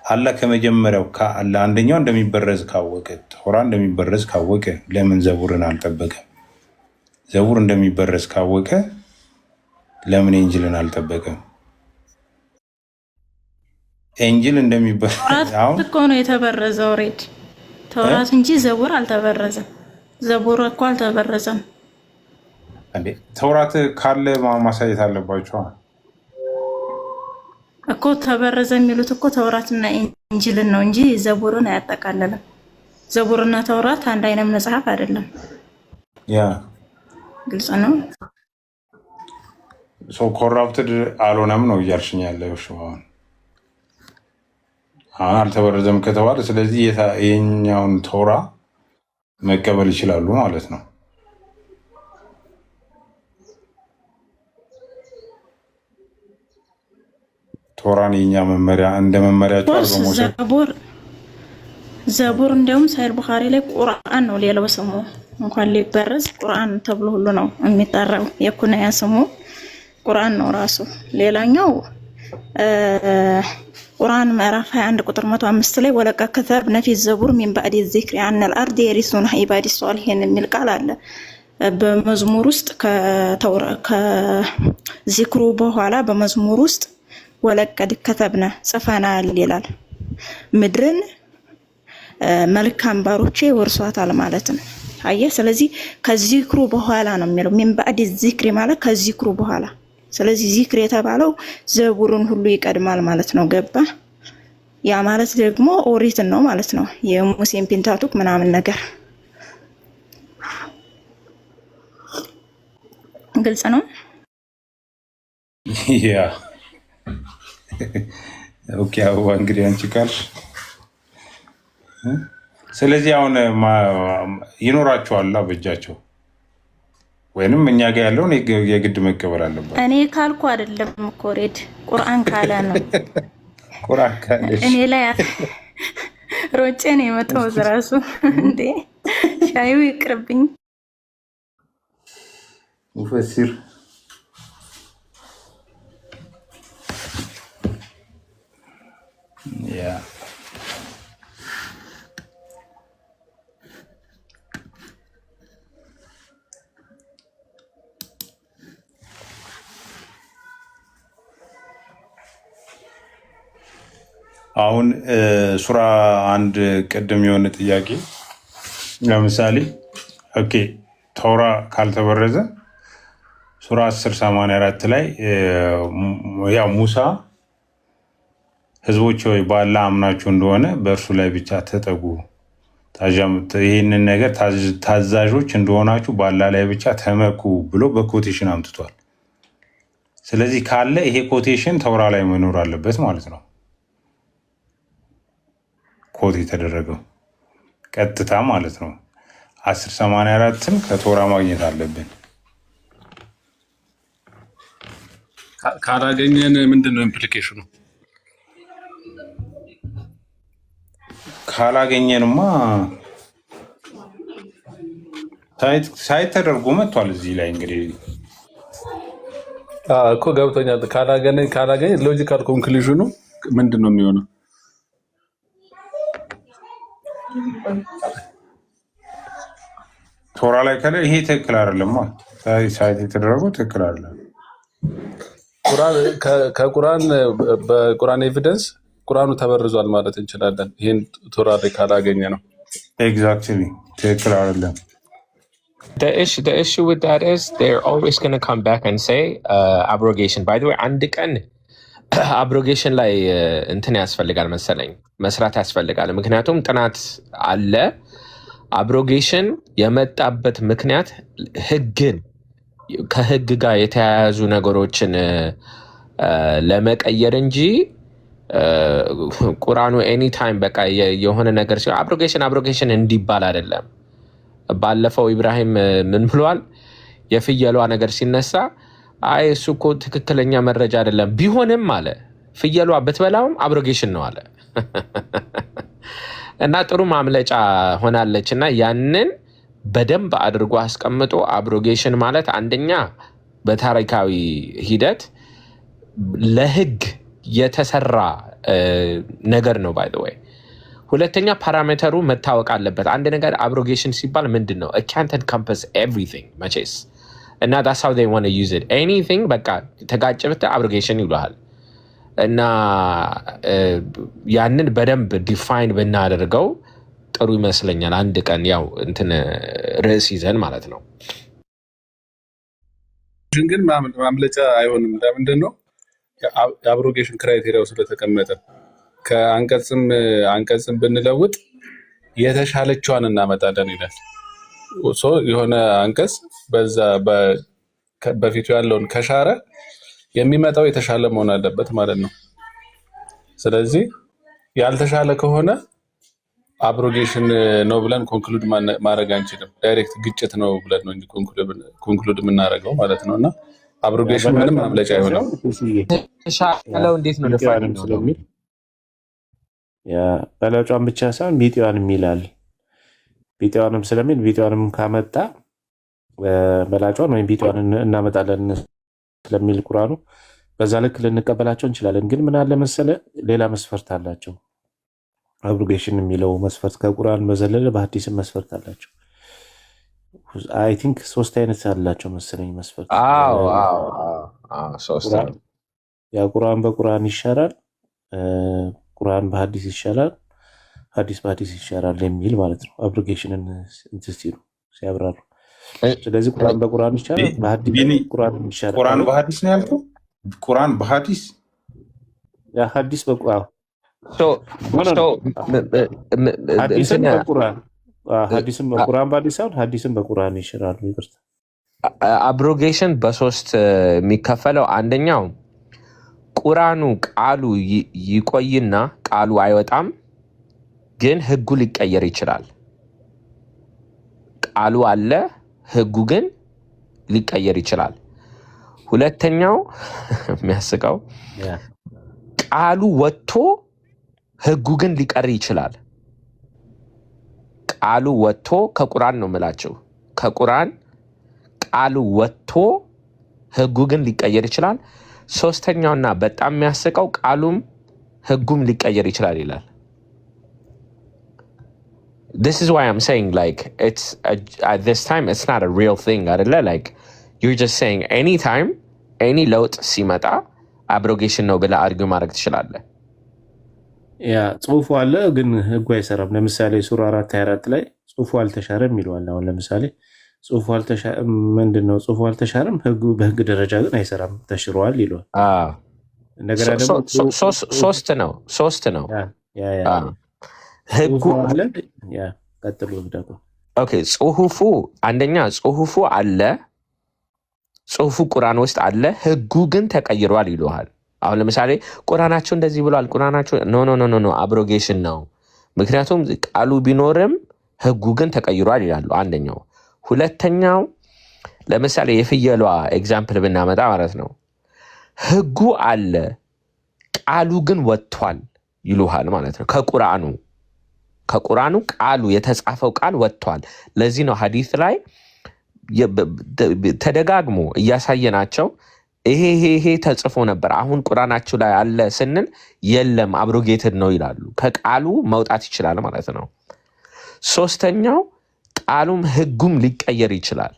አላህ ከመጀመሪያው ለአንደኛው እንደሚበረዝ ካወቀ ተውራ እንደሚበረዝ ካወቀ ለምን ዘቡርን አልጠበቀም? ዘቡር እንደሚበረዝ ካወቀ ለምን ኢንጂልን አልጠበቀም? ኢንጂል እንደሚበረዝ ተውራት እኮ ነው የተበረዘው ሬድ ተውራት እንጂ ዘቡር አልተበረዘም። ዘቡር እኮ አልተበረዘም እንዴ። ተውራት ካለ ማሳየት አለባቸው እኮ። ተበረዘ የሚሉት እኮ ተውራትና ኢንጂልን ነው እንጂ ዘቡርን አያጠቃልልም። ዘቡርና ተውራት አንድ አይነት መጽሐፍ አይደለም። ያ ግልጽ ነው። ሶ ኮራፕትድ አልሆነም ነው እያልሽኝ ያለሽ አሁን አልተበረዘም ከተባለ ስለዚህ የኛውን ተውራ መቀበል ይችላሉ ማለት ነው። ተውራን የኛ መመሪያ እንደ መመሪያቸው አልበሞሰ ዘቡር እንዲያውም ሳይል ቡኻሪ ላይ ቁርአን ነው ሌላው ስሙ እንኳን ሊበረዝ ቁርአን ተብሎ ሁሉ ነው የሚጠራው። የኩነያ ስሙ ቁርአን ነው ራሱ። ሌላኛው ቁርአን ምዕራፍ 21 ቁጥር 105 ላይ ወለቀ ከተብነ ፊ ዘቡር ሚን ባዕድ ዚክሪ አነል አርድ የሪሱን ኢባዲ ሷሊሂን የሚል ቃል አለ በመዝሙር ውስጥ ከዚክሩ በኋላ በመዝሙር ውስጥ ወለቀድ ከተብነ ጽፈናል ይላል። ምድርን መልካም ባሮቼ ወርሷታል ማለት ነው። አየህ፣ ስለዚህ ከዚክሩ በኋላ ነው የሚለው ሚን ባዕድ ዚክሪ ማለት ከዚክሩ በኋላ። ስለዚህ ዚክር የተባለው ዘቡርን ሁሉ ይቀድማል ማለት ነው። ገባ? ያ ማለት ደግሞ ኦሪትን ነው ማለት ነው። የሙሴን ፔንታቱክ ምናምን ነገር ግልጽ ነው። ያ ኦኬ። አዎ እንግዲህ አንቺ ካልሽ ስለዚህ አሁን ይኖራቸዋል በእጃቸው ወይንም እኛ ጋር ያለውን የግድ መቀበል አለበት። እኔ ካልኩ አይደለም እኮ ሬድ ቁርአን ካለ ነው። ቁርአን ካለ እኔ ላይ ሮጬ ነው የመጣው ዝራሱ እንዴ ሻዩ ይቅርብኝ። ሙፈሲር ያ አሁን ሱራ አንድ ቅድም የሆነ ጥያቄ ለምሳሌ ኦኬ ተውራ ካልተበረዘ ሱራ 10:84 ላይ ያው ሙሳ ህዝቦች ሆይ በአላህ አምናችሁ እንደሆነ በእርሱ ላይ ብቻ ተጠጉ፣ ይህንን ነገር ታዛዦች እንደሆናችሁ በአላህ ላይ ብቻ ተመኩ ብሎ በኮቴሽን አምጥቷል። ስለዚህ ካለ ይሄ ኮቴሽን ተውራ ላይ መኖር አለበት ማለት ነው። ኮት የተደረገው ቀጥታ ማለት ነው። 10:84ን ከቶራ ማግኘት አለብን። ካላገኘን ምንድነው ኢምፕሊኬሽኑ? ካላገኘንማ ሳይት ተደርጎ መጥቷል። እዚህ ላይ እንግዲህ እኮ ገብቶኛል። ካላገኘ ሎጂካል ኮንክሉዥኑ ምንድን ነው የሚሆነው? ቶራ ላይ ከለ ይሄ ትክክል አይደለም። ሳይት የተደረገው ትክክል አይደለም። ከቁርአን በቁርአን ኤቪደንስ ቁርአኑ ተበርዟል ማለት እንችላለን። ይሄን ቶራ ላይ ካላገኘ ነው። ኤግዛክትሊ ትክክል አይደለም። The issue with that is they're always going to come back and say abrogation. By the way, አንድ ቀን አብሮጌሽን ላይ እንትን ያስፈልጋል መሰለኝ መስራት ያስፈልጋል። ምክንያቱም ጥናት አለ። አብሮጌሽን የመጣበት ምክንያት ህግን ከህግ ጋር የተያያዙ ነገሮችን ለመቀየር እንጂ ቁርአኑ ኤኒታይም በቃ የሆነ ነገር ሲሆን አብሮጌሽን እንዲባል አይደለም። ባለፈው ኢብራሂም ምን ብሏል? የፍየሏ ነገር ሲነሳ አይ እሱ እኮ ትክክለኛ መረጃ አይደለም ቢሆንም አለ ፍየሏ ብትበላውም አብሮጌሽን ነው አለ እና ጥሩ ማምለጫ ሆናለች። እና ያንን በደንብ አድርጎ አስቀምጦ አብሮጌሽን ማለት አንደኛ በታሪካዊ ሂደት ለህግ የተሰራ ነገር ነው ባይ ዘ ወይ። ሁለተኛ ፓራሜተሩ መታወቅ አለበት። አንድ ነገር አብሮጌሽን ሲባል ምንድን ነው? it can't encompass everything መቼስ እና that's how they want to use it anything በቃ ተጋጨ ብትል አብሮጌሽን ይሉሃል። እና ያንን በደንብ ዲፋይን ብናደርገው ጥሩ ይመስለኛል። አንድ ቀን ያው እንትን ርዕስ ይዘን ማለት ነው። ግን ማምለጫ አይሆንም። ለምንድን ነው? የአብሮጌሽን ክራይቴሪያው ስለተቀመጠ ከአንቀጽም ብንለውጥ የተሻለችዋን እናመጣለን ይላል። የሆነ አንቀጽ በዛ በፊቱ ያለውን ከሻረ የሚመጣው የተሻለ መሆን አለበት ማለት ነው። ስለዚህ ያልተሻለ ከሆነ አብሮጌሽን ነው ብለን ኮንክሉድ ማድረግ አንችልም። ዳይሬክት ግጭት ነው ብለን ነው እንጂ ኮንክሉድ የምናደርገው ማለት ነው። እና አብሮጌሽን ምንም ማምለጫ አይሆንም። የተሻለው እንዴት ነው ደፋን ስለሚል በለጯን ብቻ ሳይሆን ቢጤዋንም ይላል። ቢጤዋንም ስለሚል ቢጤዋንም ካመጣ በላጯን ወይም ቢጤዋን እናመጣለን ስለሚል ቁርአኑ በዛ ልክ ልንቀበላቸው እንችላለን። ግን ምን አለ መሰለ ሌላ መስፈርት አላቸው። አብሮጌሽን የሚለው መስፈርት ከቁርአን በዘለለ በሐዲስም መስፈርት አላቸው። አይ ቲንክ 3 አይነት አላቸው መሰለኝ መስፈርት። ሶስት ያ ቁርአን በቁርአን ይሻላል፣ ቁርአን በሐዲስ ይሻላል፣ ሐዲስ በሐዲስ ይሻላል የሚል ማለት ነው። አብሮጌሽንን እንትስቲሩ ሲያብራሩ ስለዚህ ቁርአን በቁርአን ይሻላል፣ በሐዲስ ቁርአን ይሻላል። ቁርአን በሐዲስ ነው ያልከው? ቁርአን በሐዲስ ያ ሐዲስ በቁርአን ሐዲስም በቁርአን በሐዲስ ሳይሆን ሐዲስም በቁርአን ይሻላል። ይቅርታ አብሮጌሽን በሶስት የሚከፈለው አንደኛው ቁርአኑ ቃሉ ይቆይና ቃሉ አይወጣም፣ ግን ህጉ ሊቀየር ይችላል። ቃሉ አለ፣ ህጉ ግን ሊቀየር ይችላል። ሁለተኛው የሚያስቀው ቃሉ ወጥቶ ህጉ ግን ሊቀር ይችላል። ቃሉ ወጥቶ ከቁርአን ነው የምላቸው፣ ከቁርአን ቃሉ ወጥቶ ህጉ ግን ሊቀየር ይችላል። ሶስተኛውና በጣም የሚያስቀው ቃሉም ህጉም ሊቀየር ይችላል ይላል። This is why I'm saying like at this time it's not a real thing አይደለ? like you're just saying anytime any ለውጥ ሲመጣ አብሮጌሽን ነው ብለህ አርጊው ማድረግ ትችላለህ። ያ ጽሁፉ አለ ግን ህጉ አይሰራም። ለምሳሌ ሱራ 4:24 ላይ ጽሁፉ አልተሻረም ይለዋል። አሁን ለምሳሌ ጽሁፉ አልተሻረም ምንድነው? ጽሁፉ አልተሻረም ህጉ በህግ ደረጃ ግን አይሰራም ተሽሯል ይለዋል። እንደገና ደግሞ ሶስት ነው ያ ህጉ አለ ያ ቀጥሎ ደግሞ ኦኬ ጽሁፉ አንደኛ ጽሁፉ አለ፣ ጽሁፉ ቁርአን ውስጥ አለ፣ ህጉ ግን ተቀይሯል ይለዋል። አሁን ለምሳሌ ቁርአናቸው እንደዚህ ብሏል፣ ቁርአናቸው ኖ አብሮጌሽን ነው። ምክንያቱም ቃሉ ቢኖርም ህጉ ግን ተቀይሯል ይላሉ። አንደኛው። ሁለተኛው ለምሳሌ የፍየሏ ኤግዛምፕል ብናመጣ ማለት ነው ህጉ አለ ቃሉ ግን ወጥቷል ይሉሃል ማለት ነው። ከቁርአኑ ቃሉ የተጻፈው ቃል ወጥቷል። ለዚህ ነው ሐዲስ ላይ ተደጋግሞ እያሳየናቸው ይሄ ተጽፎ ነበር አሁን ቁርአናችሁ ላይ አለ ስንል የለም አብሮጌትድ ነው ይላሉ። ከቃሉ መውጣት ይችላል ማለት ነው። ሶስተኛው ቃሉም ህጉም ሊቀየር ይችላል።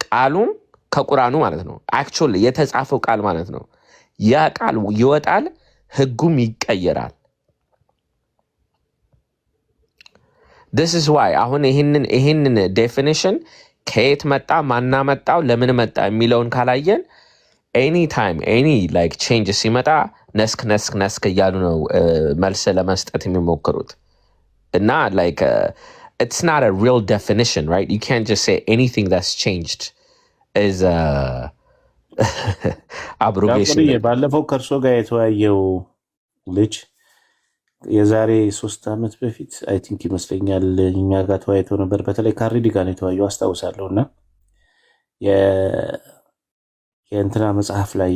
ቃሉም ከቁርአኑ ማለት ነው አክቹዋሊ የተጻፈው ቃል ማለት ነው። ያ ቃል ይወጣል፣ ህጉም ይቀየራል። this is why አሁን ይሄንን ዴፊኒሽን ከየት መጣ ማናመጣው ለምን መጣ የሚለውን ካላየን ኤኒ ላይክ ቼንጅ ሲመጣ ነስክ እያሉ ነው መልስ ለመስጠት የሚሞክሩት። እና like it's not a real definition, right? You can't just say anything that's changed is abrogation. ባለፈው ከርሶ ጋር የተወያየው ልጅ የዛሬ 3 ዓመት በፊት አይ ቲንክ ይመስለኛል እኛ ጋር ተወያይተው ነበር። በተለይ ካሪዲ ጋር ነው የተወያየው አስታውሳለሁና የእንትና መጽሐፍ ላይ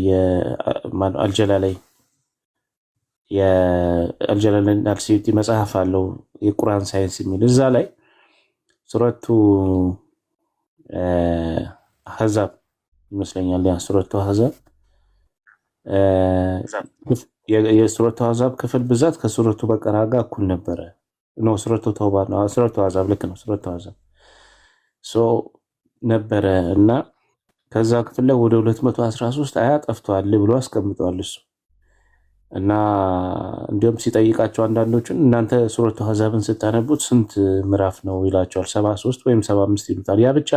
አልጀላላይ የአልጀላላይ አልሲዩቲ መጽሐፍ አለው የቁርአን ሳይንስ የሚል እዛ ላይ ሱረቱ አህዛብ ይመስለኛል ያ ሱረቱ አህዛብ የሱረቱ አሕዛብ ክፍል ብዛት ከሱረቱ በቀራ ጋር እኩል ነበረ። ኖ ሱረቱ ተውባ ነው። ሱረቱ አሕዛብ ልክ ነው። ሱረቱ አሕዛብ ነበረ እና ከዛ ክፍል ላይ ወደ 213 አያ ጠፍቷል ብሎ አስቀምጧል እሱ እና እንዲሁም ሲጠይቃቸው አንዳንዶቹን እናንተ ሱረቱ አሕዛብን ስታነቡት ስንት ምዕራፍ ነው ይላቸዋል። 73 ወይም 75 ይሉታል። ያ ብቻ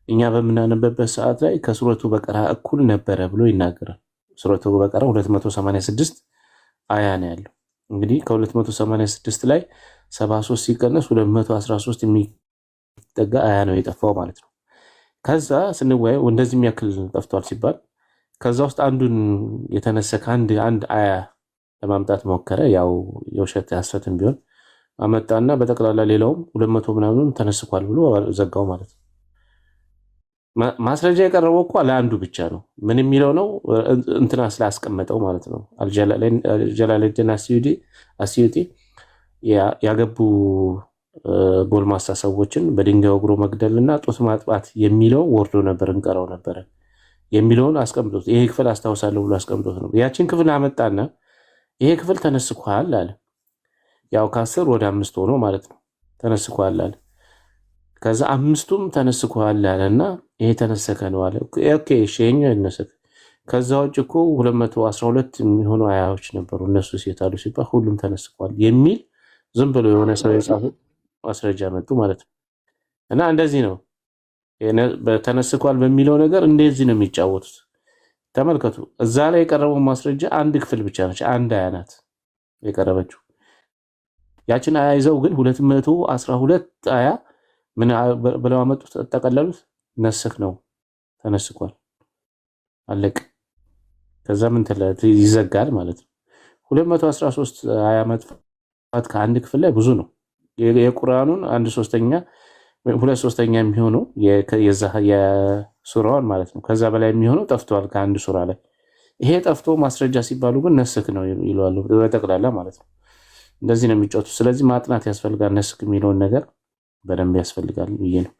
እኛ በምናነበበት ሰዓት ላይ ከሱረቱ በቀራ እኩል ነበረ ብሎ ይናገራል። ሱረቱ በቀራ 286 አያ ነው ያለው። እንግዲህ ከ286 ላይ 73 ሲቀነስ 213 የሚጠጋ አያ ነው የጠፋው ማለት ነው። ከዛ ስንወያይ እንደዚህ የሚያክል ጠፍቷል ሲባል ከዛ ውስጥ አንዱን የተነሰ አንድ አያ ለማምጣት ሞከረ። ያው የውሸት ሐሰትን ቢሆን አመጣና በጠቅላላ ሌላውም 200 ምናምን ተነስኳል ብሎ ዘጋው ማለት ነው። ማስረጃ የቀረበው እኮ ለአንዱ ብቻ ነው። ምን የሚለው ነው እንትና ስላስቀመጠው ማለት ነው። አልጀላለዲን አስዩጢ ያገቡ ጎልማሳ ሰዎችን በድንጋይ ወግሮ መግደልና ጡት ማጥባት የሚለው ወርዶ ነበር እንቀራው ነበረ የሚለውን አስቀምጦት ይሄ ክፍል አስታውሳለሁ ብሎ አስቀምጦት ነው። ያችን ክፍል አመጣና ይሄ ክፍል ተነስኳል አለ። ያው ከ10 ወደ 5 ሆኖ ማለት ነው ተነስኳል አለ። ከዛ 5ቱም ተነስኳል አለና ይሄ ተነሰከ ነው አለ። ኦኬ ሸኛው ይነሰከ። ከዛ ውጭ እኮ 212 የሚሆኑ አያዎች ነበሩ እነሱ ሲታሉ ሲባል ሁሉም ተነስኳል የሚል ዝም ብሎ የሆነ ሰው የጻፈው ማስረጃ መጡ ማለት ነው። እና እንደዚህ ነው በተነስኳል በሚለው ነገር እንደዚህ ነው የሚጫወቱት። ተመልከቱ፣ እዛ ላይ የቀረበው ማስረጃ አንድ ክፍል ብቻ ነች፣ አንድ አያ ናት የቀረበችው። ያችን አያ ይዘው ግን 212 አያ ምን ብለው አመጡት? ተጠቀለሉት። ነስክ ነው ተነስኳል አለቅ። ከዛ ምን ይዘጋል ማለት ነው። 213 አያ መጥፋት ከአንድ ክፍል ላይ ብዙ ነው። የቁርአኑን 1/3 2/3 የሚሆነው የሱራውን ማለት ነው። ከዛ በላይ የሚሆነው ጠፍቷል ከአንድ ሱራ ላይ። ይሄ ጠፍቶ ማስረጃ ሲባሉ ግን ነስክ ነው ይላሉ በጠቅላላ ማለት ነው። እንደዚህ ነው የሚጫወቱት። ስለዚህ ማጥናት ያስፈልጋል። ነስክ የሚለውን ነገር በደንብ ያስፈልጋል ብዬ ነው።